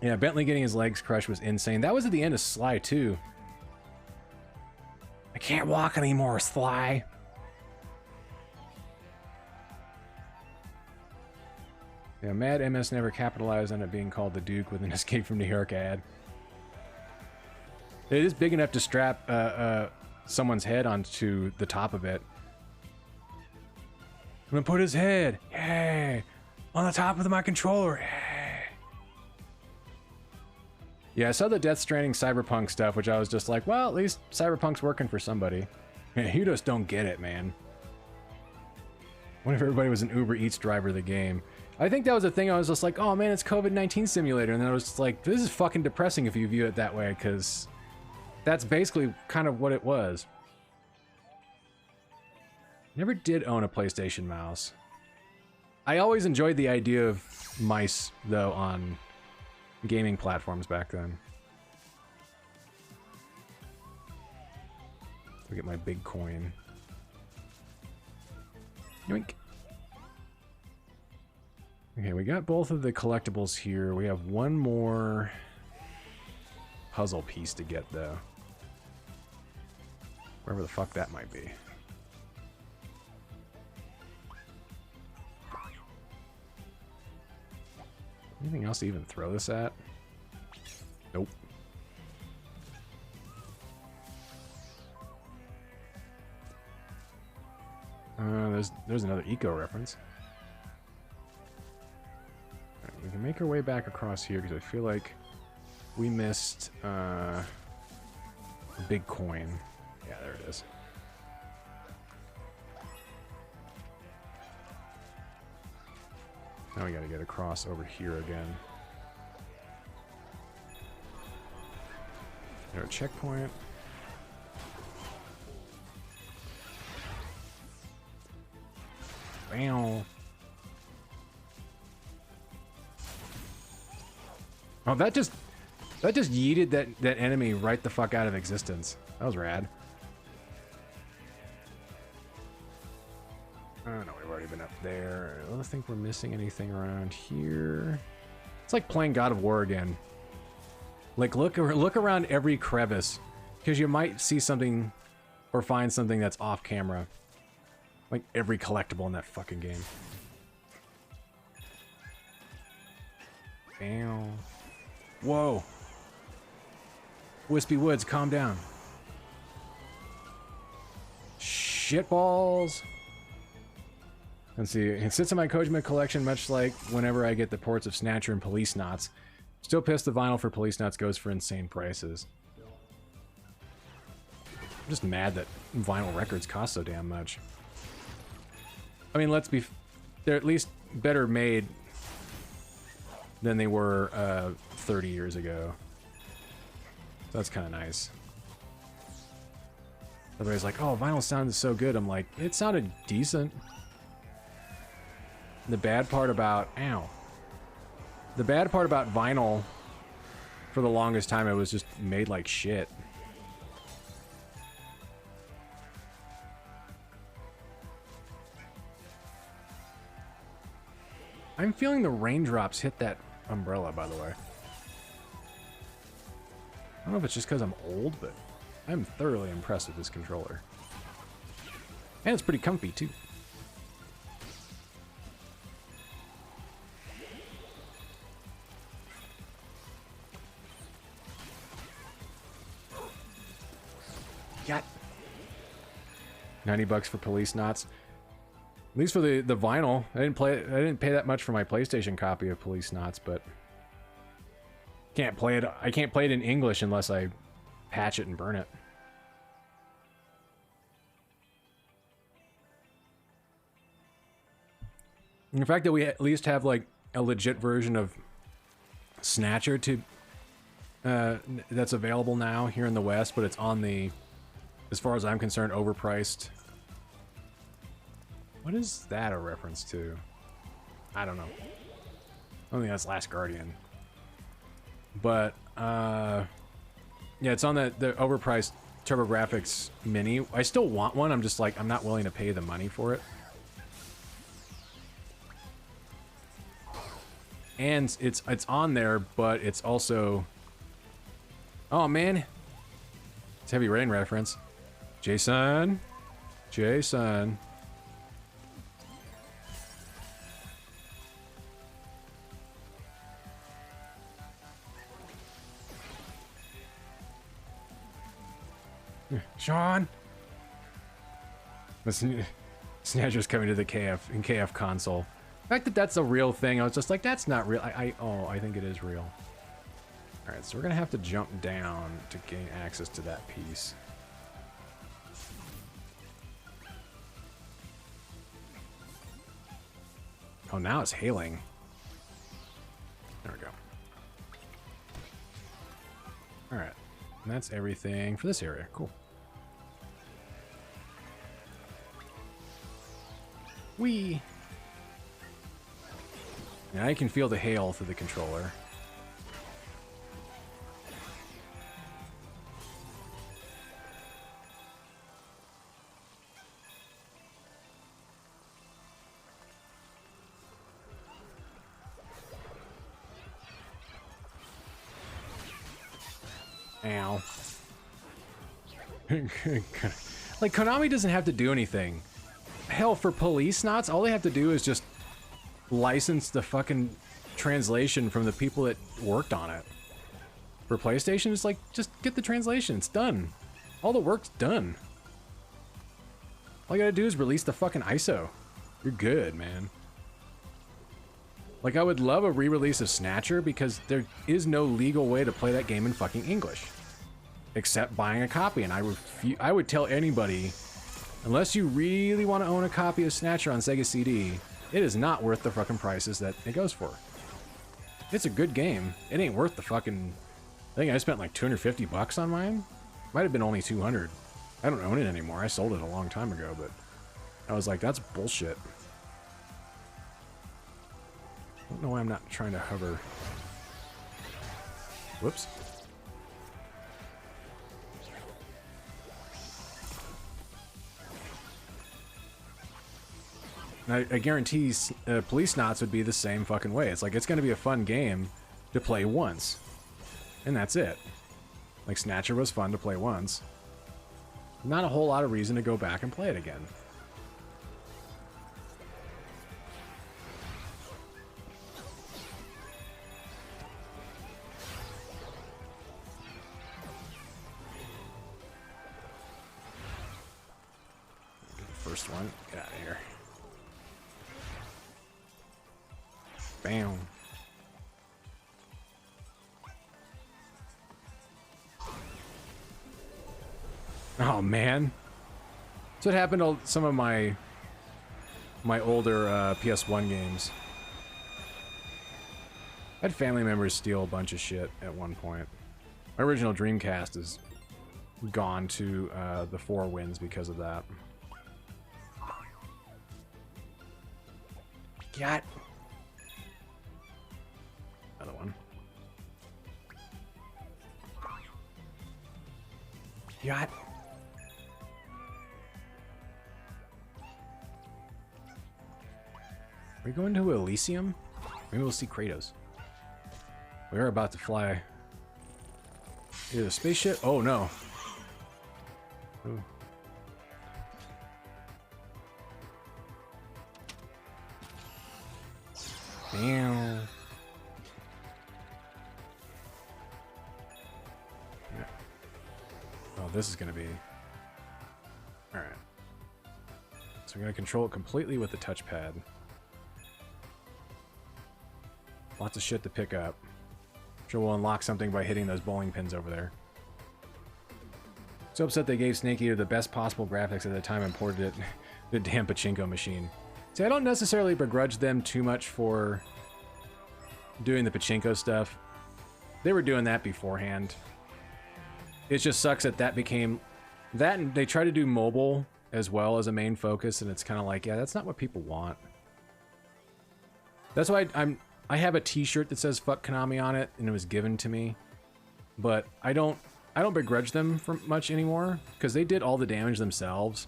Yeah, Bentley getting his legs crushed was insane. That was at the end of Sly, too. I can't walk anymore, Sly. Yeah, Mad MS never capitalized on it being called the Duke with an Escape from New York ad. It is big enough to strap someone's head onto the top of it. I'm gonna put his head, hey, on the top of my controller, hey. Yeah, I saw the Death Stranding Cyberpunk stuff, which I was just like, well, at least Cyberpunk's working for somebody. You just don't get it, man. What if everybody was an Uber Eats driver of the game? I think that was a thing. I was just like, oh man, it's COVID-19 simulator. And then I was just like, this is fucking depressing if you view it that way, because that's basically kind of what it was. Never did own a PlayStation mouse. I always enjoyed the idea of mice, though, on gaming platforms back then. Look at my big coin. Yoink. Okay, we got both of the collectibles here. We have one more puzzle piece to get, though. Wherever the fuck that might be. Anything else to even throw this at? Nope. There's another eco reference. Right, we can make our way back across here because I feel like we missed a big coin. Yeah, there it is. Now we gotta get across over here again. There's a checkpoint. Bam. Oh, that just yeeted that enemy right the fuck out of existence. That was rad. Oh no, we've already been up there. I don't think we're missing anything around here. It's like playing God of War again. Like look around every crevice, because you might see something or find something that's off camera. Like every collectible in that fucking game. Bam. Whoa. Wispy Woods, calm down. Shitballs. Let's see. It sits in my Kojima collection, much like whenever I get the ports of Snatcher and Police Knots. Still pissed the vinyl for Police Knots goes for insane prices. I'm just mad that vinyl records cost so damn much. I mean, let's be... They're at least better made than they were 30 years ago. That's kind of nice. Everybody's like, oh, vinyl sounded so good. I'm like, it sounded decent. The bad part about... Ow. The bad part about vinyl, for the longest time, it was just made like shit. I'm feeling the raindrops hit that umbrella, by the way. I don't know if it's just because I'm old, but I'm thoroughly impressed with this controller. And it's pretty comfy, too. Got 90 bucks for Police Knots. At least for the vinyl. I didn't pay that much for my PlayStation copy of Police Knots, but can't play it. I can't play it in English unless I patch it and burn it. And the fact that we at least have like a legit version of Snatcher to that's available now here in the West, but it's on the, as far as I'm concerned, overpriced. What is that a reference to? I don't know. I don't think that's Last Guardian. But, yeah, it's on the overpriced TurboGrafx Mini. I still want one. I'm just like, I'm not willing to pay the money for it. And it's on there, but it's also... Oh, man. It's Heavy Rain reference. Jason. Jason. Sean! The Snatcher's coming to the KF console. The fact that that's a real thing, I was just like, that's not real. I think it is real. Alright, so we're gonna have to jump down to gain access to that piece. Oh, now it's hailing. There we go. Alright. And that's everything for this area. Cool. Whee! Now I can feel the hail through the controller. Ow. Like, Konami doesn't have to do anything. Hell, for police knots, all they have to do is just license the fucking translation from the people that worked on it. For PlayStation, it's like, just get the translation. It's done. All the work's done. All you gotta do is release the fucking ISO. You're good, man. Like, I would love a re-release of Snatcher because there is no legal way to play that game in fucking English. Except buying a copy, and I would tell anybody, unless you really want to own a copy of Snatcher on Sega CD, it is not worth the fucking prices that it goes for. It's a good game. It ain't worth the fucking... I think I spent like 250 bucks on mine. Might have been only 200. I don't own it anymore. I sold it a long time ago, but I was like, that's bullshit. I don't know why I'm not trying to hover. Whoops. I guarantee Police Knots would be the same fucking way. It's like, it's going to be a fun game to play once. And that's it. Like, Snatcher was fun to play once. Not a whole lot of reason to go back and play it again. First one, get out of here. Bam. Oh man, that's what happened to some of my older PS1 games. I had family members steal a bunch of shit at one point. My original Dreamcast is gone to the four winds because of that. Got another one. Got. Are we going to Elysium? Maybe we'll see Kratos. We are about to fly. Either a spaceship. Oh no. Ooh. Damn. Yeah. Oh, this is gonna be. All right. So we're gonna control it completely with the touchpad. Lots of shit to pick up. I'm sure we'll unlock something by hitting those bowling pins over there. So upset they gave Snake Eater the best possible graphics at the time and ported it the damn pachinko machine. See, I don't necessarily begrudge them too much for doing the pachinko stuff. They were doing that beforehand. It just sucks that that became... That, and they try to do mobile as well as a main focus, and it's kind of like, yeah, that's not what people want. That's why I have a t-shirt that says fuck Konami on it, and it was given to me. But I don't begrudge them for much anymore, because they did all the damage themselves.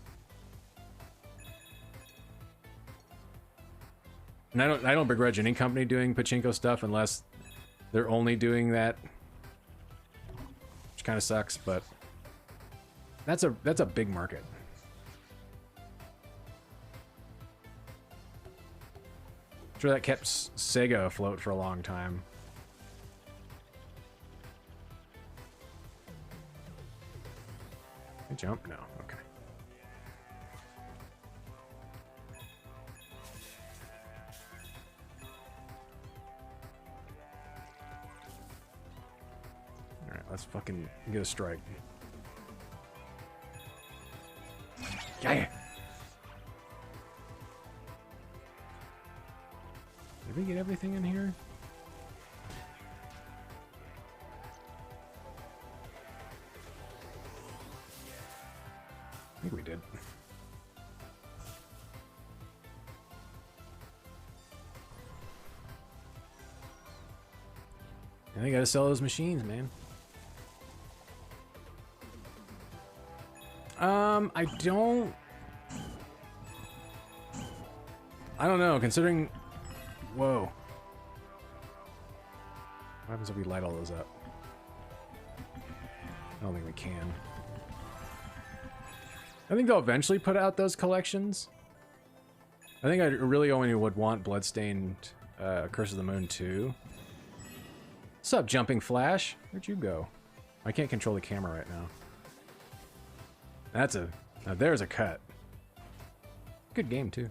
And I don't begrudge any company doing pachinko stuff unless they're only doing that. Which kind of sucks, but that's a big market. I'm sure that kept Sega afloat for a long time. Can I jump? No. Okay. let's fucking get a strike. Yeah. Did we get everything in here? I think we did. And they gotta sell those machines, man. I don't know, considering... Whoa. What happens if we light all those up? I don't think we can. I think they'll eventually put out those collections. I think I really only would want Bloodstained Curse of the Moon 2. What's up, Jumping Flash? Where'd you go? I can't control the camera right now. That's a... Now there's a cut. Good game, too.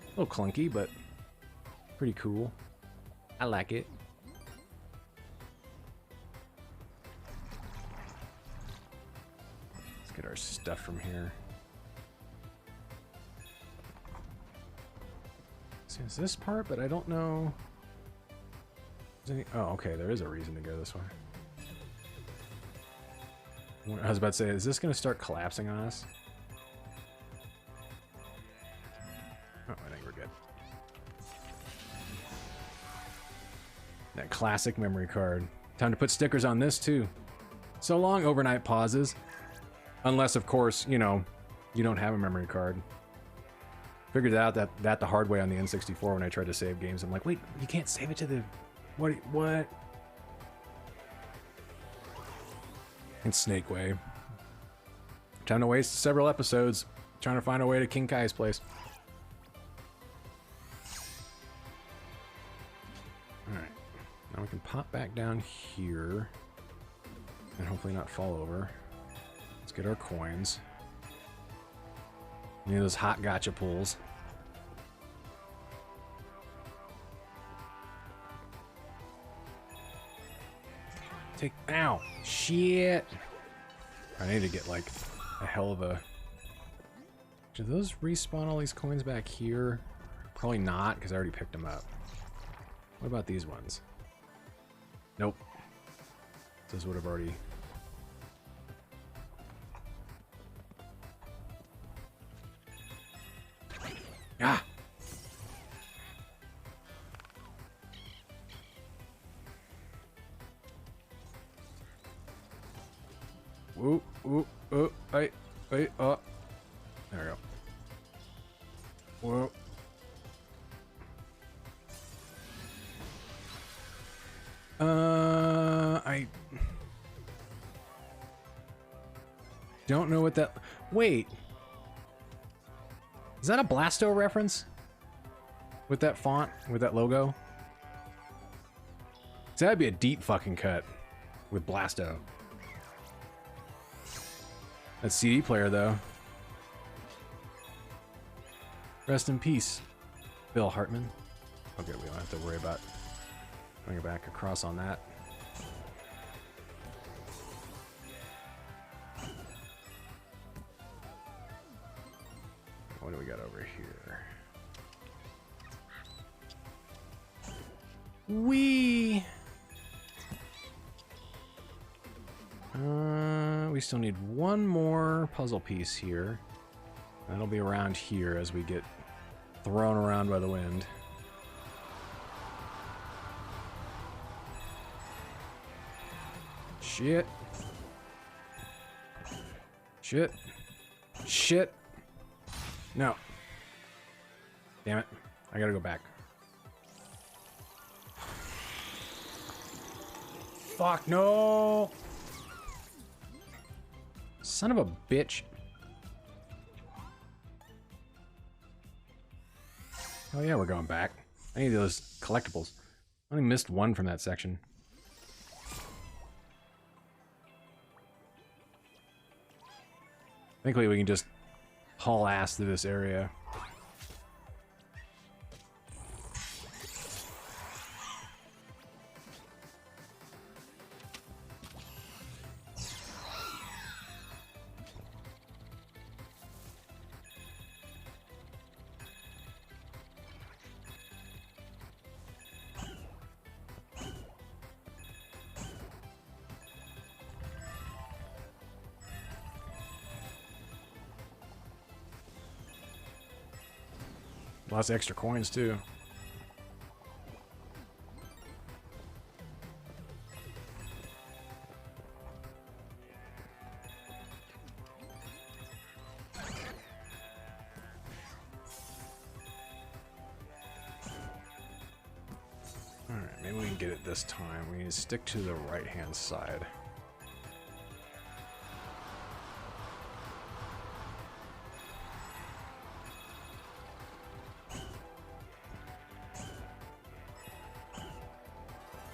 A little clunky, but pretty cool. I like it. Let's get our stuff from here. So it's this part, but I don't know... Oh, okay, there is a reason to go this way. I was about to say, is this going to start collapsing on us? Oh, I think we're good. That classic memory card. Time to put stickers on this, too. So long, overnight pauses. Unless, of course, you know, you don't have a memory card. Figured out that the hard way on the N64 when I tried to save games. I'm like, wait, you can't save it to the... What? And Snake Way. Time to waste several episodes trying to find a way to King Kai's place. Alright. Now we can pop back down here. And hopefully not fall over. Let's get our coins. Need those hot gacha pulls. Ow! Shit! I need to get, like, a hell of a... Do those respawn all these coins back here? Probably not, because I already picked them up. What about these ones? Nope. Those would have already... Ah! Ooh, ooh, ooh, hey, oh. There we go. Whoa. I don't know what that... Wait. Is that a Blasto reference? With that font? With that logo? So that'd be a deep fucking cut with Blasto. That CD player, though. Rest in peace, Bill Hartman. Okay, we don't have to worry about going back across on that. What do we got over here? We still need one more puzzle piece here. That'll be around here as we get thrown around by the wind. Shit. Shit. Shit. No. Damn it. I gotta go back. Fuck, no! Son of a bitch. Oh yeah, we're going back. I need those collectibles. I only missed one from that section. Thankfully we can just haul ass through this area. Lots of extra coins, too. Alright, maybe we can get it this time. We need to stick to the right-hand side.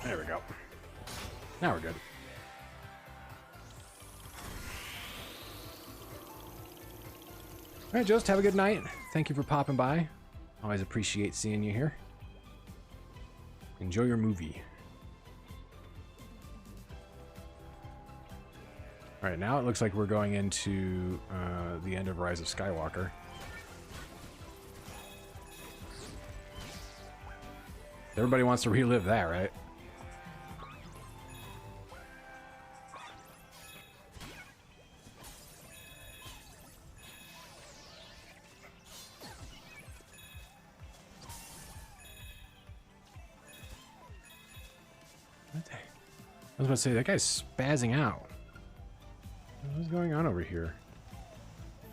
There we go. Now we're good. Alright, Just, have a good night. Thank you for popping by. Always appreciate seeing you here. Enjoy your movie. Alright, now it looks like we're going into the end of Rise of Skywalker. Everybody wants to relive that, right? I was about to say, that guy's spazzing out. What's going on over here?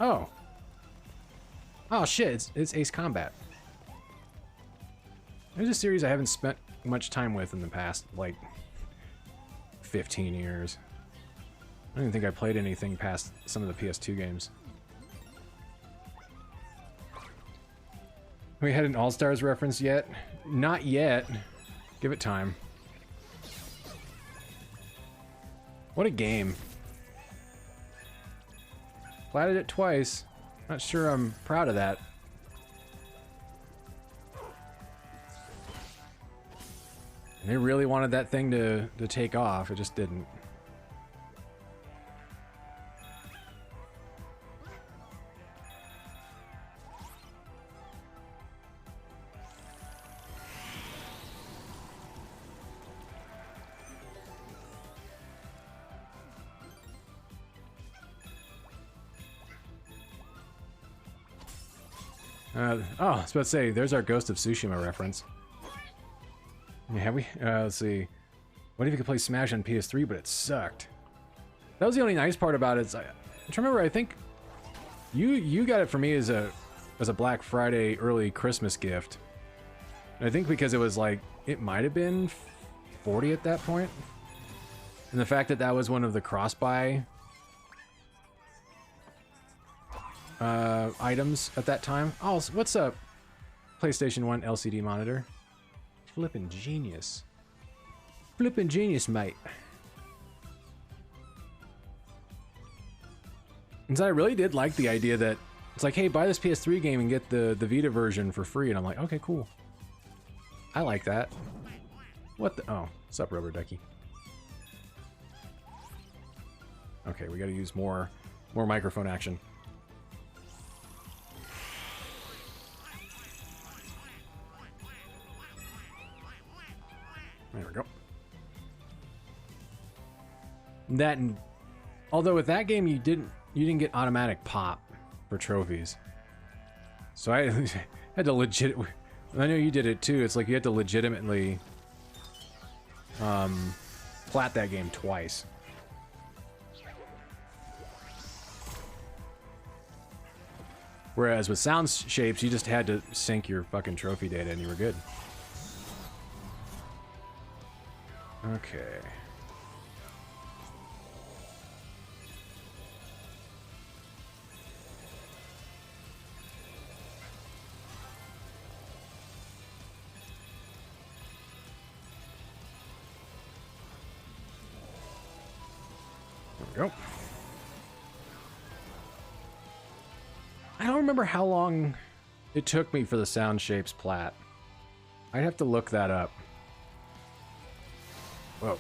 Oh. Oh shit, it's Ace Combat. There's a series I haven't spent much time with in the past, like, 15 years. I don't even think I played anything past some of the PS2 games. We had an All-Stars reference yet? Not yet. Give it time. What a game. Platted it twice. Not sure I'm proud of that. And they really wanted that thing to take off. It just didn't. Oh, I was about to say, there's our Ghost of Tsushima reference. Have we? Let's see. What if you could play Smash on PS3, but it sucked? That was the only nice part about it. I remember, I think you got it for me as a Black Friday early Christmas gift. And I think because it was like, it might have been 40 at that point. And the fact that that was one of the cross-buy items at that time. Oh, what's up? PlayStation 1 LCD monitor. Flippin' genius. Flippin' genius, mate. And so I really did like the idea that it's like, hey, buy this PS3 game and get the Vita version for free. And I'm like, okay, cool. I like that. What the? Oh, what's up, Rubber Ducky? Okay, we gotta use more microphone action. There we go. That, and although with that game you didn't get automatic pop for trophies, so I had to legit. I know you did it too. It's like you had to legitimately plat that game twice. Whereas with Sound Shapes, you just had to sync your fucking trophy data and you were good. Okay. There we go. I don't remember how long it took me for the Sound Shapes plat. I'd have to look that up. Whoa.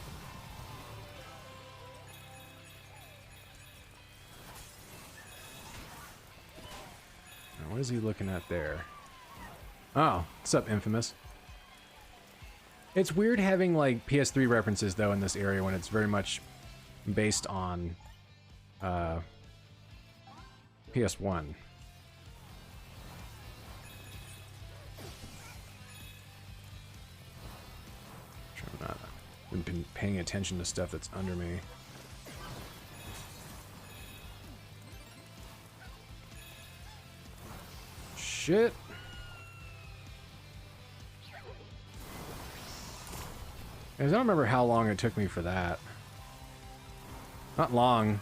Now, what is he looking at there? Oh, what's up, Infamous? It's weird having, like, PS3 references, though, in this area when it's very much based on PS1. been paying attention to stuff that's under me. Shit. Guys, I don't remember how long it took me for that. Not long. And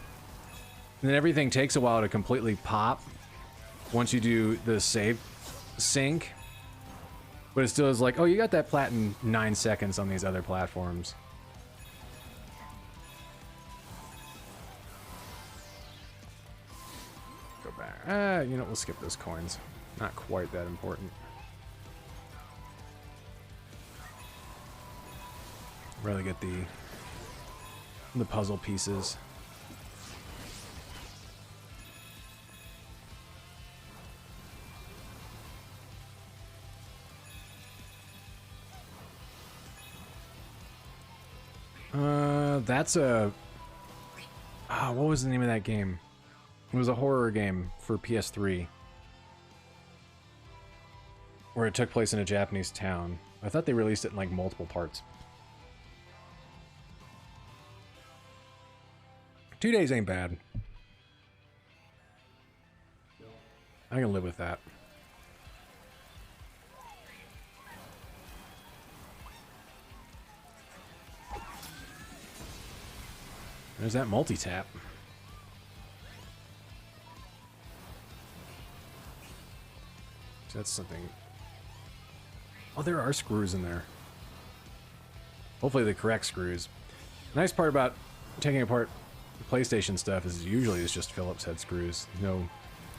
then everything takes a while to completely pop once you do the save sync. But it still is like, oh, you got that plat in 9 seconds on these other platforms. Go back. You know, we'll skip those coins. Not quite that important. Rather get the puzzle pieces. That's a... what was the name of that game? It was a horror game for PS3. Where it took place in a Japanese town. I thought they released it in like multiple parts. 2 days ain't bad. I can live with that. There's that multi-tap. So that's something. Oh, there are screws in there. Hopefully the correct screws. The nice part about taking apart PlayStation stuff is usually it's just Phillips head screws. No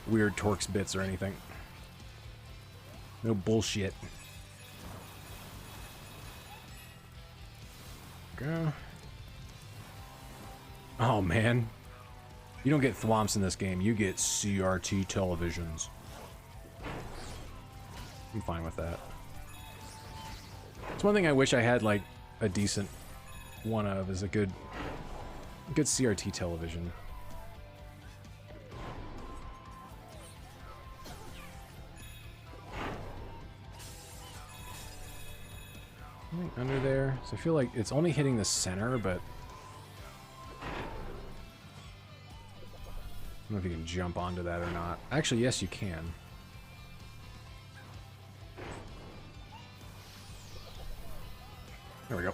weird Torx bits or anything. No bullshit. Go. Oh man. You don't get thwomps in this game, you get CRT televisions. I'm fine with that. It's one thing I wish I had like a decent one of is a good CRT television. Something under there. So I feel like it's only hitting the center, but I don't know if you can jump onto that or not. Actually, yes, you can. There we go.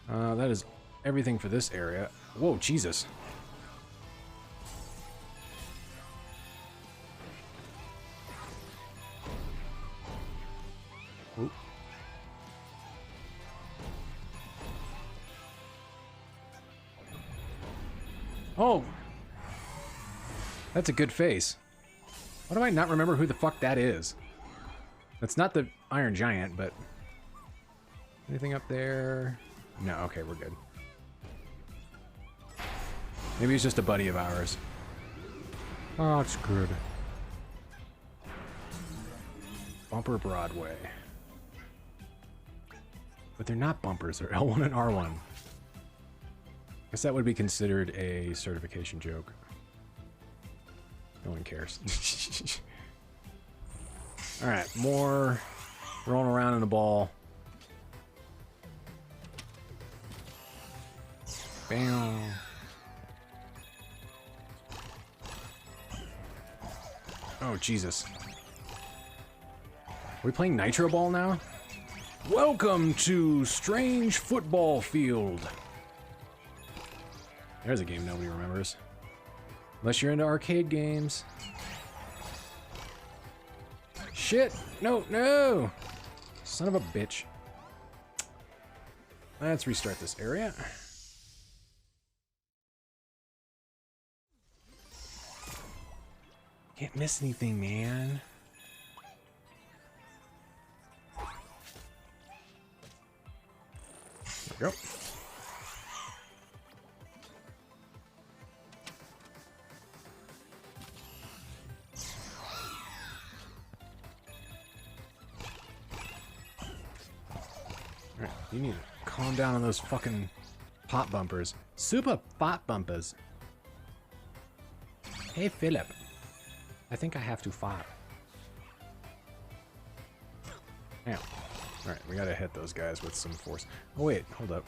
That is everything for this area. Whoa, Jesus. Oop. Oh! That's a good face. Why do I not remember who the fuck that is? That's not the Iron Giant, but... Anything up there? No, okay, we're good. Maybe he's just a buddy of ours. Oh, it's good. Bumper Broadway. But they're not bumpers, they're L1 and R1. Guess that would be considered a certification joke. No one cares. Alright, more rolling around in the ball. Bam. Oh, Jesus. Are we playing Nitro Ball now? Welcome to Strange Football Field. There's a game nobody remembers. Unless you're into arcade games. Shit! No, no! Son of a bitch. Let's restart this area. Can't miss anything, man. There we go. Alright, you need to calm down on those fucking pop bumpers. Super pop bumpers. Hey, Philip. I think I have to fart. Now. Alright, we gotta hit those guys with some force. Oh wait, hold up.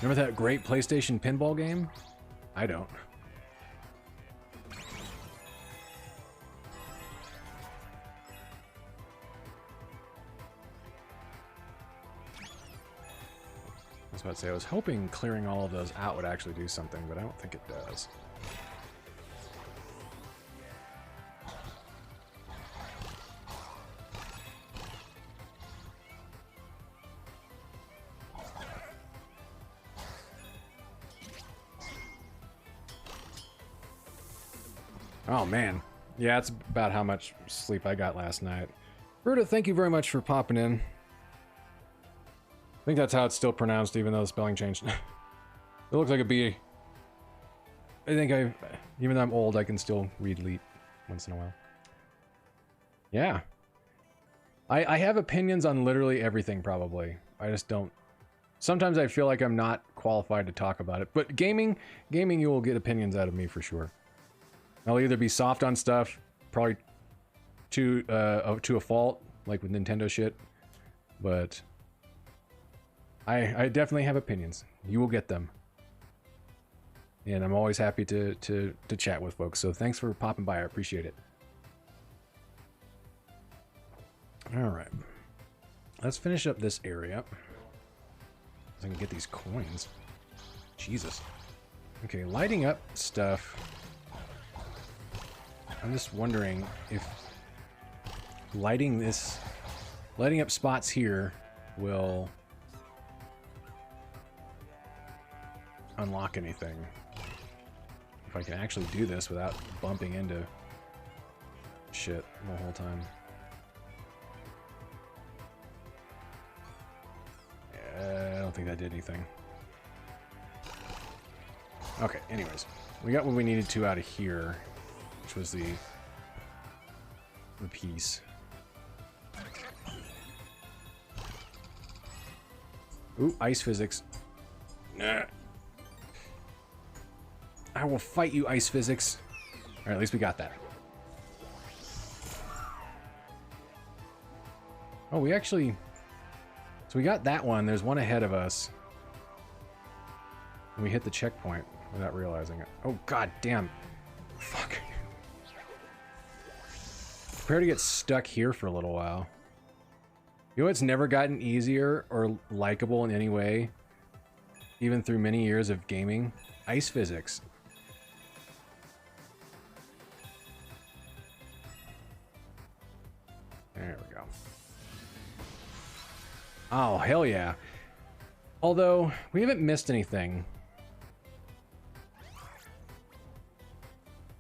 Remember that great PlayStation pinball game? I don't. I was about to say, I was hoping clearing all of those out would actually do something, but I don't think it does. Oh, man. Yeah, that's about how much sleep I got last night. Berta, thank you very much for popping in. I think that's how it's still pronounced, even though the spelling changed. It looks like a B. I think even though I'm old, I can still read Leet once in a while. Yeah. I have opinions on literally everything, probably. I just don't... Sometimes I feel like I'm not qualified to talk about it. But gaming, you will get opinions out of me for sure. I'll either be soft on stuff, probably to a fault, like with Nintendo shit, but I definitely have opinions. You will get them. And I'm always happy to chat with folks, so thanks for popping by, I appreciate it. Alright. Let's finish up this area. So I can get these coins. Jesus. Okay, lighting up stuff. I'm just wondering if lighting up spots here will unlock anything. If I can actually do this without bumping into shit the whole time. I don't think that did anything. Okay, anyways. We got what we needed to out of here. Which was the piece. Ooh, ice physics. Nah. I will fight you, ice physics. Alright, at least we got that. Oh, we actually... So we got that one. There's one ahead of us. And we hit the checkpoint without realizing it. Oh, god damn. Fuck. Prepare to get stuck here for a little while. You know what's never gotten easier or likable in any way, even through many years of gaming? Ice physics. There we go. Oh, hell yeah. Although, we haven't missed anything.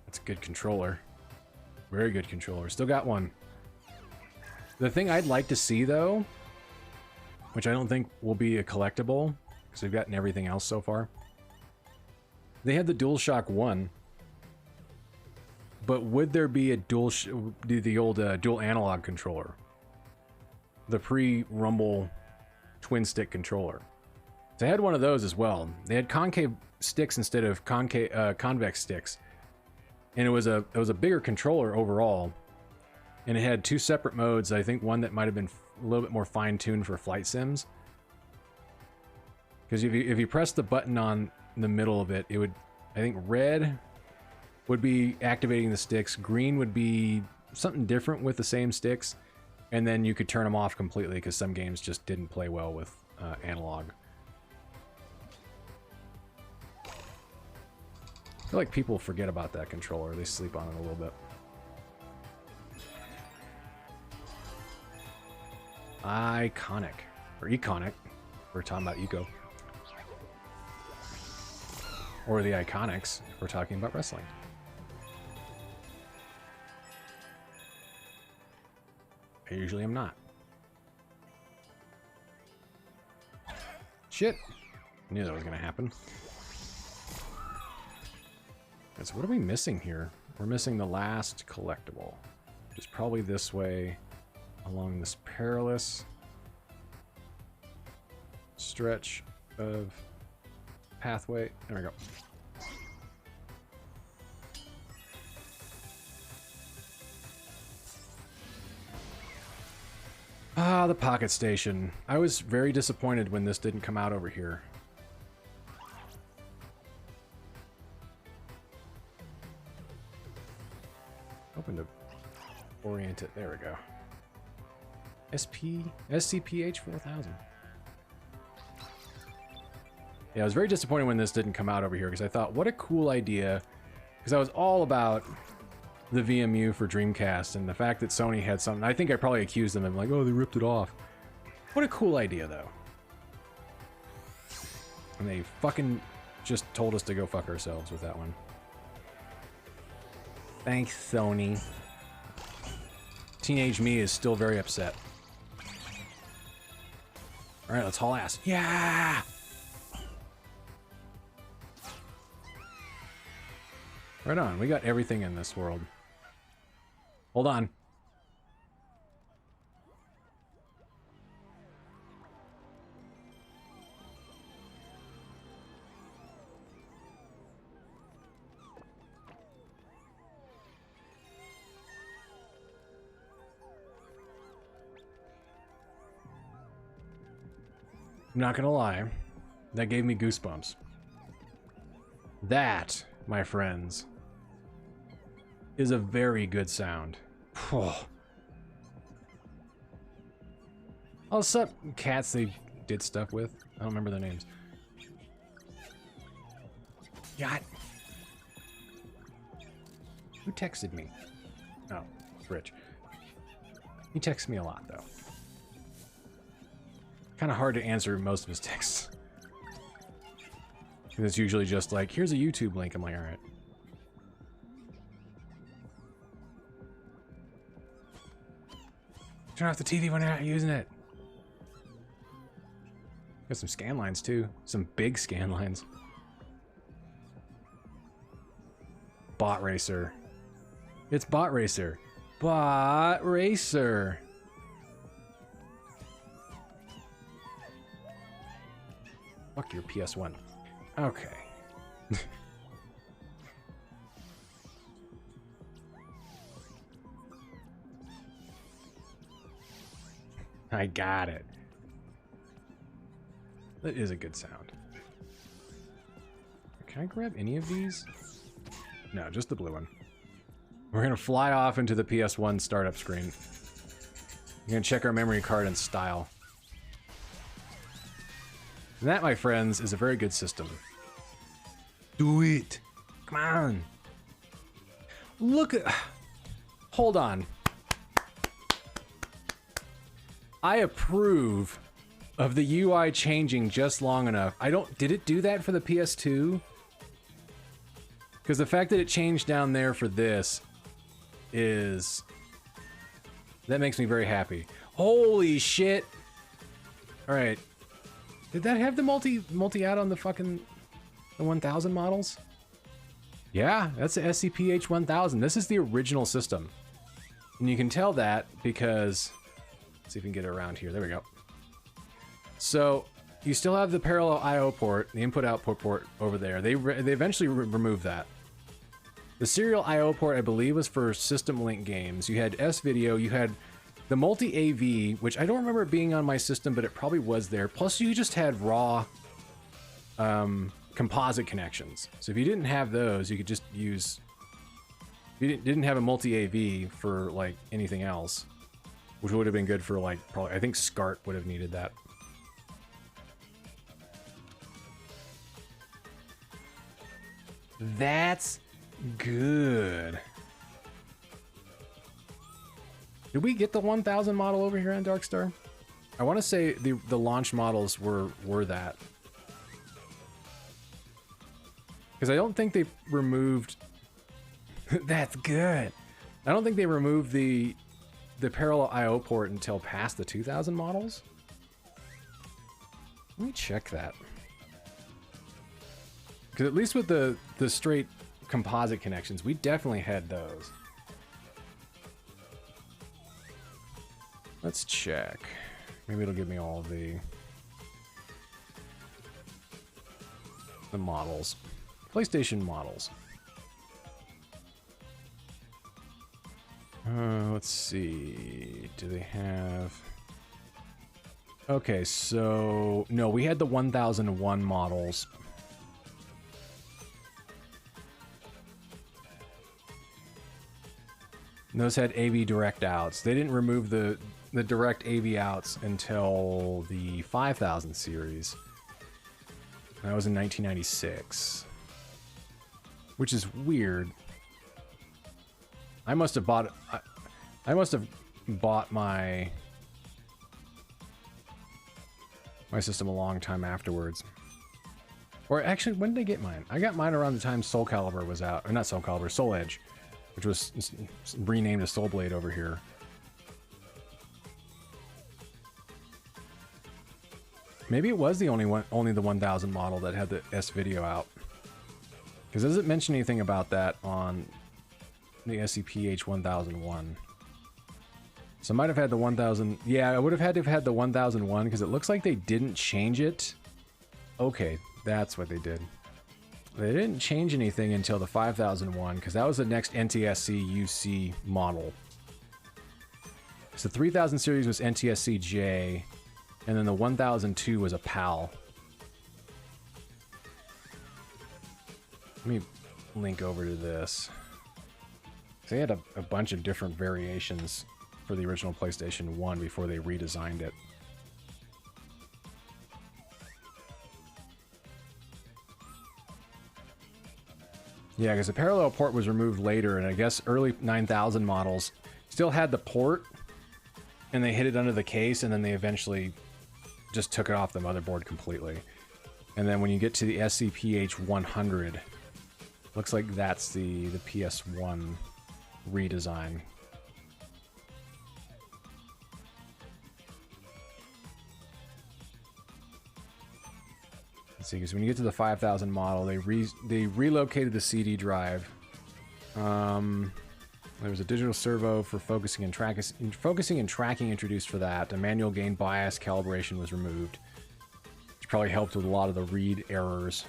That's a good controller. Very good controller. Still got one. The thing I'd like to see, though, which I don't think will be a collectible, because we've gotten everything else so far. They had the DualShock 1. But would there be a the old dual analog controller? The pre-Rumble twin-stick controller. They had one of those as well. They had concave sticks instead of convex sticks. And it was a bigger controller overall, and it had two separate modes. I think one that might have been a little bit more fine-tuned for flight sims. Because if you press the button on the middle of it, it would, I think red would be activating the sticks, green would be something different with the same sticks, and then you could turn them off completely because some games just didn't play well with analog. I feel like people forget about that controller. They sleep on it a little bit. Iconic. Or Econic. We're talking about Eco. Or the Iconics if we're talking about wrestling. I usually am not. Shit. Knew that was going to happen. So what are we missing here? We're missing the last collectible, which is probably this way along this perilous. stretch of pathway. There we go. Ah, the pocket station. I was very disappointed when this didn't come out over here. Hoping to orient it. There we go. SCPH 4000. Yeah, I was very disappointed when this didn't come out over here because I thought, what a cool idea. Because I was all about the VMU for Dreamcast and the fact that Sony had something. I think I probably accused them of like, oh, they ripped it off. What a cool idea, though. And they fucking just told us to go fuck ourselves with that one. Thanks, Sony. Teenage me is still very upset. Alright, let's haul ass. Yeah! Right on, we got everything in this world. Hold on. I'm not gonna lie, that gave me goosebumps. That, my friends, is a very good sound. Oh, what's up, cats they did stuff with? I don't remember their names. God. Who texted me? Oh, Rich. He texts me a lot, though. Kind of hard to answer most of his texts. And it's usually just like, here's a YouTube link. I'm like, alright. Turn off the TV when you're not using it. Got some scan lines too. Some big scan lines. Bot Racer. It's Bot Racer. Bot Racer. Fuck your PS1. Okay. I got it. That is a good sound. Can I grab any of these? No, just the blue one. We're gonna fly off into the PS1 startup screen. We're gonna check our memory card and style. And that, my friends, is a very good system. Do it! Come on! Look at... Hold on. I approve of the UI changing just long enough. I don't... Did it do that for the PS2? Because the fact that it changed down there for this is... That makes me very happy. Holy shit! Alright. Did that have the multi-add on the fucking... the 1000 models? Yeah, that's the SCPH 1000. This is the original system. And you can tell that because... Let's see if we can get it around here. There we go. So, you still have the parallel I/O port, the input-output port over there. They eventually removed that. The serial I/O port, I believe, was for System Link games. You had S-Video, you had the multi-AV, which I don't remember it being on my system, but it probably was there. Plus, you just had raw composite connections. So if you didn't have those, you could just use... If you didn't have a multi-AV for, like, anything else, which would have been good for, like, probably... I think SCART would have needed that. That's good. Did we get the 1000 model over here on Darkstar? I want to say the launch models were that. Because I don't think they removed... That's good. I don't think they removed the parallel I/O port until past the 2000 models. Let me check that. Because at least with the straight composite connections, we definitely had those. Let's check. Maybe it'll give me all of the... the models. PlayStation models. Let's see. Do they have... Okay, so... No, we had the 1001 models. And those had AV direct outs. They didn't remove the direct AV outs until the 5000 series. That was in 1996. Which is weird. I must have bought my system a long time afterwards. Or actually, when did I get mine? I got mine around the time Soul Calibur was out. Or not Soul Calibur, Soul Edge. Which was renamed to Soul Blade over here. Maybe it was the only the 1000 model that had the S video out. Because it doesn't mention anything about that on the SCPH 1001. So I might have had the 1000... Yeah, I would have had to have had the 1001 because it looks like they didn't change it. Okay, that's what they did. They didn't change anything until the 5001 because that was the next NTSC UC model. So the 3000 series was NTSC J, and then the 1002 was a PAL. Let me link over to this. They had a bunch of different variations for the original PlayStation 1 before they redesigned it. Yeah, because the parallel port was removed later, and I guess early 9000 models still had the port, and they hid it under the case, and then they eventually just took it off the motherboard completely. And then when you get to the SCPH 100, looks like that's the PS1 redesign. Let's see, because when you get to the 5000 model, they relocated the CD drive. There was a digital servo for focusing and tracking introduced for that. A manual gain bias calibration was removed, which probably helped with a lot of the read errors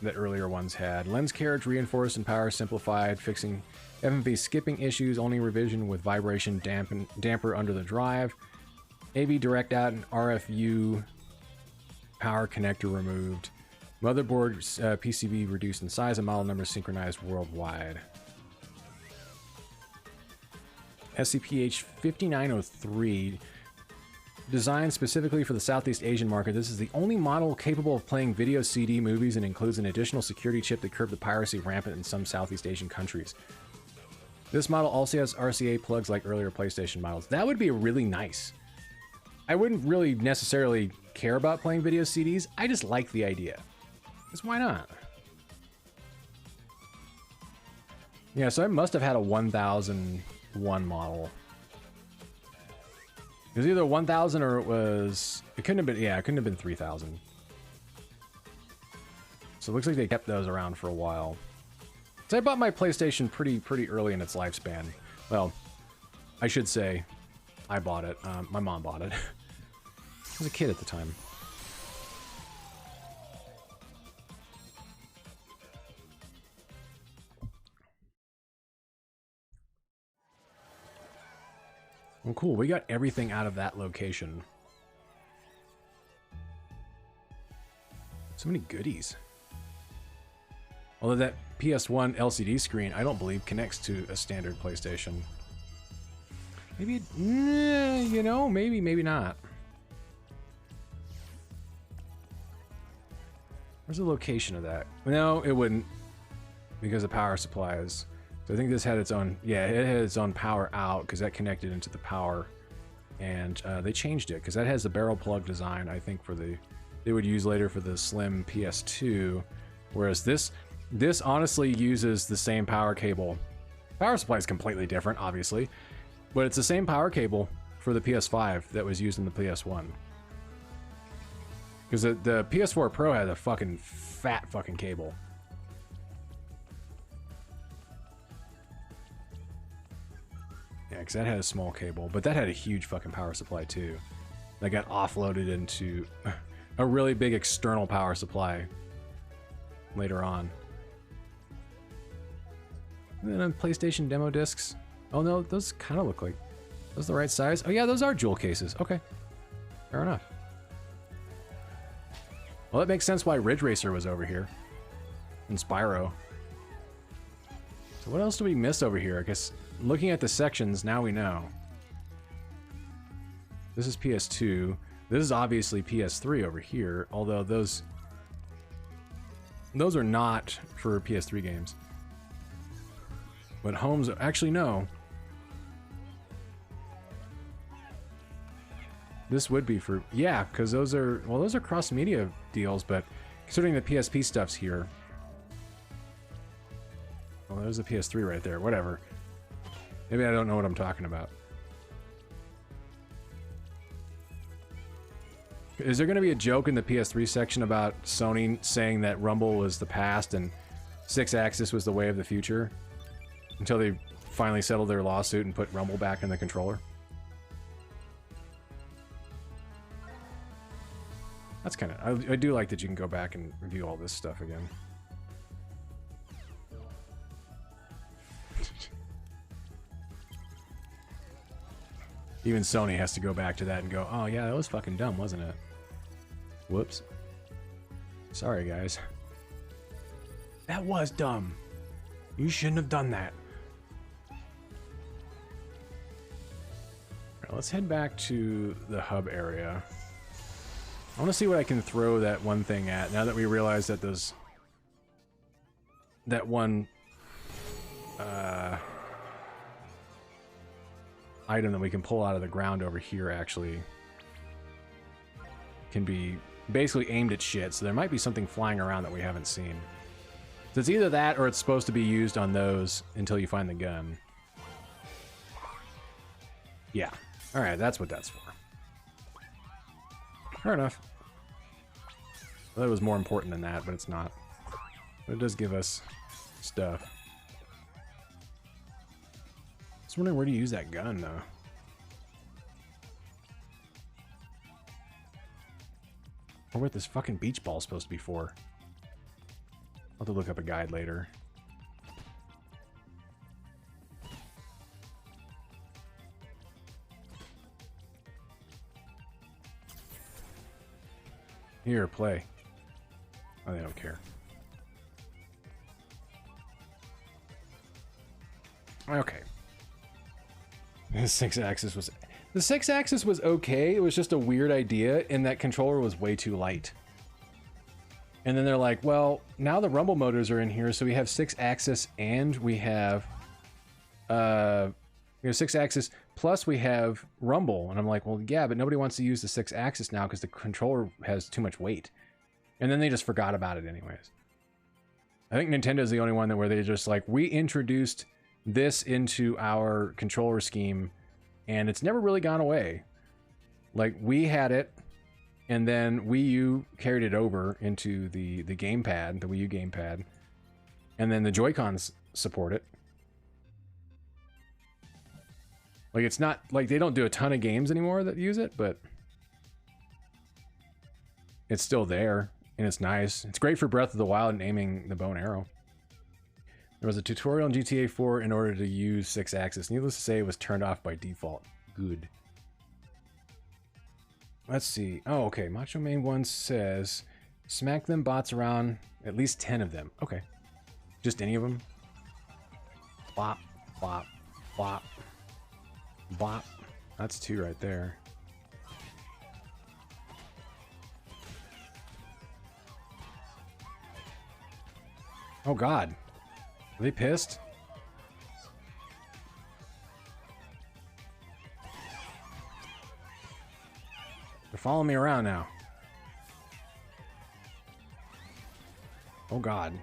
that earlier ones had. Lens carriage reinforced and power simplified, fixing FMV skipping issues, only revision with vibration damper under the drive. AV direct out and RFU power connector removed. Motherboard PCB reduced in size and model numbers synchronized worldwide. SCPH 5903, designed specifically for the Southeast Asian market. This is the only model capable of playing video CD movies and includes an additional security chip to curb the piracy rampant in some Southeast Asian countries. This model also has RCA plugs like earlier PlayStation models. That would be really nice. I wouldn't really necessarily care about playing video CDs. I just like the idea. Because why not? Yeah, so I must have had a 1001 model. It was either 1000 or it couldn't have been, yeah, it couldn't have been 3000. So it looks like they kept those around for a while. So I bought my PlayStation pretty early in its lifespan. Well, I should say I bought it. My mom bought it. I was a kid at the time. Well, cool. We got everything out of that location. So many goodies. Although that PS1 LCD screen, I don't believe, connects to a standard PlayStation. Maybe, you know, maybe not. Where's the location of that? No, it wouldn't, because the power supply is. So I think this had its own, yeah, it had its own power out because that connected into the power, and they changed it because that has the barrel plug design. I think for they would use later for the slim PS2, whereas this honestly uses the same power cable. Power supply is completely different, obviously, but it's the same power cable for the PS5 that was used in the PS1. Because the PS4 Pro had a fucking fat fucking cable. Yeah, because that had a small cable, but that had a huge fucking power supply too. That got offloaded into a really big external power supply. later on. And then PlayStation demo discs. Oh no, those kind of look like... Those the right size? Oh yeah, those are jewel cases. Okay. Fair enough. Well, that makes sense why Ridge Racer was over here. And Spyro. So what else do we miss over here? I guess looking at the sections, now we know. This is PS2. This is obviously PS3 over here, although those are not for PS3 games. But homes, actually no. This would be for, yeah, because those are, well, those are cross-media deals, but considering the PSP stuff's here. Well, there's a PS3 right there, whatever. Maybe I don't know what I'm talking about. Is there going to be a joke in the PS3 section about Sony saying that Rumble was the past and 6-axis was the way of the future? Until they finally settled their lawsuit and put Rumble back in the controller? That's kind of... I do like that you can go back and review all this stuff again. Even Sony has to go back to that and go, oh yeah, that was fucking dumb, wasn't it? Whoops. Sorry, guys. That was dumb. You shouldn't have done that. Right, let's head back to the hub area. I want to see what I can throw that one thing at, now that we realize that those... that one... item that we can pull out of the ground over here actually can be basically aimed at shit, so there might be something flying around that we haven't seen. So it's either that or it's supposed to be used on those until you find the gun. Yeah. Alright, that's what that's for. Fair enough. I thought it was more important than that, but it's not. But it does give us stuff. I was wondering where to use that gun, though. Or what this fucking beach ball is supposed to be for. I'll have to look up a guide later. Here, play. Oh, they don't care. Okay. The 6-axis was... The 6-axis was okay, it was just a weird idea, and that controller was way too light. And then they're like, well, now the rumble motors are in here, so we have 6-axis and we have... we have 6-axis, plus we have rumble. And I'm like, well, yeah, but nobody wants to use the 6-axis now because the controller has too much weight. And then they just forgot about it anyways. I think Nintendo's the only one that where they just like, we introduced this into our controller scheme and it's never really gone away. Like, we had it, and then Wii U carried it over into the gamepad, the Wii U gamepad, and then the Joy-Cons support it. Like, it's not like they don't do a ton of games anymore that use it, but it's still there and it's nice. It's great for Breath of the Wild and aiming the bow and arrow. There was a tutorial in GTA 4 in order to use 6-axis. Needless to say, it was turned off by default. Good. Let's see. Oh, okay. Macho Man 1 says, smack them bots around, at least 10 of them. Okay. Just any of them? Bop, bop, bop, bop. That's 2 right there. Oh, God. Are they pissed? They're following me around now. Oh God.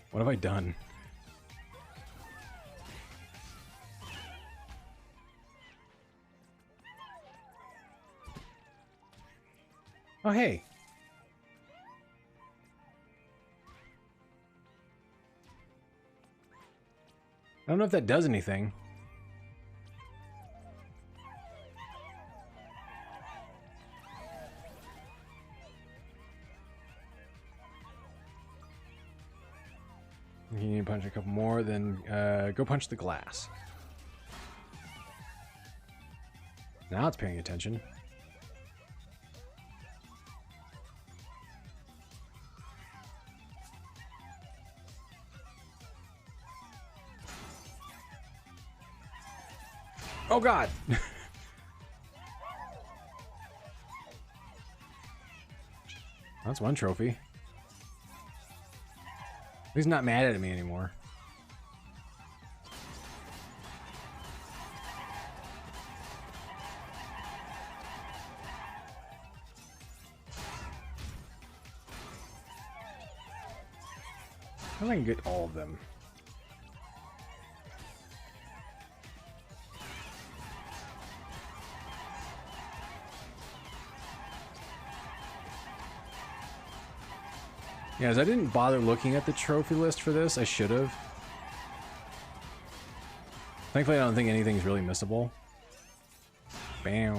What have I done? Oh, hey. I don't know if that does anything. You need to punch a couple more, then go punch the glass. Now it's paying attention. Oh god! That's one trophy. He's not mad at me anymore. I think I can get all of them. Yeah, as I didn't bother looking at the trophy list for this, I should have. Thankfully, I don't think anything's really missable. Bam.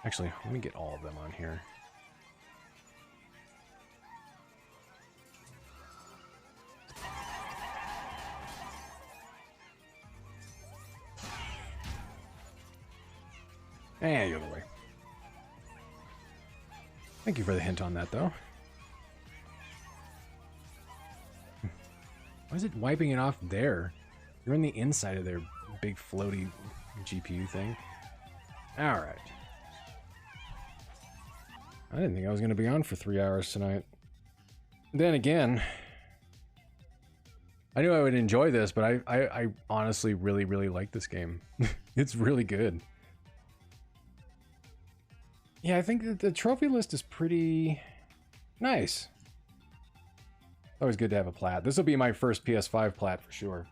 Actually, let me get all of them on here. And the other way. Thank you for the hint on that, though. Why is it wiping it off there? You're on the inside of their big floaty GPU thing. Alright. I didn't think I was going to be on for 3 hours tonight. Then again, I knew I would enjoy this, but I honestly really like this game. It's really good. Yeah, I think that the trophy list is pretty nice. Always good to have a plat. This will be my first PS5 plat for sure.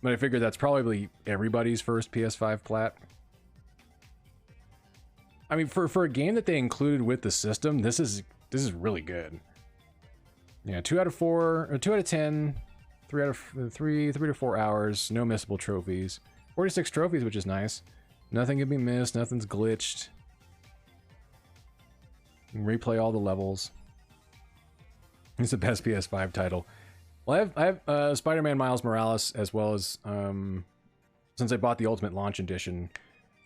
But I figured that's probably everybody's first PS5 plat. I mean, for a game that they included with the system, this is really good. Yeah, 2 out of 4, or 2 out of 10, 3 out of 3 to 4 hours, no missable trophies. 46 trophies, which is nice. Nothing can be missed, nothing's glitched. You can replay all the levels. It's the best PS5 title. Well, I have Spider-Man Miles Morales, as well as, since I bought the Ultimate Launch Edition,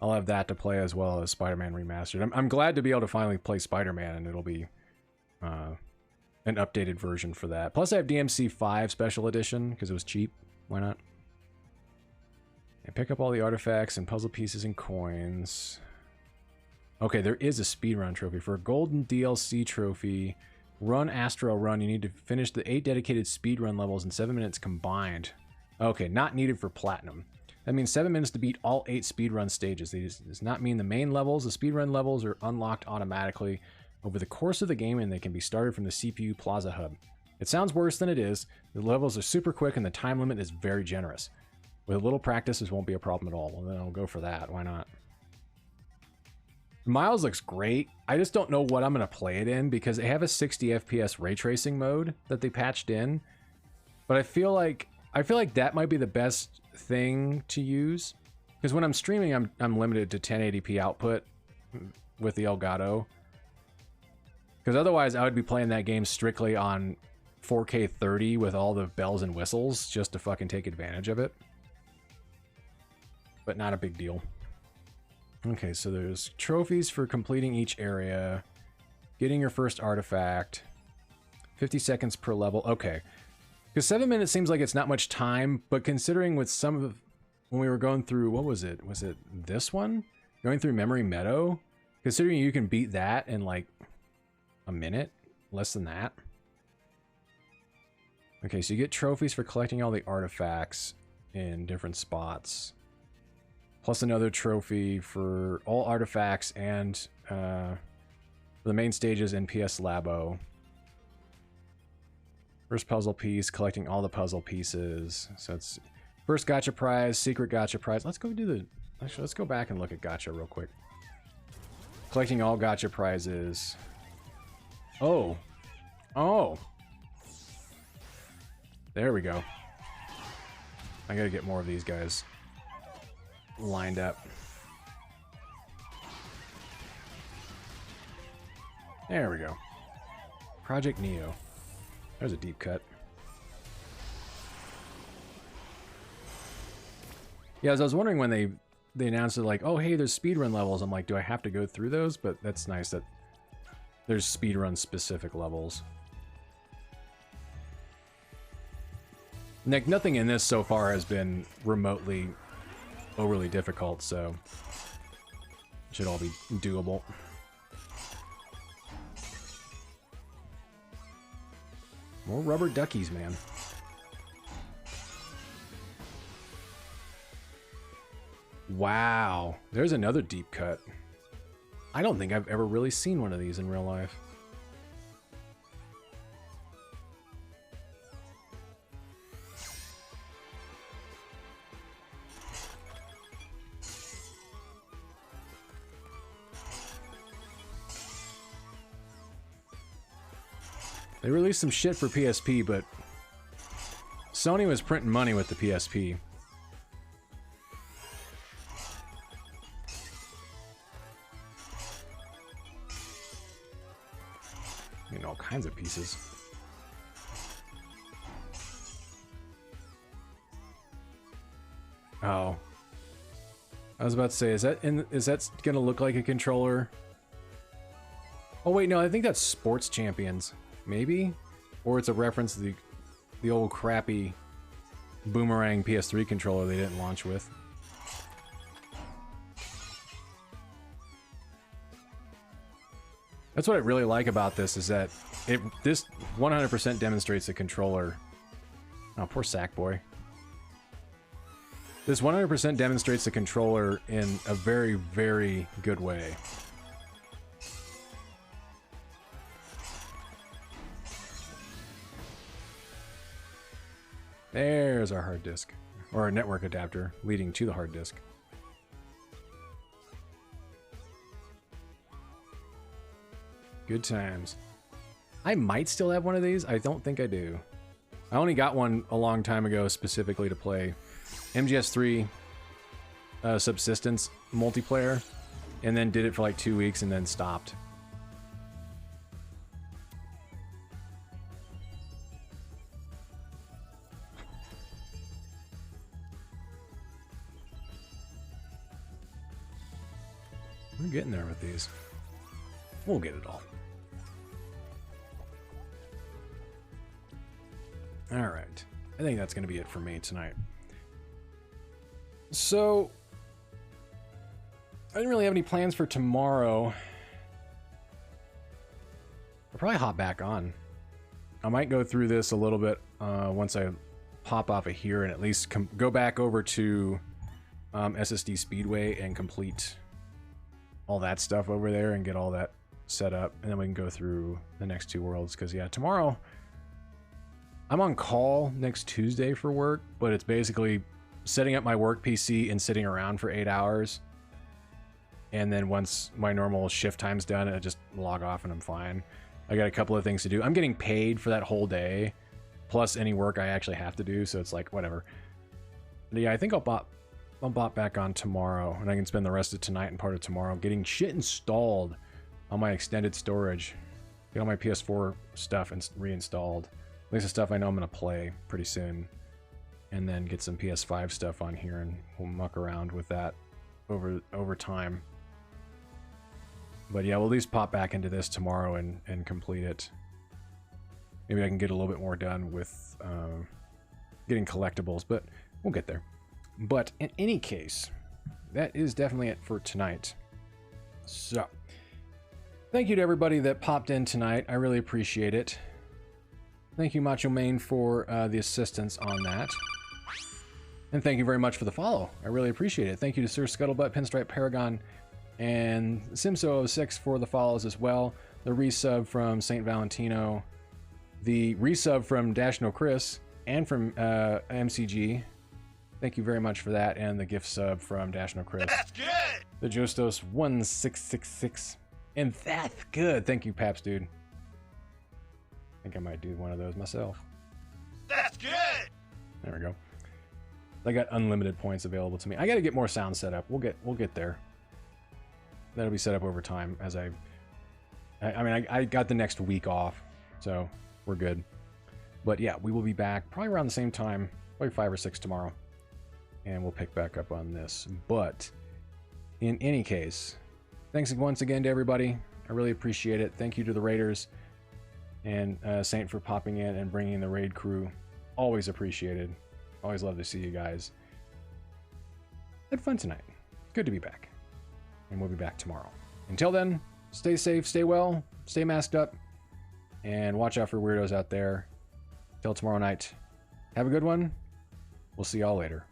I'll have that to play as well as Spider-Man Remastered. I'm glad to be able to finally play Spider-Man, and it'll be an updated version for that. Plus, I have DMC 5 Special Edition, because it was cheap. Why not? And pick up all the artifacts and puzzle pieces and coins. Okay, there is a speedrun trophy. For a golden DLC trophy, run Astro Run, you need to finish the 8 dedicated speedrun levels in 7 minutes combined. Okay, not needed for platinum. That means 7 minutes to beat all 8 speedrun stages. This does not mean the main levels. The speedrun levels are unlocked automatically over the course of the game, and they can be started from the CPU Plaza Hub. It sounds worse than it is. The levels are super quick, and the time limit is very generous. With a little practice, this won't be a problem at all. Well, then I'll go for that. Why not? Miles looks great. I just don't know what I'm going to play it in, because they have a 60 FPS ray tracing mode that they patched in. But I feel like that might be the best thing to use, because when I'm streaming, I'm limited to 1080p output with the Elgato. Because otherwise, I would be playing that game strictly on 4K 30 with all the bells and whistles just to fucking take advantage of it. But not a big deal. Okay, so there's trophies for completing each area, getting your first artifact, 50 seconds per level. Okay, because 7 minutes seems like it's not much time, but considering with some of when we were going through, what was it? Was it this one? Going through Memory Meadow? Considering you can beat that in like a minute, less than that. Okay, so you get trophies for collecting all the artifacts in different spots. Plus another trophy for all artifacts and the main stages in PS Labo. First puzzle piece, collecting all the puzzle pieces. So it's first gacha prize, secret gacha prize. Let's go do the... Actually, let's go back and look at gacha real quick. Collecting all gacha prizes. Oh. Oh. There we go. I gotta get more of these guys lined up. There we go. Project Neo. There's a deep cut. Yeah, as I was wondering when they announced it, like, oh, hey, there's speedrun levels. I'm like, do I have to go through those? But that's nice that there's speedrun specific levels. Nick, nothing in this so far has been remotely overly difficult, so it should all be doable. More rubber duckies, man. Wow, there's another deep cut. I don't think I've ever really seen one of these in real life. They released some shit for PSP, but Sony was printing money with the PSP. I mean, all kinds of pieces. Oh. I was about to say, is that gonna look like a controller? Oh wait, no, I think that's Sports Champions. Maybe? Or it's a reference to the old crappy boomerang PS3 controller they didn't launch with. That's what I really like about this, is that this 100% demonstrates the controller. Oh, poor Sackboy. This 100% demonstrates the controller in a very, very good way. There's our hard disk, or our network adapter leading to the hard disk. Good times. I might still have one of these. I don't think I do. I only got one a long time ago specifically to play MGS3 Subsistence multiplayer, and then did it for like 2 weeks and then stopped. We're getting there with these. We'll get it all. Alright. I think that's going to be it for me tonight. So, I didn't really have any plans for tomorrow. I'll probably hop back on. I might go through this a little bit once I hop off of here and at least go back over to SSD Speedway and complete all that stuff over there and get all that set up, and then we can go through the next two worlds. Because yeah, tomorrow I'm on call next Tuesday for work, but it's basically setting up my work PC and sitting around for 8 hours, and then once my normal shift time's done, I just log off and I'm fine. I got a couple of things to do. I'm getting paid for that whole day plus any work I actually have to do, so it's like whatever. But yeah, I think I'll bop back on tomorrow, and I can spend the rest of tonight and part of tomorrow getting shit installed on my extended storage. Get all my PS4 stuff and reinstalled. At least the stuff I know I'm going to play pretty soon. And then get some PS5 stuff on here, and we'll muck around with that over time. But yeah, we'll at least pop back into this tomorrow and complete it. Maybe I can get a little bit more done with getting collectibles, but we'll get there. But in any case, that is definitely it for tonight. So, thank you to everybody that popped in tonight. I really appreciate it. Thank you, Macho Main, for the assistance on that. And thank you very much for the follow. I really appreciate it. Thank you to Sir Scuttlebutt, Pinstripe Paragon, and Simso06 for the follows as well. The resub from St. Valentino, the resub from Dashno Chris, and from MCG. Thank you very much for that, and the gift sub from Dashno Chris. That's good! The Jostos 1666. And that's good! Thank you, Paps, dude. I think I might do one of those myself. That's good! There we go. I got unlimited points available to me. I gotta get more sound set up. We'll get there. That'll be set up over time as I I mean, I got the next week off, so we're good. But yeah, we will be back probably around the same time, probably 5 or 6 tomorrow. And we'll pick back up on this. But in any case, thanks once again to everybody. I really appreciate it. Thank you to the raiders and Saint for popping in and bringing the raid crew. Always appreciated. Always love to see you guys. Had fun tonight. Good to be back. And we'll be back tomorrow. Until then, stay safe, stay well, stay masked up, and watch out for weirdos out there. Till tomorrow night. Have a good one. We'll see y'all later.